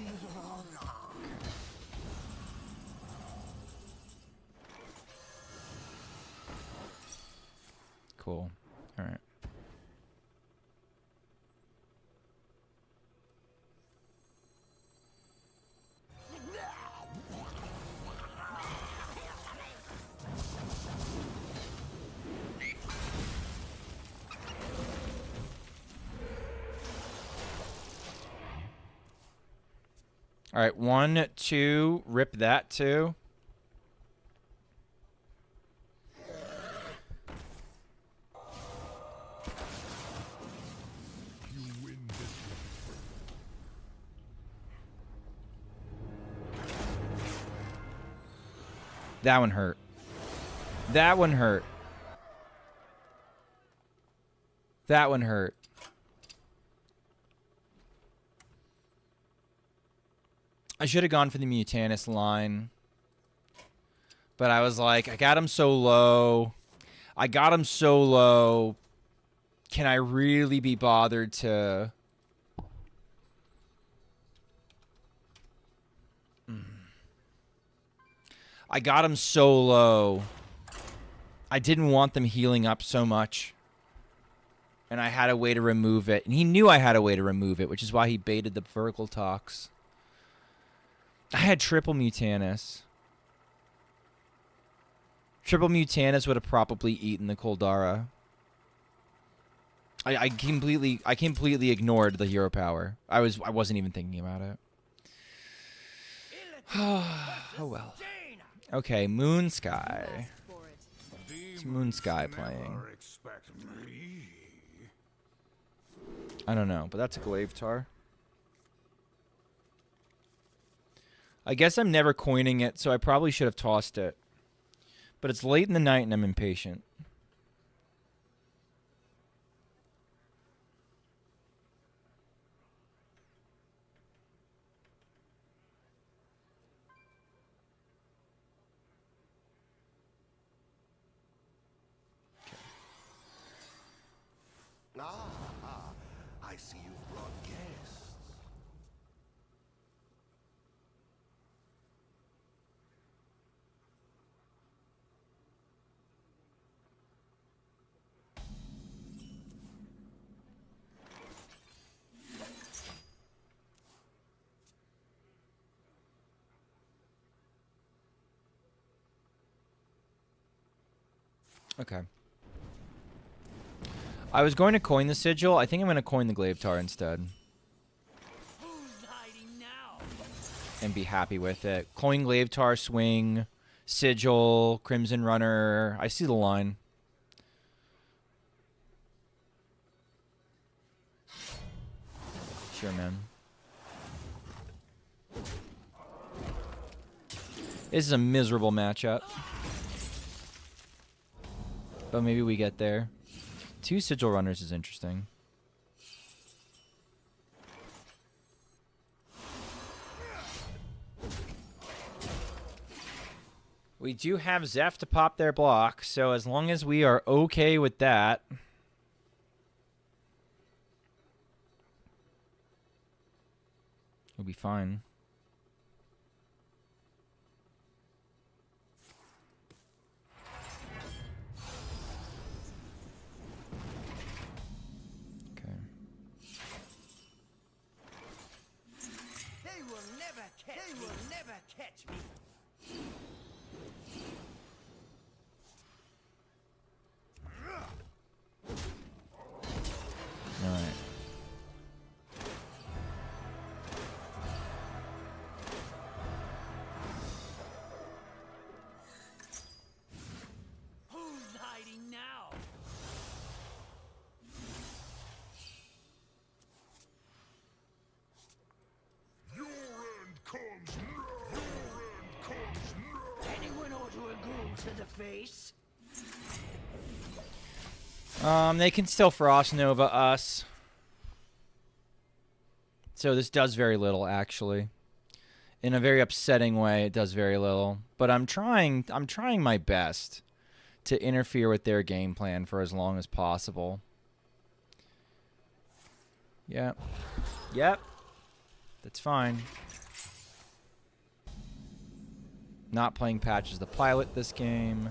A: Cool. All right. All right, 1, 2, rip that too.
B: You win this
A: That one hurt. That one hurt. That one hurt. I should have gone for the Mutanus line. But I was like, I got him so low. I got him so low. Can I really be bothered to I got him so low. I didn't want them healing up so much. And I had a way to remove it. And he knew I had a way to remove it, which is why he baited the vertical tox. I had triple Mutanus. Triple Mutanus would have probably eaten the Koldara. I completely ignored the hero power. I wasn't even thinking about it. Oh well. Okay, Moon Sky. It's Moon Sky playing. I don't know, but that's a Glaivetar. I guess I'm never coining it, so I probably should have tossed it. But it's late in the night and I'm impatient.
G: I see you've brought guests.
A: Okay. I was going to coin the Sigil. I think I'm going to coin the Glaivetar instead.
E: Who's hiding now?
A: And be happy with it. Coin Glaivetar, swing, Sigil, Crimson Runner. I see the line. Sure, man. This is a miserable matchup. But maybe we get there. 2 Sigil Runners is interesting. We do have Zeph to pop their block, so as long as we are okay with that... we'll be fine.
E: They will never catch me.
A: All right.
E: Who's hiding now?
B: Your end comes now. Your end comes now.
E: Anyone ought to agree to the face?
A: They can still Frost Nova us. So this does very little, actually. In a very upsetting way, it does very little. But I'm trying my best to interfere with their game plan for as long as possible. Yep. Yep. That's fine. Not playing Patch as the pilot this game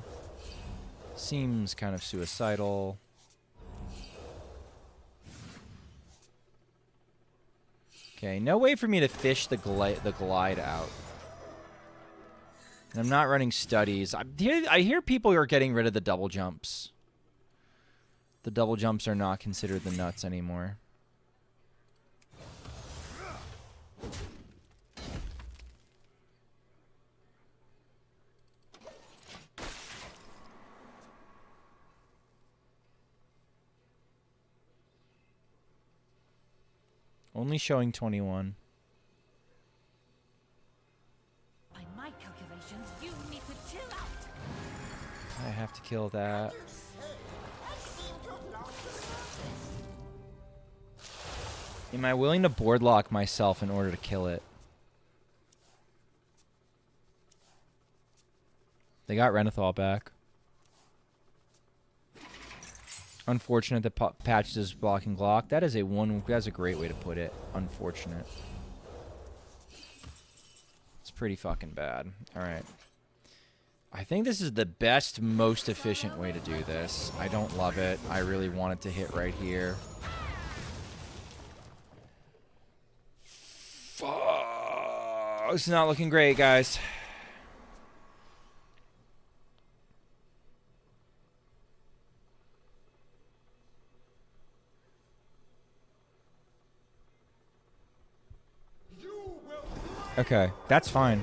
A: seems kind of suicidal. Okay, no way for me to fish the glide out. And I'm not running studies. I hear people are getting rid of the double jumps. The double jumps are not considered the nuts anymore. Only showing 21.
E: By my calculations, you need to chill out.
A: I have to kill that. Am I willing to board lock myself in order to kill it? They got Renathal back. Unfortunate that Patch is blocking Glock. That's a great way to put it. Unfortunate. It's pretty fucking bad. All right. I think this is the best, most efficient way to do this. I don't love it. I really want it to hit right here. Fuck. It's not looking great, guys. Okay, that's fine.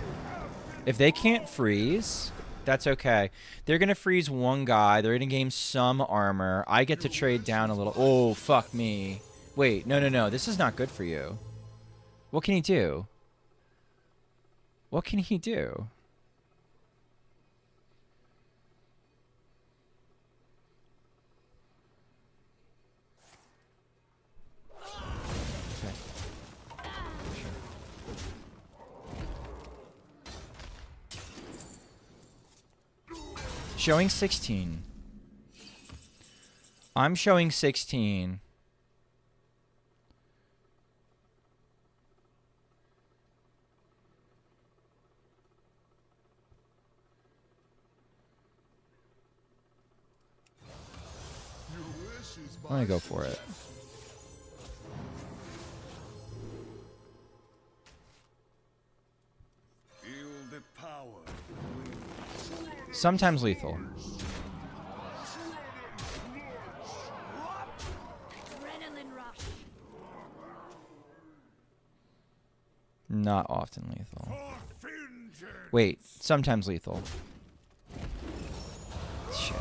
A: If they can't freeze, that's okay. They're going to freeze one guy. They're going to gain some armor. I get to trade down a little. Oh, fuck me. Wait, no, no, no. This is not good for you. What can he do? What can he do? Showing 16. I'm showing 16. I'm gonna go for it.
B: Feel the power.
A: Sometimes lethal.
C: Adrenaline rush.
A: Not often lethal. Wait, sometimes lethal. Shit.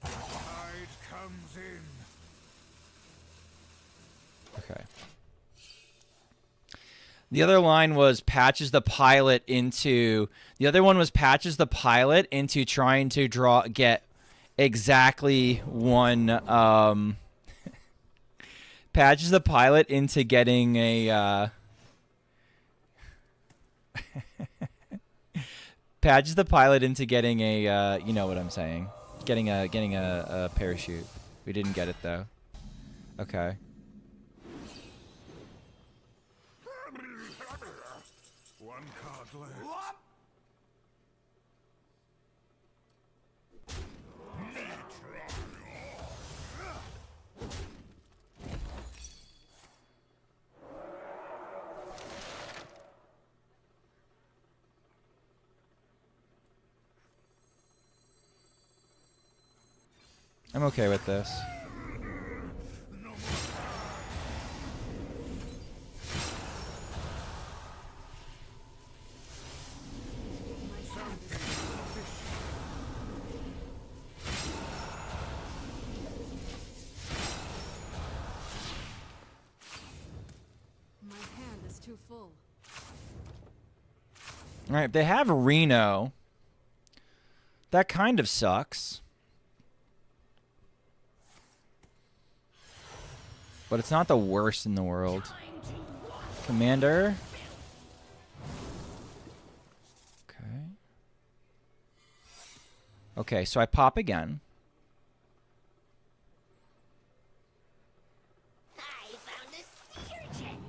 B: Tide comes in.
A: Okay. The other line was patches the pilot into... The other one was patches the pilot into trying to get exactly one... patches the pilot into getting a... patches the pilot into getting a... you know what I'm saying. Getting a parachute. We didn't get it, though. Okay.
B: One card left.
A: I'm okay with this.
E: My hand is too full.
A: All right, they have Reno. That kind of sucks. But it's not the worst in the world. Commander. Okay. Okay, so I pop again.
C: I found a secret gem.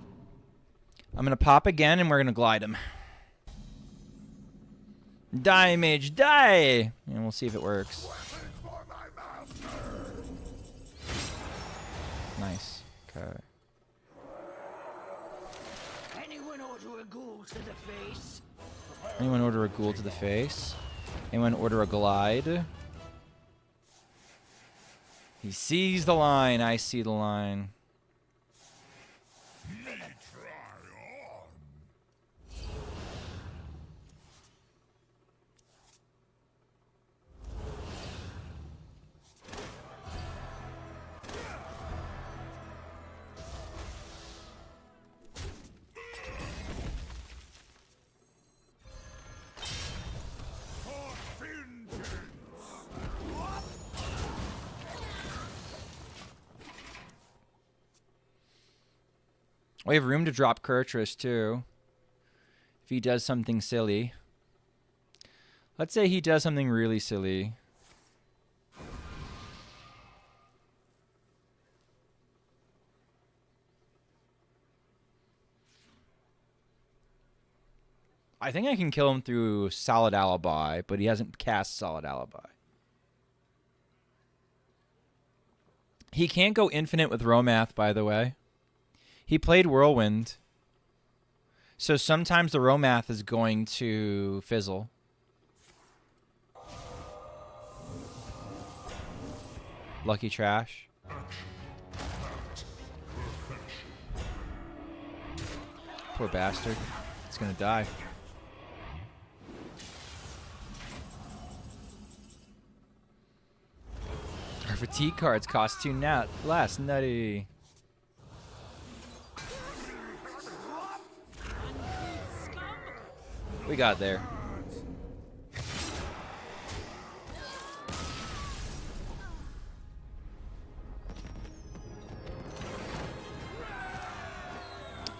A: I'm going to pop again, and we're going to glide him. Die, mage, die! And we'll see if it works. Nice. Okay.
G: Anyone order a ghoul to the face?
A: Anyone order a ghoul to the face? Anyone order a glide? He sees the line. I see the line. We have room to drop Kurtrus, too. If he does something silly. Let's say he does something really silly. I think I can kill him through Solid Alibi, but he hasn't cast Solid Alibi. He can't go infinite with Romath, by the way. He played Whirlwind. So sometimes the Romath is going to fizzle. Lucky Trash. Poor bastard. It's gonna die. Our fatigue cards cost 2 less. Nutty. We got there.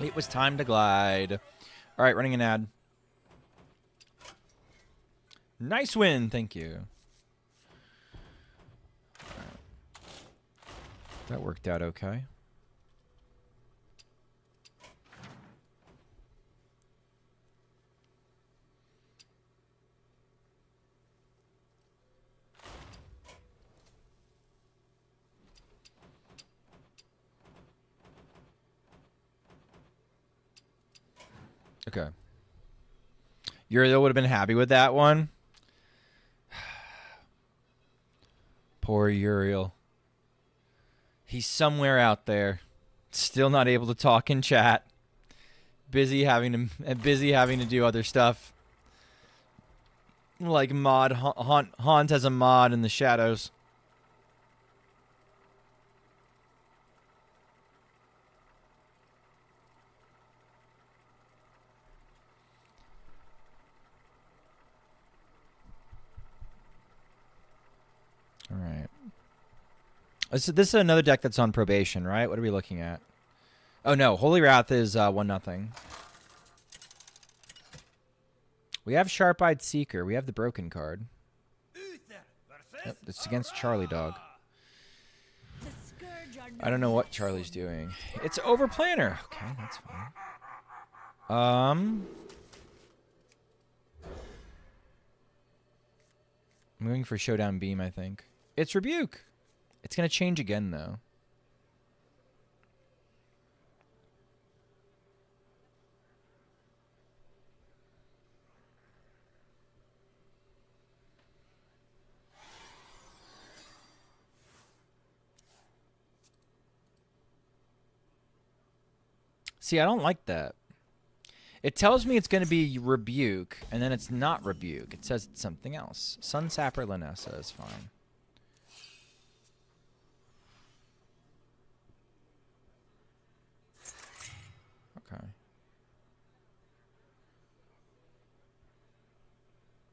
A: It was time to glide. All right, running an ad. Nice win, thank you. That worked out okay. Okay. Uriel would have been happy with that one. Poor Uriel. He's somewhere out there, still not able to talk in chat. Busy having to do other stuff, like mod Haunt has a mod in the shadows. All right. So this is another deck that's on probation, right? What are we looking at? Oh no, Holy Wrath is 1-0. We have Sharp-Eyed Seeker. We have the broken card. Yep, it's against Charlie Dog. I don't know what Charlie's doing. It's Overplanner. Okay, that's fine. I'm going for Showdown Beam, I think. It's Rebuke. It's going to change again, though. See, I don't like that. It tells me it's going to be Rebuke, and then it's not Rebuke. It says it's something else. Sunsapper Linessa is fine. Okay.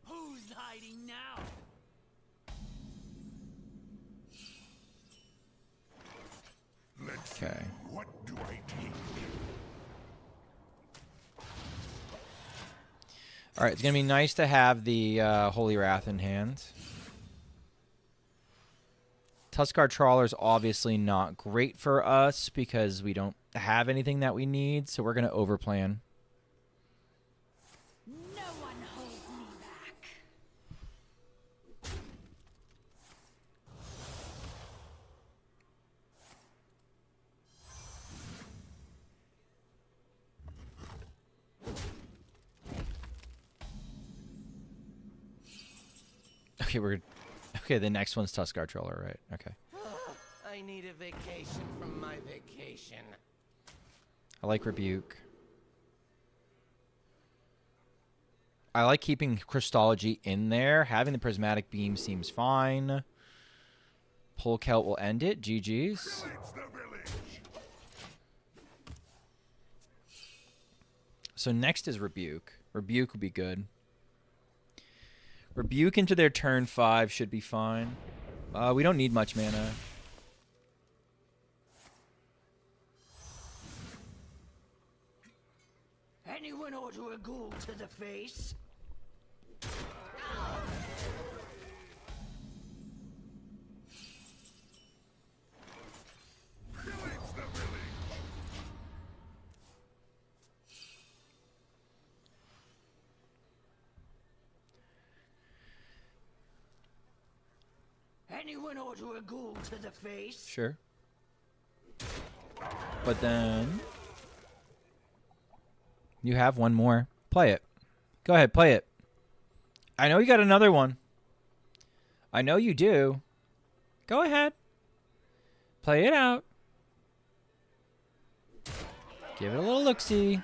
E: Who's hiding now?
A: Okay.
B: What do I take?
A: All right, it's going to be nice to have the Holy Wrath in hand. Tuskar Trawler's obviously not great for us because we don't have anything that we need, so we're going to overplan.
C: No one holds me back.
A: Okay, the next one's Tuskar Trawler, right? Okay.
I: I need a vacation from my vacation.
A: I like Rebuke. I like keeping Crystology in there. Having the Prismatic Beam seems fine. Polkelt will end it. GG's. So next is Rebuke. Rebuke would be good. Rebuke into their turn 5 should be fine. We don't need much mana.
E: Anyone order a ghoul to the face? anyone order a ghoul to the face?
A: Sure. But then you have one more. Play it. Go ahead, play it. I know you got another one. I know you do. Go ahead. Play it out. Give it a little look-see.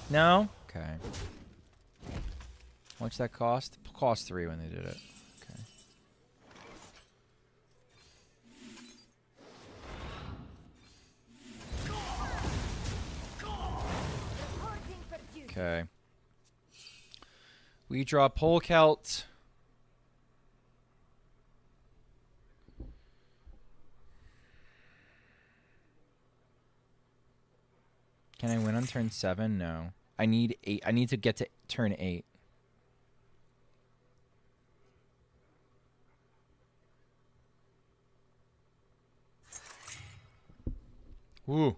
A: No? Okay. How much that cost? It cost 3 when they did it. Okay. We draw Polkelt. Can I win on turn 7? No. I need 8. I need to get to turn 8. Woo.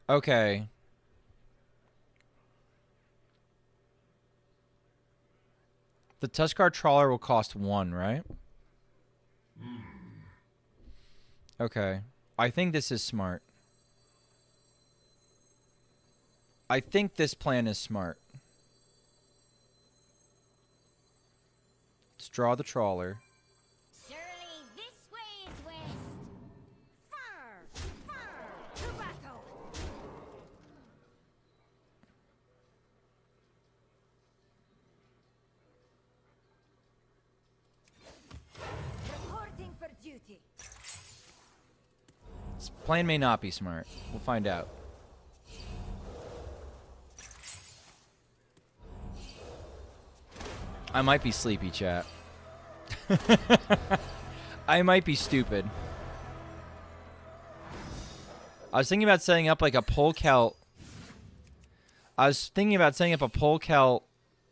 A: Okay. The Tuskar Trawler will cost 1, right? Okay. I think this is smart. I think this plan is smart. Let's draw the Trawler.
C: Surely this way is west. Far, far to battle. Reporting for duty.
A: This plan may not be smart. We'll find out. I might be sleepy, chat. I might be stupid. I was thinking about setting up like a Polkelt. I was thinking about setting up a Polkelt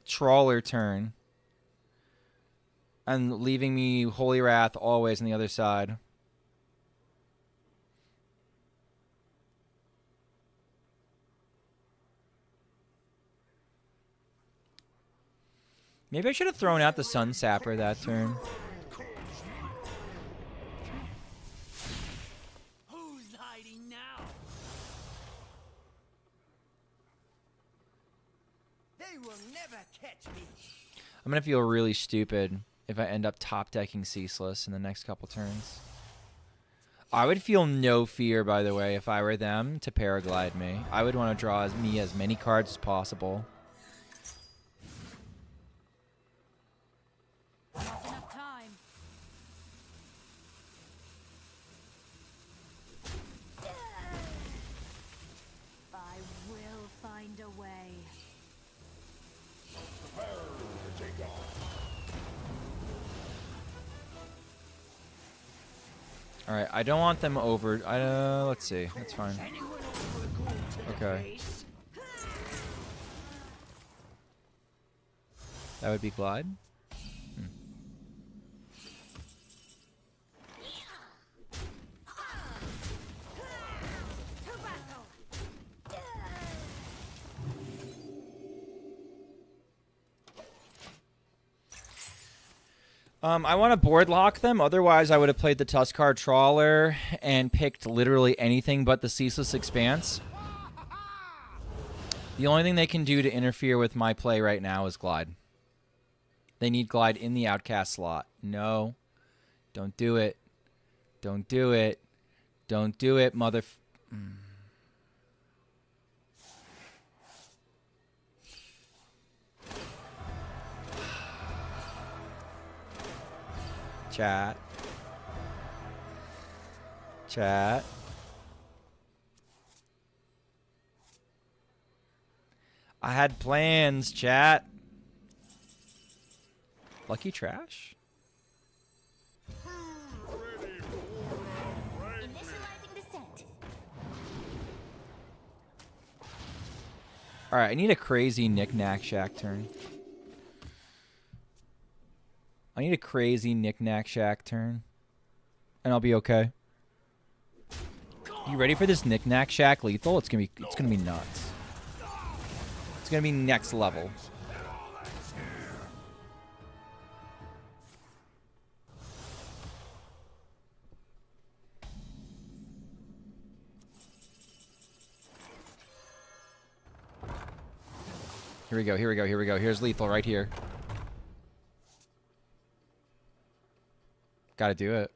A: Trawler turn. And leaving me Holy Wrath always on the other side. Maybe I should have thrown out the Sun Sapper that turn.
E: Who's hiding now?
I: They will never catch me.
A: I'm going to feel really stupid if I end up top decking Ceaseless in the next couple turns. I would feel no fear, by the way, if I were them to paraglide me. I would want to draw as many cards as possible.
E: Not enough time. I will find a way.
A: All right, I don't want them over. Let's see. That's fine. Okay. That would be Glide. I want to board lock them. Otherwise, I would have played the Tuskar Trawler and picked literally anything but the Ceaseless Expanse. The only thing they can do to interfere with my play right now is Glide. They need Glide in the Outcast slot. No. Don't do it. Don't do it. Don't do it, mother... Chat. Chat. I had plans, chat. Lucky Trash?
C: Initializing descent.
A: Alright, I need a crazy Knick-Knack Shack turn. I need a crazy Knick-Knack Shack turn. and I'll be okay. You ready for this knick-knack shack lethal? It's gonna be nuts. It's gonna be next level. Here we go, here we go, here we go. Here's lethal right here. Gotta do it.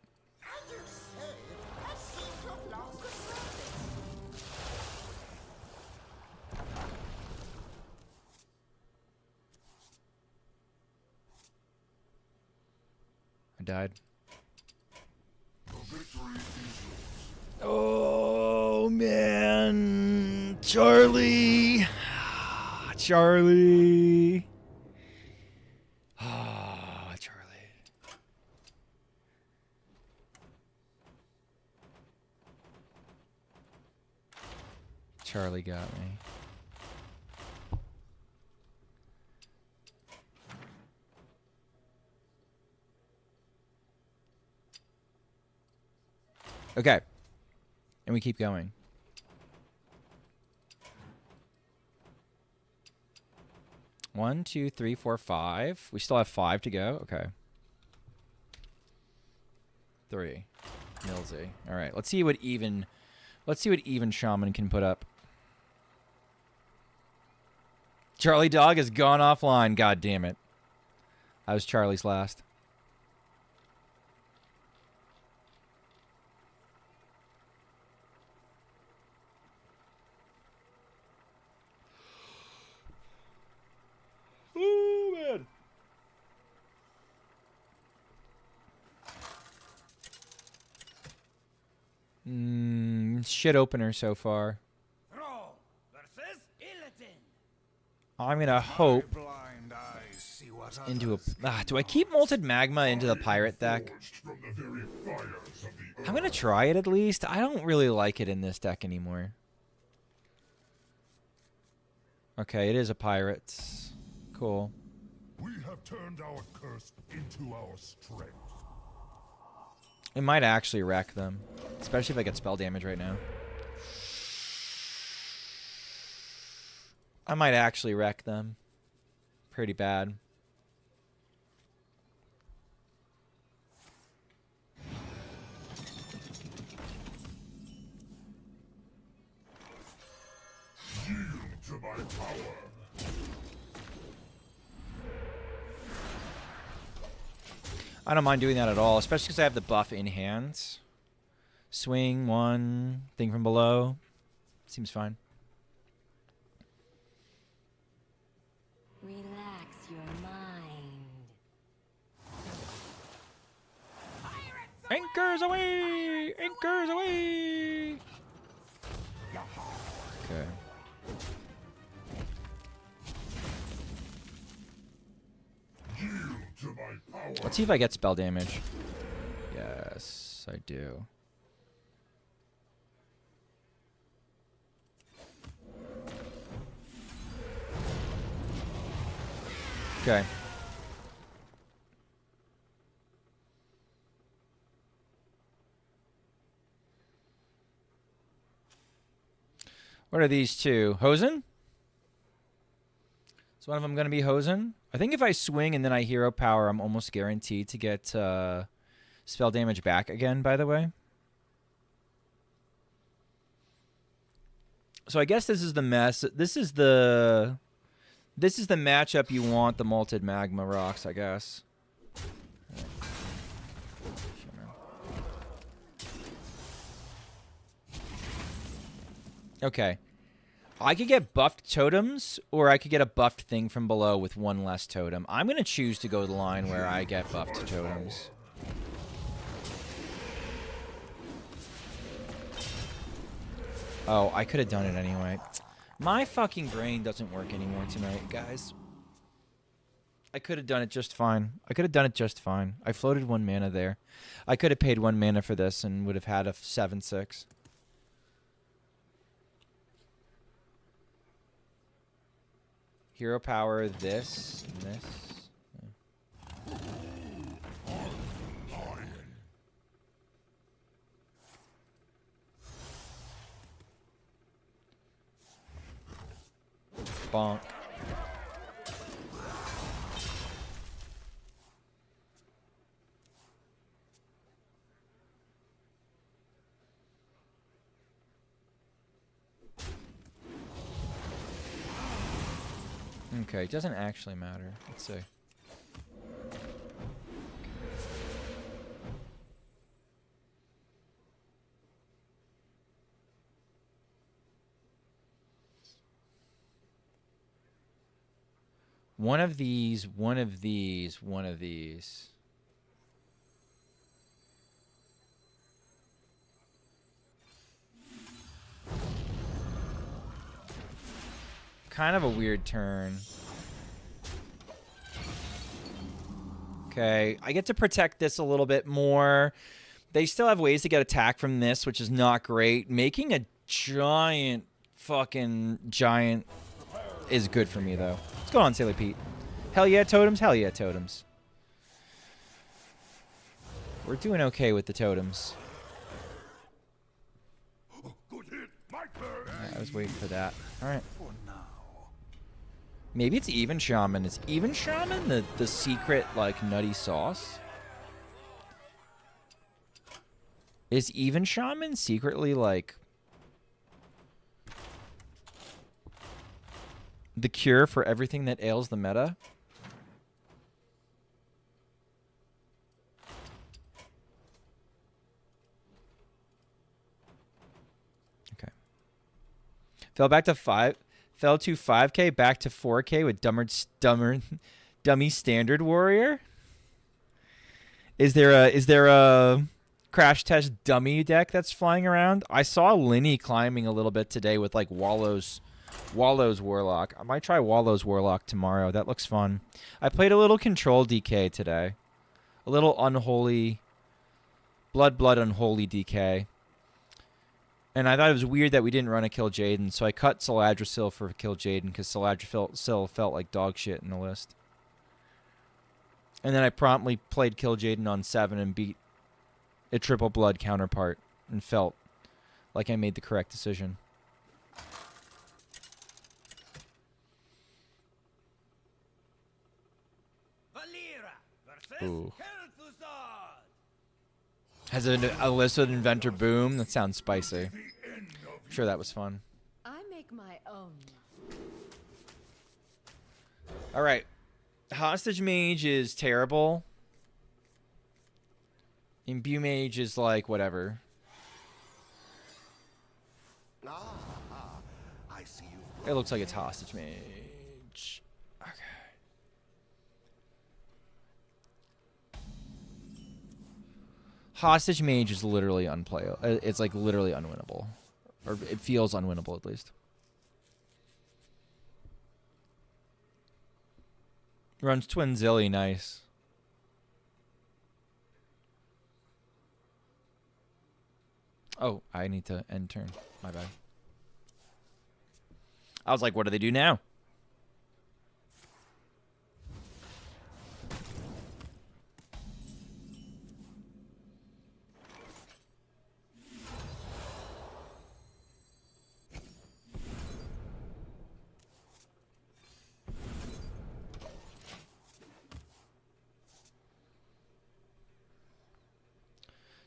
A: I died. Oh, man. Charlie. Charlie. Ah, Charlie. Charlie got me. Okay. And we keep going. One, two, three, four, five. We still have 5 to go. Okay. 3. Millsy. All right. Let's see what even Shaman can put up. Charlie Dog has gone offline. God damn it. I was Charlie's last. Oh, man. Shit opener so far. I'm gonna hope into a... do I keep Molted Magma into the Pirate deck? I'm gonna try it at least. I don't really like it in this deck anymore. Okay, it is a Pirates. Cool.
B: We have turned our curse into our strength.
A: It might actually wreck them. Especially if I get spell damage right now. I might actually wreck them. Pretty bad.
B: Yield to my power.
A: I don't mind doing that at all, especially because I have the buff in hand. Swing, 1, thing from below. Seems fine.
C: Relax your mind.
A: Anchors away! Anchors away! Okay. Let's see if I get spell damage. Yes, I do. Okay. What are these two? Hosen? Is one of them going to be Hosen? I think if I swing and then I hero power, I'm almost guaranteed to get spell damage back again, by the way. So I guess this is the mess. This is the matchup you want the Molted Magma rocks, I guess. Okay. I could get buffed totems, or I could get a buffed thing from below with 1 less totem. I'm going to choose to go the line where I get buffed totems. Oh, I could have done it anyway. My fucking brain doesn't work anymore tonight, guys. I could have done it just fine. I could have done it just fine. I floated 1 mana there. I could have paid 1 mana for this and would have had a 7/6. Hero power, this, and this. Bonk. Okay, it doesn't actually matter. Let's see. One of these, one of these, one of these. Kind of a weird turn. Okay, I get to protect this a little bit more. They still have ways to get attack from this, which is not great. Making a giant fucking giant is good for me, though. What's going on, Sailor Pete? Hell yeah, totems. Hell yeah, totems. We're doing okay with the totems.
B: Good hit, my turn.
A: I was waiting for that. All right. Maybe it's Even Shaman. Is Even Shaman the secret, like, nutty sauce? Is Even Shaman secretly, like, the cure for everything that ails the meta? Okay. Fell back to 5. Fell to 5K, back to 4K with dummy standard warrior. Is there a crash test dummy deck that's flying around? I saw Linny climbing a little bit today with like Wallow's Warlock. I might try Wallow's Warlock tomorrow. That looks fun. I played a little Control DK today. A little unholy blood unholy DK. And I thought it was weird that we didn't run a Kill Jaden, so I cut Saladrasil for Kill Jaden because Saladrasil felt like dog shit in the list. And then I promptly played Kill Jaden on 7 and beat a triple blood counterpart and felt like I made the correct decision. Ooh. Has a listed inventor boom? That sounds spicy. I'm sure that was fun.
E: I make my own.
A: Alright. Hostage Mage is terrible. Imbue Mage is like whatever.
G: I see you.
A: It looks like it's Hostage Mage. Okay. Hostage Mage is literally unplayable. It's like literally unwinnable. Or it feels unwinnable at least. Runs Twin Zilly, nice. Oh, I need to end turn. My bad. I was like, what do they do now?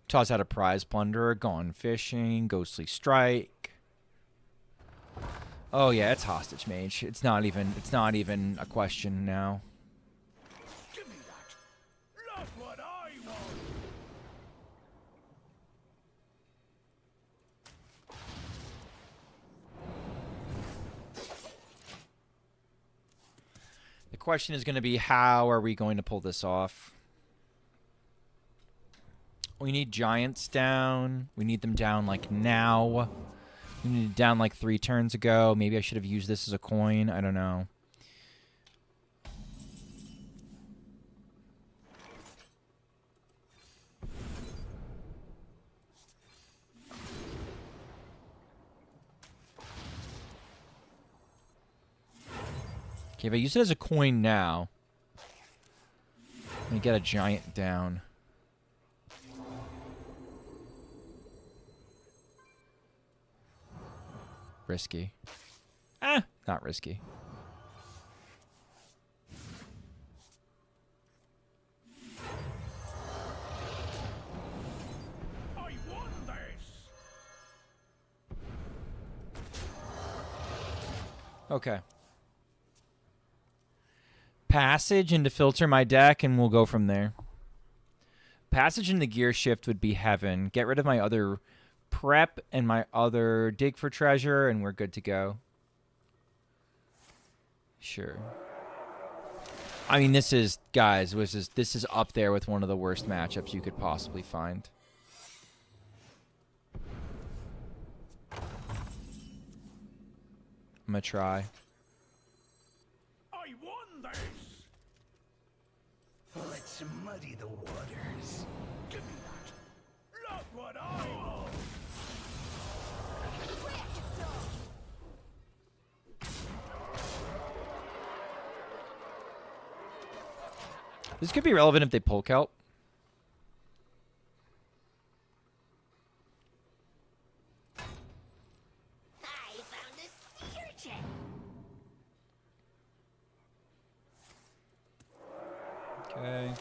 A: Toss out a prize plunderer, gone fishing, ghostly strike. Oh yeah, it's hostage mage. It's not even a question now.
B: Give me that. Look what I want.
A: The question is going to be, how are we going to pull this off? We need giants down. We need them down like now. We need it down like 3 turns ago. Maybe I should have used this as a coin. I don't know. Okay, if I use it as a coin now, I'm going to get a giant down. Risky. Not risky. Okay. Passage and to filter my deck, and we'll go from there. Passage into gear shift would be heaven. Get rid of my other prep and my other dig for treasure, and we're good to go. Sure. I mean, this is, guys, this is up there with one of the worst matchups you could possibly find. I'm gonna try.
G: I won this! Let's muddy the waters. Give me that. Look what I know!
A: This could be relevant if they pull kelp.
C: I found a sea urchin.
A: Okay.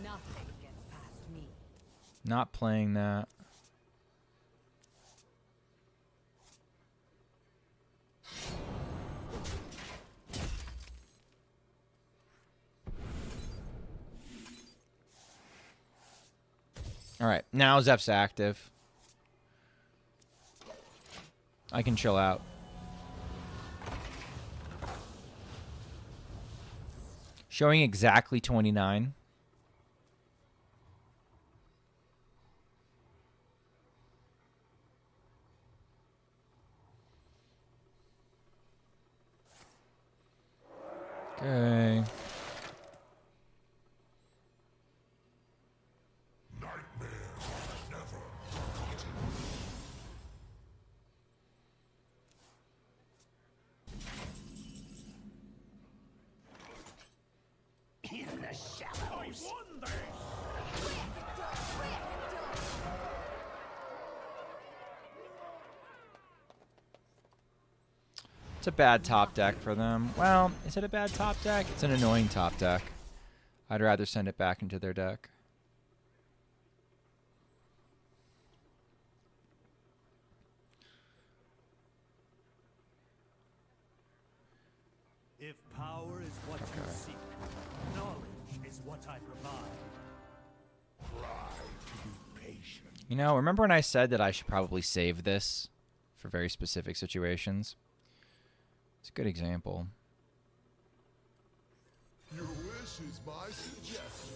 E: Nothing gets past me.
A: Not playing that. All right, now Zeph's active. I can chill out. Showing exactly 29. Okay.
G: In the shallows. I won this!
A: It's a bad top deck for them. Well, is it a bad top deck? It's an annoying top deck. I'd rather send it back into their deck.
F: If power is what you seek, knowledge is what I provide.
A: You know, remember when I said that I should probably save this for very specific situations? It's a good example.
B: Your wish is my suggestion.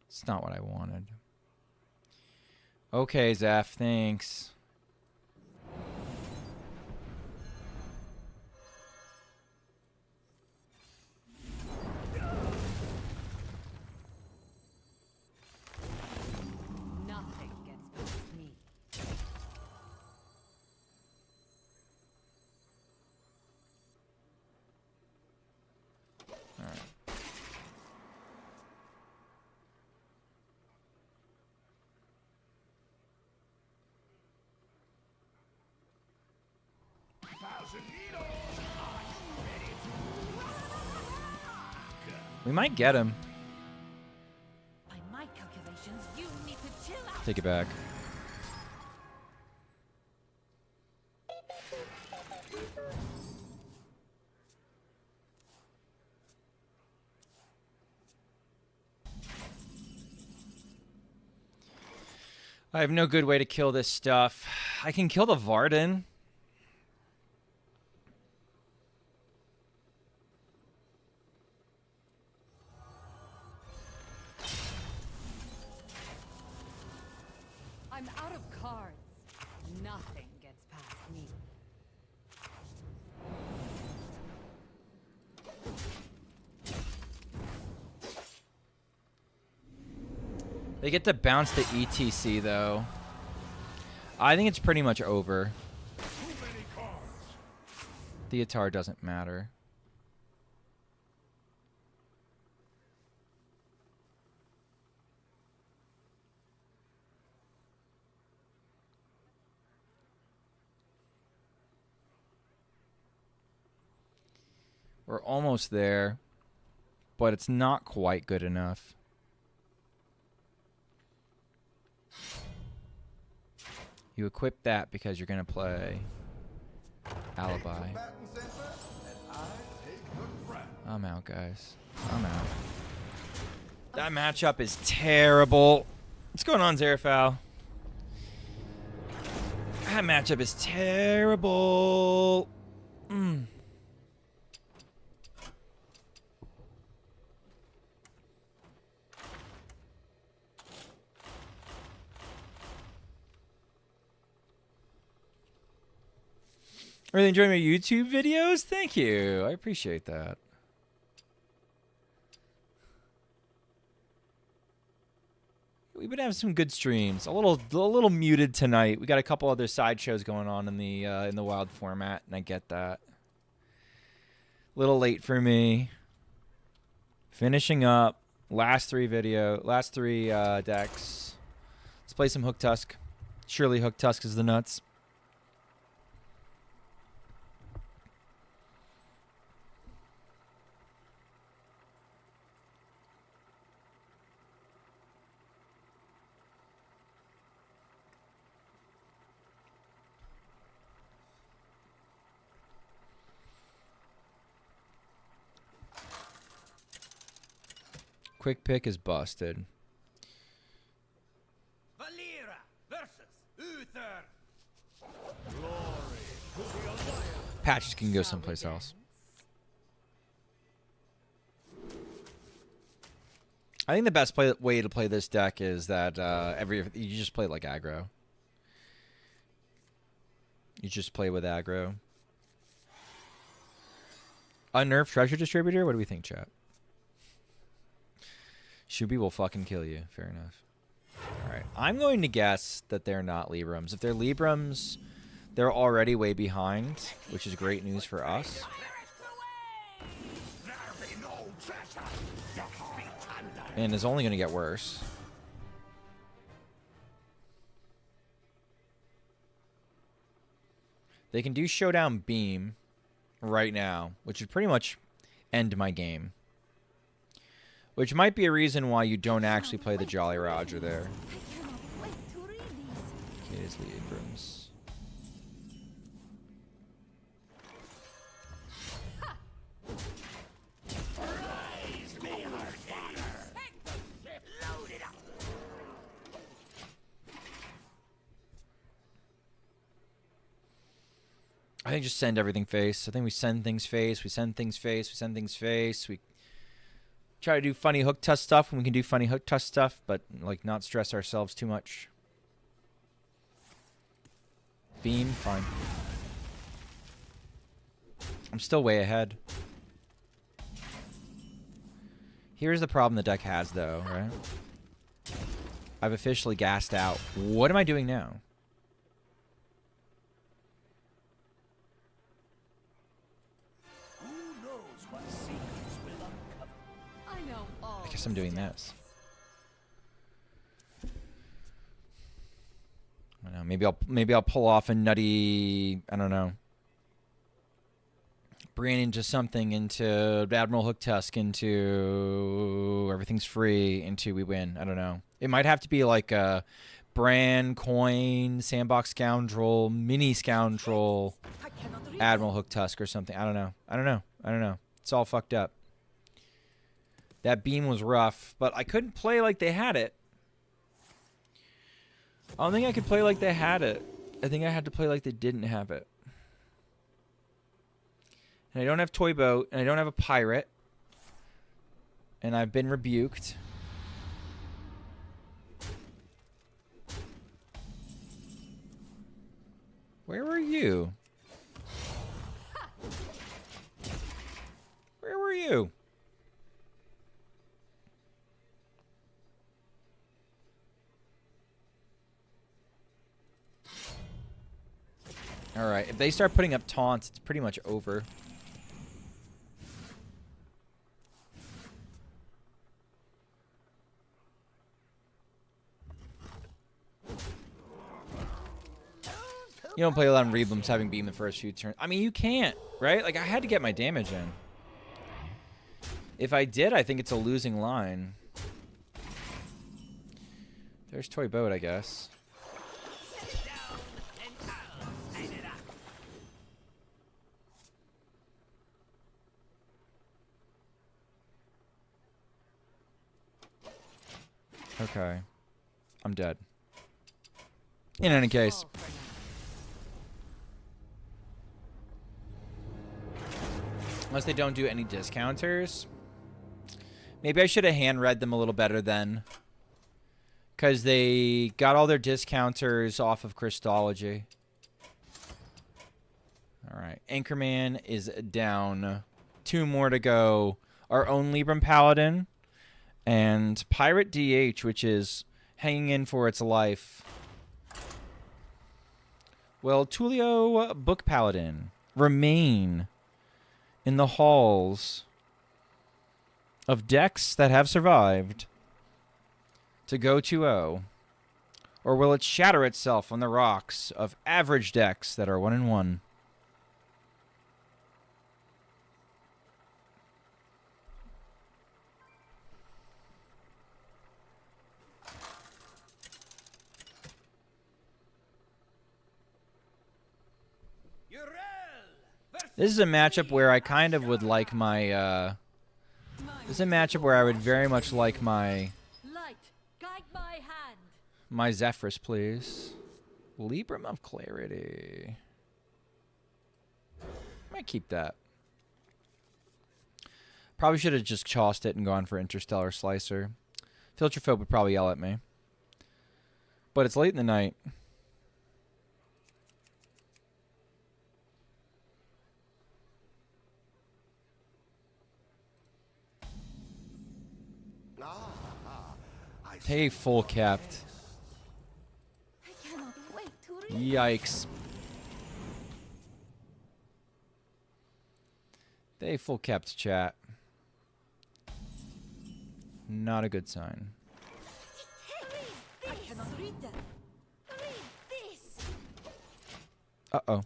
A: It's not what I wanted. Okay, Zeph, thanks.
E: Nothing gets past me.
A: All right. We might get him.
E: By my calculations, you need to chill out.
A: Take it back. I have no good way to kill this stuff. I can kill the Varden.
E: I'm out of cards. Nothing gets past me.
A: They get to bounce the ETC, though. I think it's pretty much over.
B: Too many cards.
A: Theatar doesn't matter. We're almost there, but it's not quite good enough. You equip that because you're going to play Alibi. I'm out, guys. I'm out. That matchup is terrible. What's going on, Zerafal? That matchup is terrible. Really enjoying my YouTube videos? Thank you. I appreciate that. We've been having some good streams. A little muted tonight. We got a couple other side shows going on in the Wild format, and I get that. A little late for me. Finishing up last three decks. Let's play some Hook Tusk. Surely Hook Tusk is the nuts. Quick pick is busted.
F: Valera versus Uther.
A: Patches can go someplace else. I think the best way to play this deck is that you just play it like aggro. You just play with aggro. Unnerved treasure distributor? What do we think, chat? Shuby will fucking kill you. Fair enough. Alright. I'm going to guess that they're not Librams. If they're Librams, they're already way behind, which is great news for us. And it's only going to get worse. They can do Showdown Beam right now, which would pretty much end my game. Which might be a reason why you don't actually play the Jolly Roger there. Okay, it's the Abrams. I think just send everything face. I think we send things face, we send things face, we send things face, we try to do funny Hook Tusk stuff when we can do funny Hook Tusk stuff, but like not stress ourselves too much. Beam, fine. I'm still way ahead. Here's the problem the deck has, though, right? I've officially gassed out. What am I doing now? I guess I'm doing this. I don't know. Maybe I'll pull off a nutty, I don't know, Bran into something, into Admiral Hook Tusk, into everything's free, into we win. I don't know. It might have to be like a Bran, Coin, Sandbox Scoundrel, Mini Scoundrel, Admiral Hook Tusk or something. I don't know. It's all fucked up. That beam was rough, but I couldn't play like they had it. I don't think I could play like they had it. I think I had to play like they didn't have it. And I don't have Toy Boat, and I don't have a Pirate. And I've been rebuked. Where were you? Where were you? Alright, if they start putting up taunts, it's pretty much over. You don't play a lot of Reblums having beam the first few turns. I mean, you can't, right? Like, I had to get my damage in. If I did, I think it's a losing line. There's Toy Boat, I guess. Okay. I'm dead. In any case. Unless they don't do any discounters. Maybe I should have hand-read them a little better then. Because they got all their discounters off of Christology. Alright. Anchorman is down. 2 more to go. Our own Libram Paladin. And Pirate DH, which is hanging in for its life. Will Tulio Book Paladin remain in the halls of decks that have survived to go 2-0? Or will it shatter itself on the rocks of average decks that are 1-1? This is a matchup where I kind of would like my, this is a matchup where I would very much like my...
E: Light, guide my hand.
A: My Zephyrus, please. Libram of Clarity. Might keep that. Probably should have just tossed it and gone for Interstellar Slicer. Filtrophobe would probably yell at me. But it's late in the night. Hey, full capped.
C: I cannot wait to read.
A: Yikes. They full capped chat. Not a good sign.
E: I cannot read them.
C: Read this.
A: Uh-oh.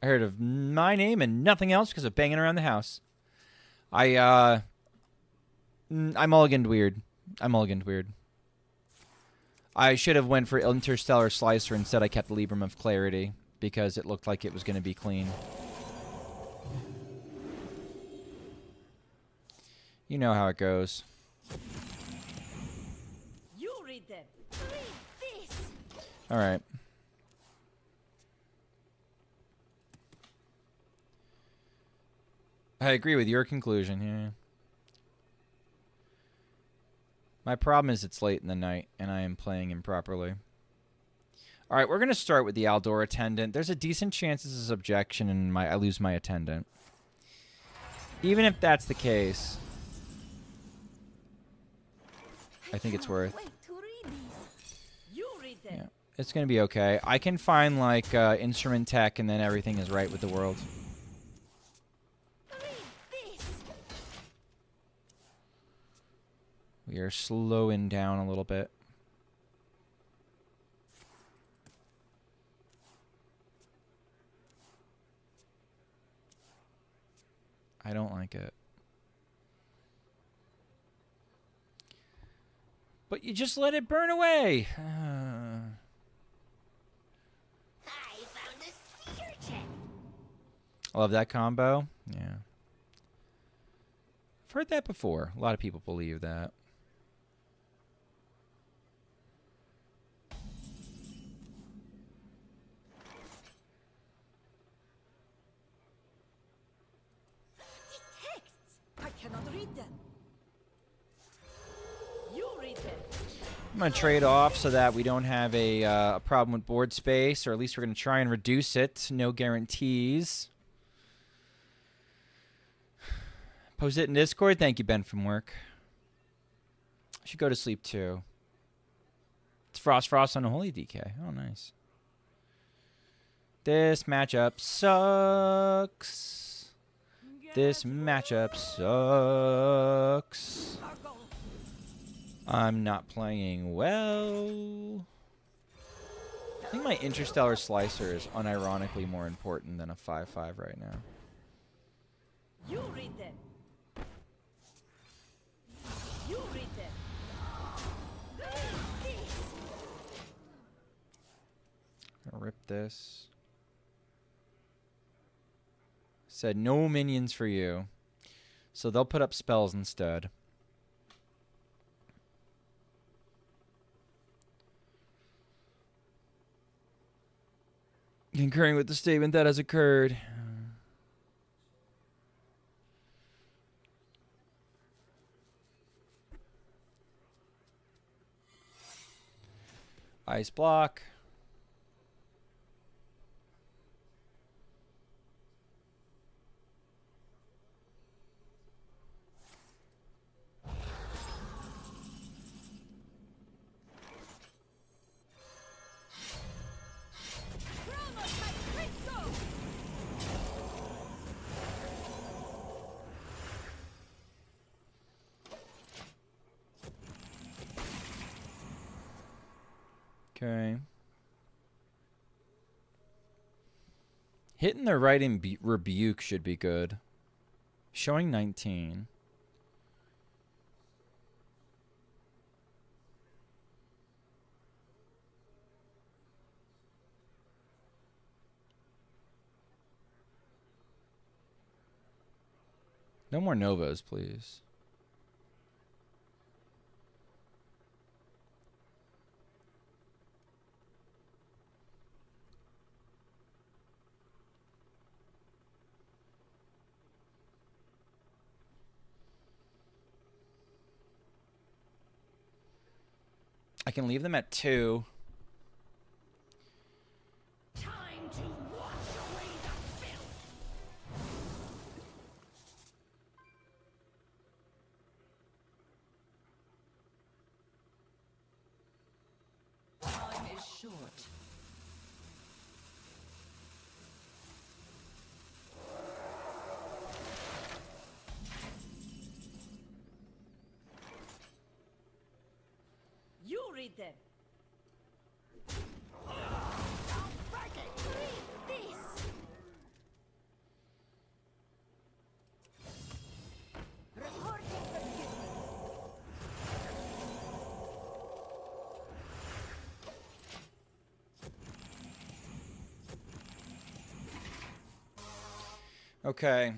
A: I heard of my name and nothing else because of banging around the house. I mulliganed weird. I mulliganed weird. I should have went for Interstellar Slicer. Instead, I kept Libram of Clarity because it looked like it was going to be clean. You know how it goes.
E: You read them.
C: Read this.
A: All right. I agree with your conclusion. Yeah. My problem is it's late in the night, and I am playing improperly. All right, we're going to start with the Aldor Attendant. There's a decent chance this is objection, and I lose my Attendant. Even if that's the case, I think it's worth.
C: Wait to read these.
E: You read them.
A: Yeah, it's going to be okay. I can find, like, instrument tech, and then everything is right with the world.
C: Read this.
A: We are slowing down a little bit. I don't like it. But you just let it burn away.
C: I found a sea urchin.
A: I love that combo. Yeah. I've heard that before. A lot of people believe that.
C: Texts.
E: I cannot read them. You read them.
A: I'm going to trade off so that we don't have a problem with board space, or at least we're going to try and reduce it. No guarantees. Post it in Discord. Thank you, Ben, from work. I should go to sleep, too. It's Frost on a Holy DK. Oh, nice. This matchup sucks. This matchup sucks. I'm not playing well. I think my Interstellar Slicer is unironically more important than a 5-5 right now.
E: You read them. You read them.
A: Gonna rip this. Said no minions for you. So they'll put up spells instead. Concurring with the statement that has occurred. Ice block. Okay. Hitting the right in rebuke should be good. Showing 19. No more Novas, please. I can leave them at 2.
G: Time to wash away the filth.
E: Time is short. You read them.
A: Okay.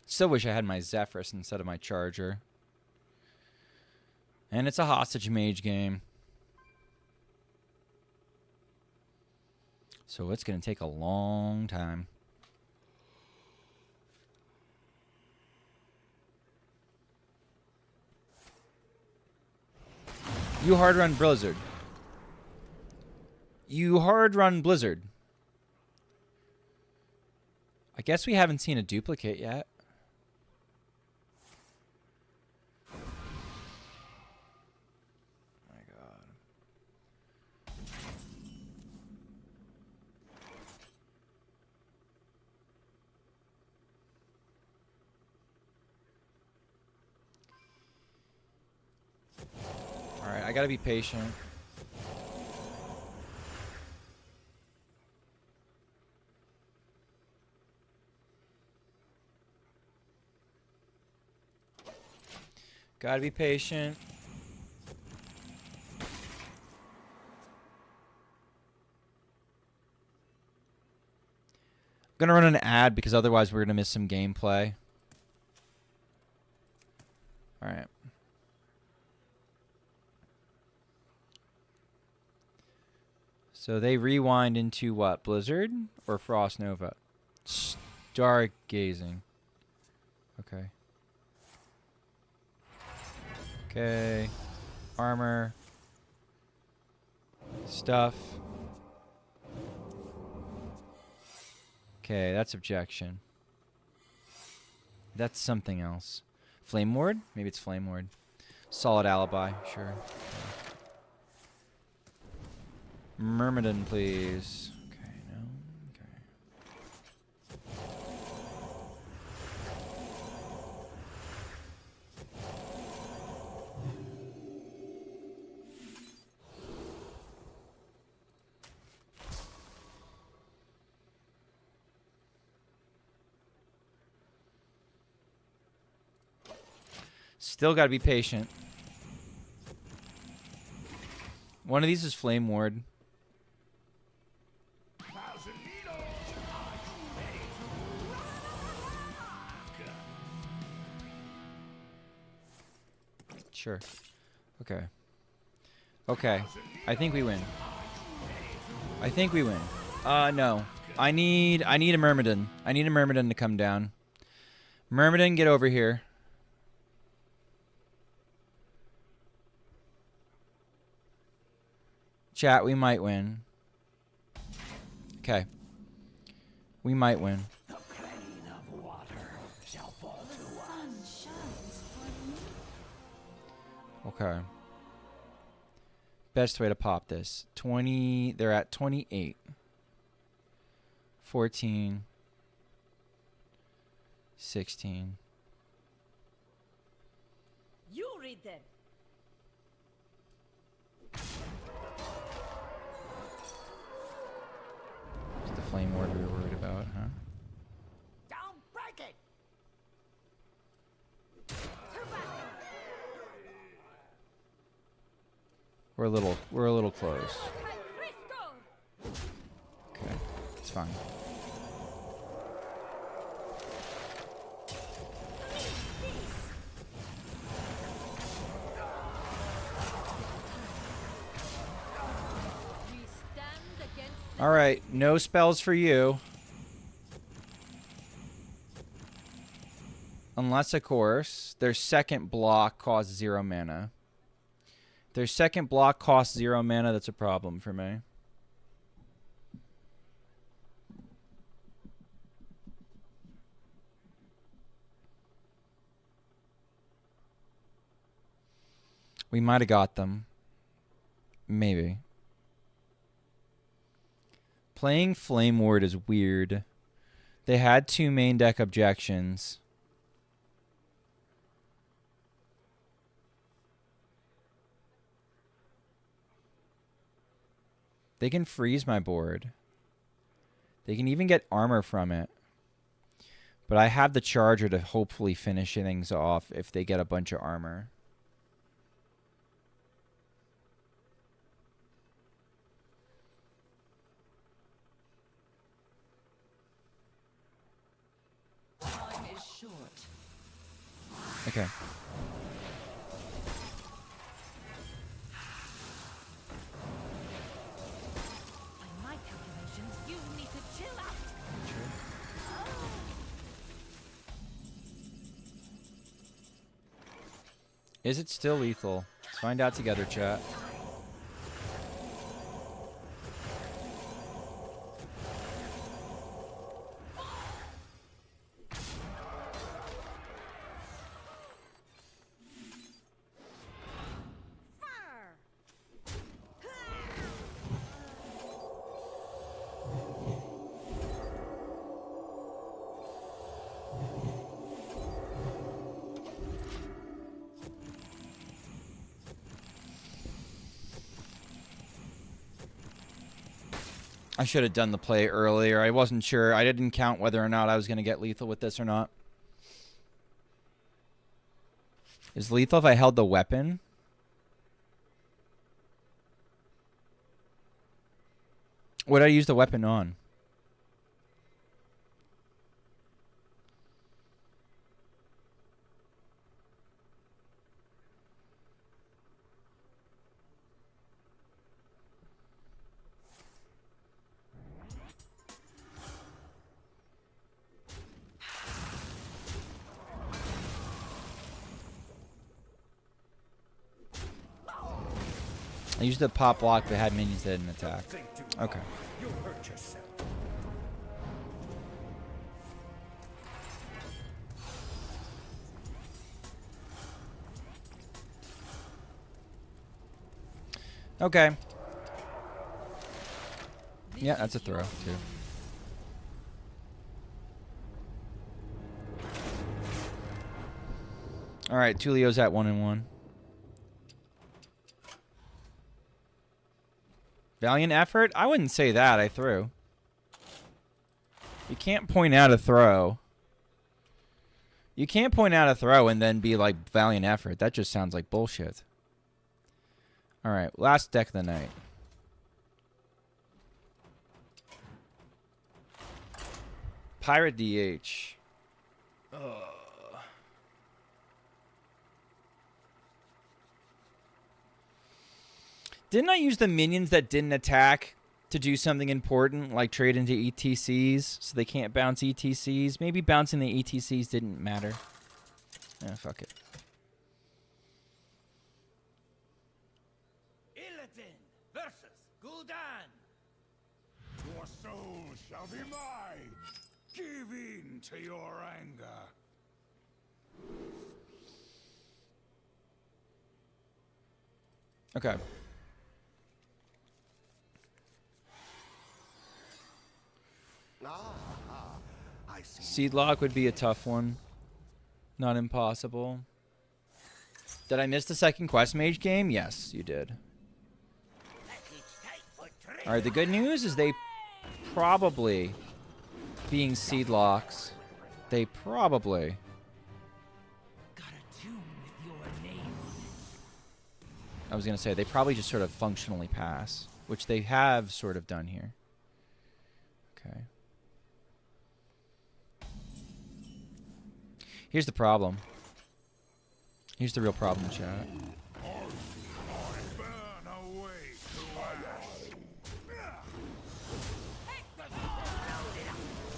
A: Still wish I had my Zephyrus instead of my Charger. And it's a hostage mage game. So it's going to take a long time. You hard run Blizzard. You hard run Blizzard. I guess we haven't seen a duplicate yet. My God. All right, I gotta be patient. Gotta be patient. I'm gonna run an ad because otherwise we're gonna miss some gameplay. All right. So they rewind into what? Blizzard or Frost Nova? Stargazing. Okay. Okay. Armor. Stuff. Okay, that's objection. That's something else. Flame Ward? Maybe it's Flame Ward. Solid alibi, sure. Myrmidon, please. Okay, no. Okay. Still got to be patient. One of these is Flame Ward. Sure. Okay. Okay. I think we win. I think we win. No. I need a Myrmidon. I need a Myrmidon to come down. Myrmidon, get over here. Chat, we might win. Okay. We might win.
G: The plane of water shall fall to us.
A: Okay. Best way to pop this. 20. They're at 28. 14. 16.
E: You read them.
A: It's the flame ward we were worried about, huh?
G: Don't break it.
A: We're a little close. Okay, it's fine. All right, no spells for you. Unless, of course, their second block costs 0 mana. If their second block costs 0 mana, that's a problem for me. We might have got them. Maybe. Playing Flame Ward is weird. They had 2 main deck objections. They can freeze my board. They can even get armor from it. But I have the charger to hopefully finish things off if they get a bunch of armor.
E: Time is short.
A: Okay.
E: By my calculations, you need to chill out.
A: Is it still lethal? Let's find out together, chat. I should have done the play earlier. I wasn't sure. I didn't count whether or not I was going to get lethal with this or not. Is lethal if I held the weapon? What did I use the weapon on? I used the pop block but had minions that didn't attack. Okay.
F: You'll hurt yourself.
A: Okay. Yeah, that's a throw, too. Alright, Tulio's at 1-1. Valiant effort? I wouldn't say that. I threw. You can't point out a throw. You can't point out a throw and then be like valiant effort. That just sounds like bullshit. All right, last deck of the night. Pirate DH. Didn't I use the minions that didn't attack to do something important, like trade into ETCs so they can't bounce ETCs? Maybe bouncing the ETCs didn't matter. Ah, fuck it.
F: Illidan versus Gul'dan.
B: Your soul shall be mine. Give in to your anger.
A: Okay.
G: I see.
A: Seed lock would be a tough one. Not impossible. Did I miss the second quest mage game? Yes, you did. Alright, the good news is they probably, being seed locks, they probably
E: Got a tune with your name on it.
A: I was going to say, they probably just sort of functionally pass, which they have sort of done here. Okay. Here's the problem. Here's the real problem, chat.
B: Burn away to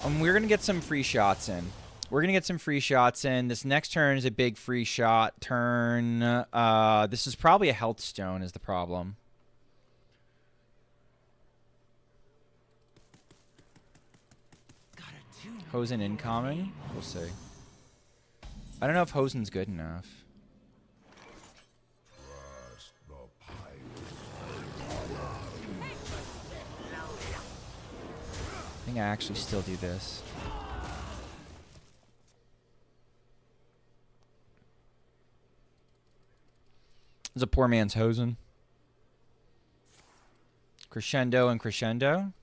B: ash.
A: We're going to get some free shots in. We're going to get some free shots in. This next turn is a big free shot turn. This is probably a health stone is the problem.
E: Got a tune.
A: Hosen incoming? We'll see. I don't know if Hosen's good enough.
B: Trust the pirate.
A: I think I actually still do this. This is a poor man's Hosen. Crescendo and crescendo.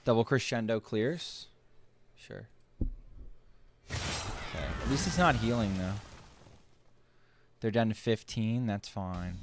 A: Double crescendo clears. Sure. Okay. At least it's not healing though. They're down to 15. That's fine.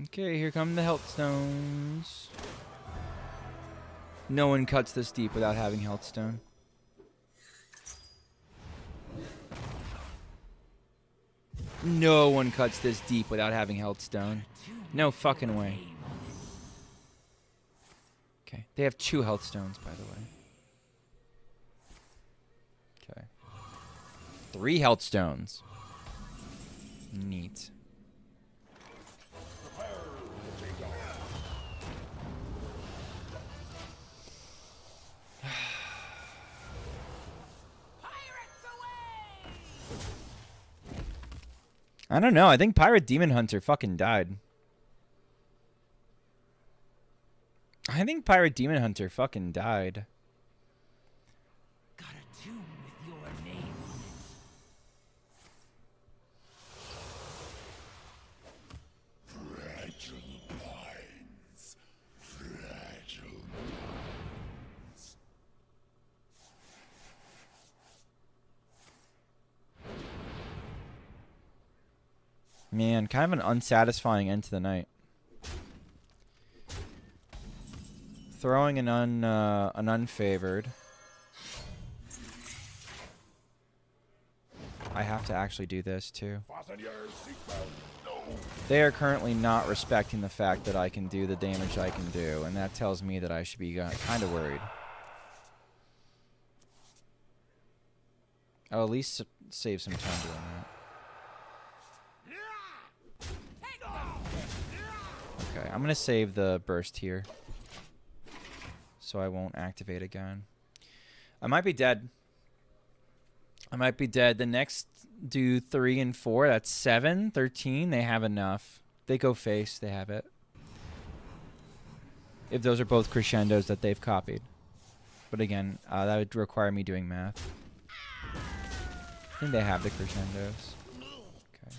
A: Okay, here come the health stones. No one cuts this deep without having health stone. No one cuts this deep without having health stone. No fucking way. Okay, they have 2 health stones, by the way. Okay. 3 health stones. Neat. I don't know. I think Pirate Demon Hunter fucking died. I think Pirate Demon Hunter fucking died.
E: Got a tune with your name on it.
B: Fragile minds. Fragile minds.
A: Man, kind of an unsatisfying end to the night. Throwing an unfavored. I have to actually do this too.
B: Fasten your seatbelt. No.
A: They are currently not respecting the fact that I can do the damage I can do, and that tells me that I should be kind of worried. I'll at least save some time doing that. Okay, I'm going to save the burst here, so I won't activate again. I might be dead. I might be dead. The next do 3 and 4. That's 7, 13. They have enough. They go face. They have it. if those are both crescendos that they've copied. But again, that would require me doing math. I think they have the crescendos. Okay.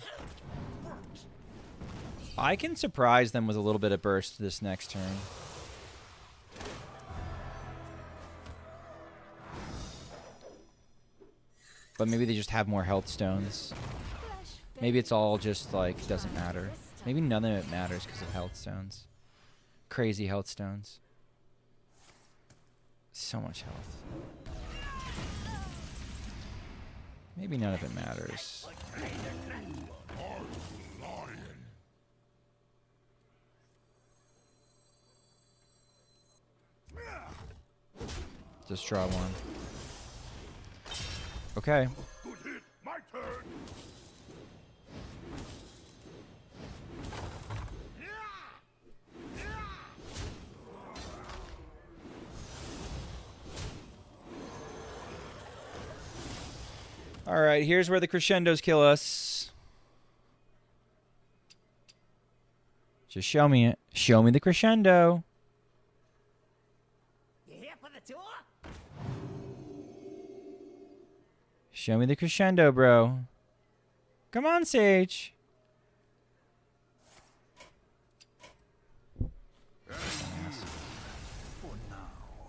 A: I can surprise them with a little bit of burst this next turn. But maybe they just have more health stones. Maybe it's all just like doesn't matter. Maybe none of it matters because of health stones. Crazy health stones. So much health. Maybe none of it matters. Just draw one. Okay.
B: Good hit. My turn.
A: All right, here's where the crescendos kill us. Just show me it. Show me the crescendo.
G: You here for the tour?
A: Show me the crescendo, bro. Come on, Sage.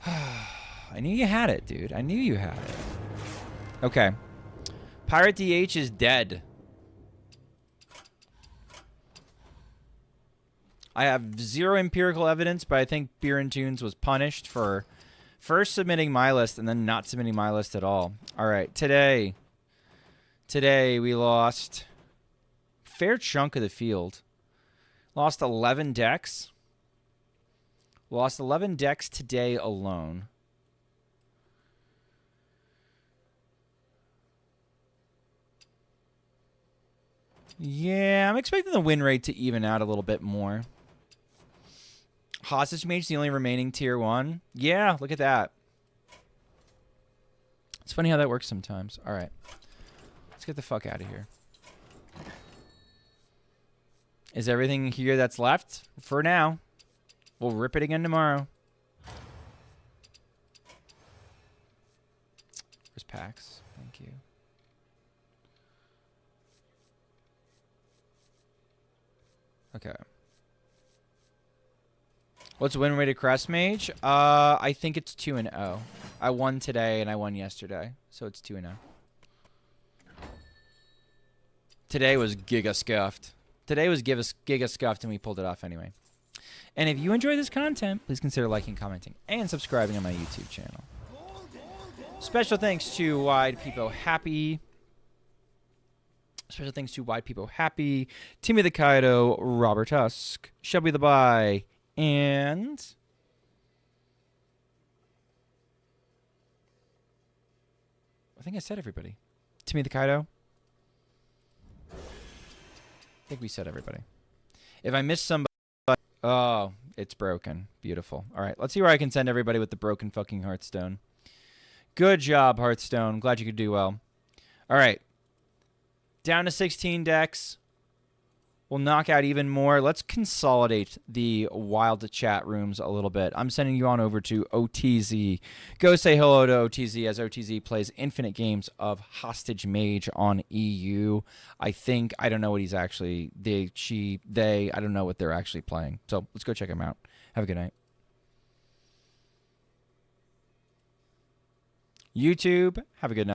A: I knew you had it, dude. I knew you had it. Okay. Pirate DH is dead. I have zero empirical evidence, but I think Beer and Tunes was punished for first submitting my list and then not submitting my list at all. All right, today we lost a fair chunk of the field. Lost 11 decks. Lost 11 decks today alone. Yeah, I'm expecting the win rate to even out a little bit more. Hostage Mage, the only remaining tier 1. Yeah, look at that. It's funny how that works sometimes. All right. Let's get the fuck out of here. Is everything here that's left? For now. We'll rip it again tomorrow. Where's packs? Thank you. Okay. What's win rate of Crest Mage? I think it's 2-0. I won today and I won yesterday, so it's 2-0. Today was Giga Scuffed. Today was Giga Scuffed and we pulled it off anyway. And if you enjoy this content, please consider liking, commenting, and subscribing on my YouTube channel. Special thanks to Wide People Happy. Special thanks to Wide People Happy, Timmy the Kaido, Robert Tusk, Shelby the Bye, and I think I said everybody. Timmy the Kaido. I think we said everybody. If I missed somebody, oh, it's broken. Beautiful. All right, let's see where I can send everybody with the broken fucking Hearthstone. Good job, Hearthstone. Glad you could do well. All right. Down to 16 decks. We'll knock out even more. Let's consolidate the wild chat rooms a little bit. I'm sending you on over to OTZ. Go say hello to OTZ as OTZ plays infinite games of Hostage Mage on EU. I don't know what he's actually, they, I don't know what they're actually playing. So let's go check him out. Have a good night. YouTube, have a good night.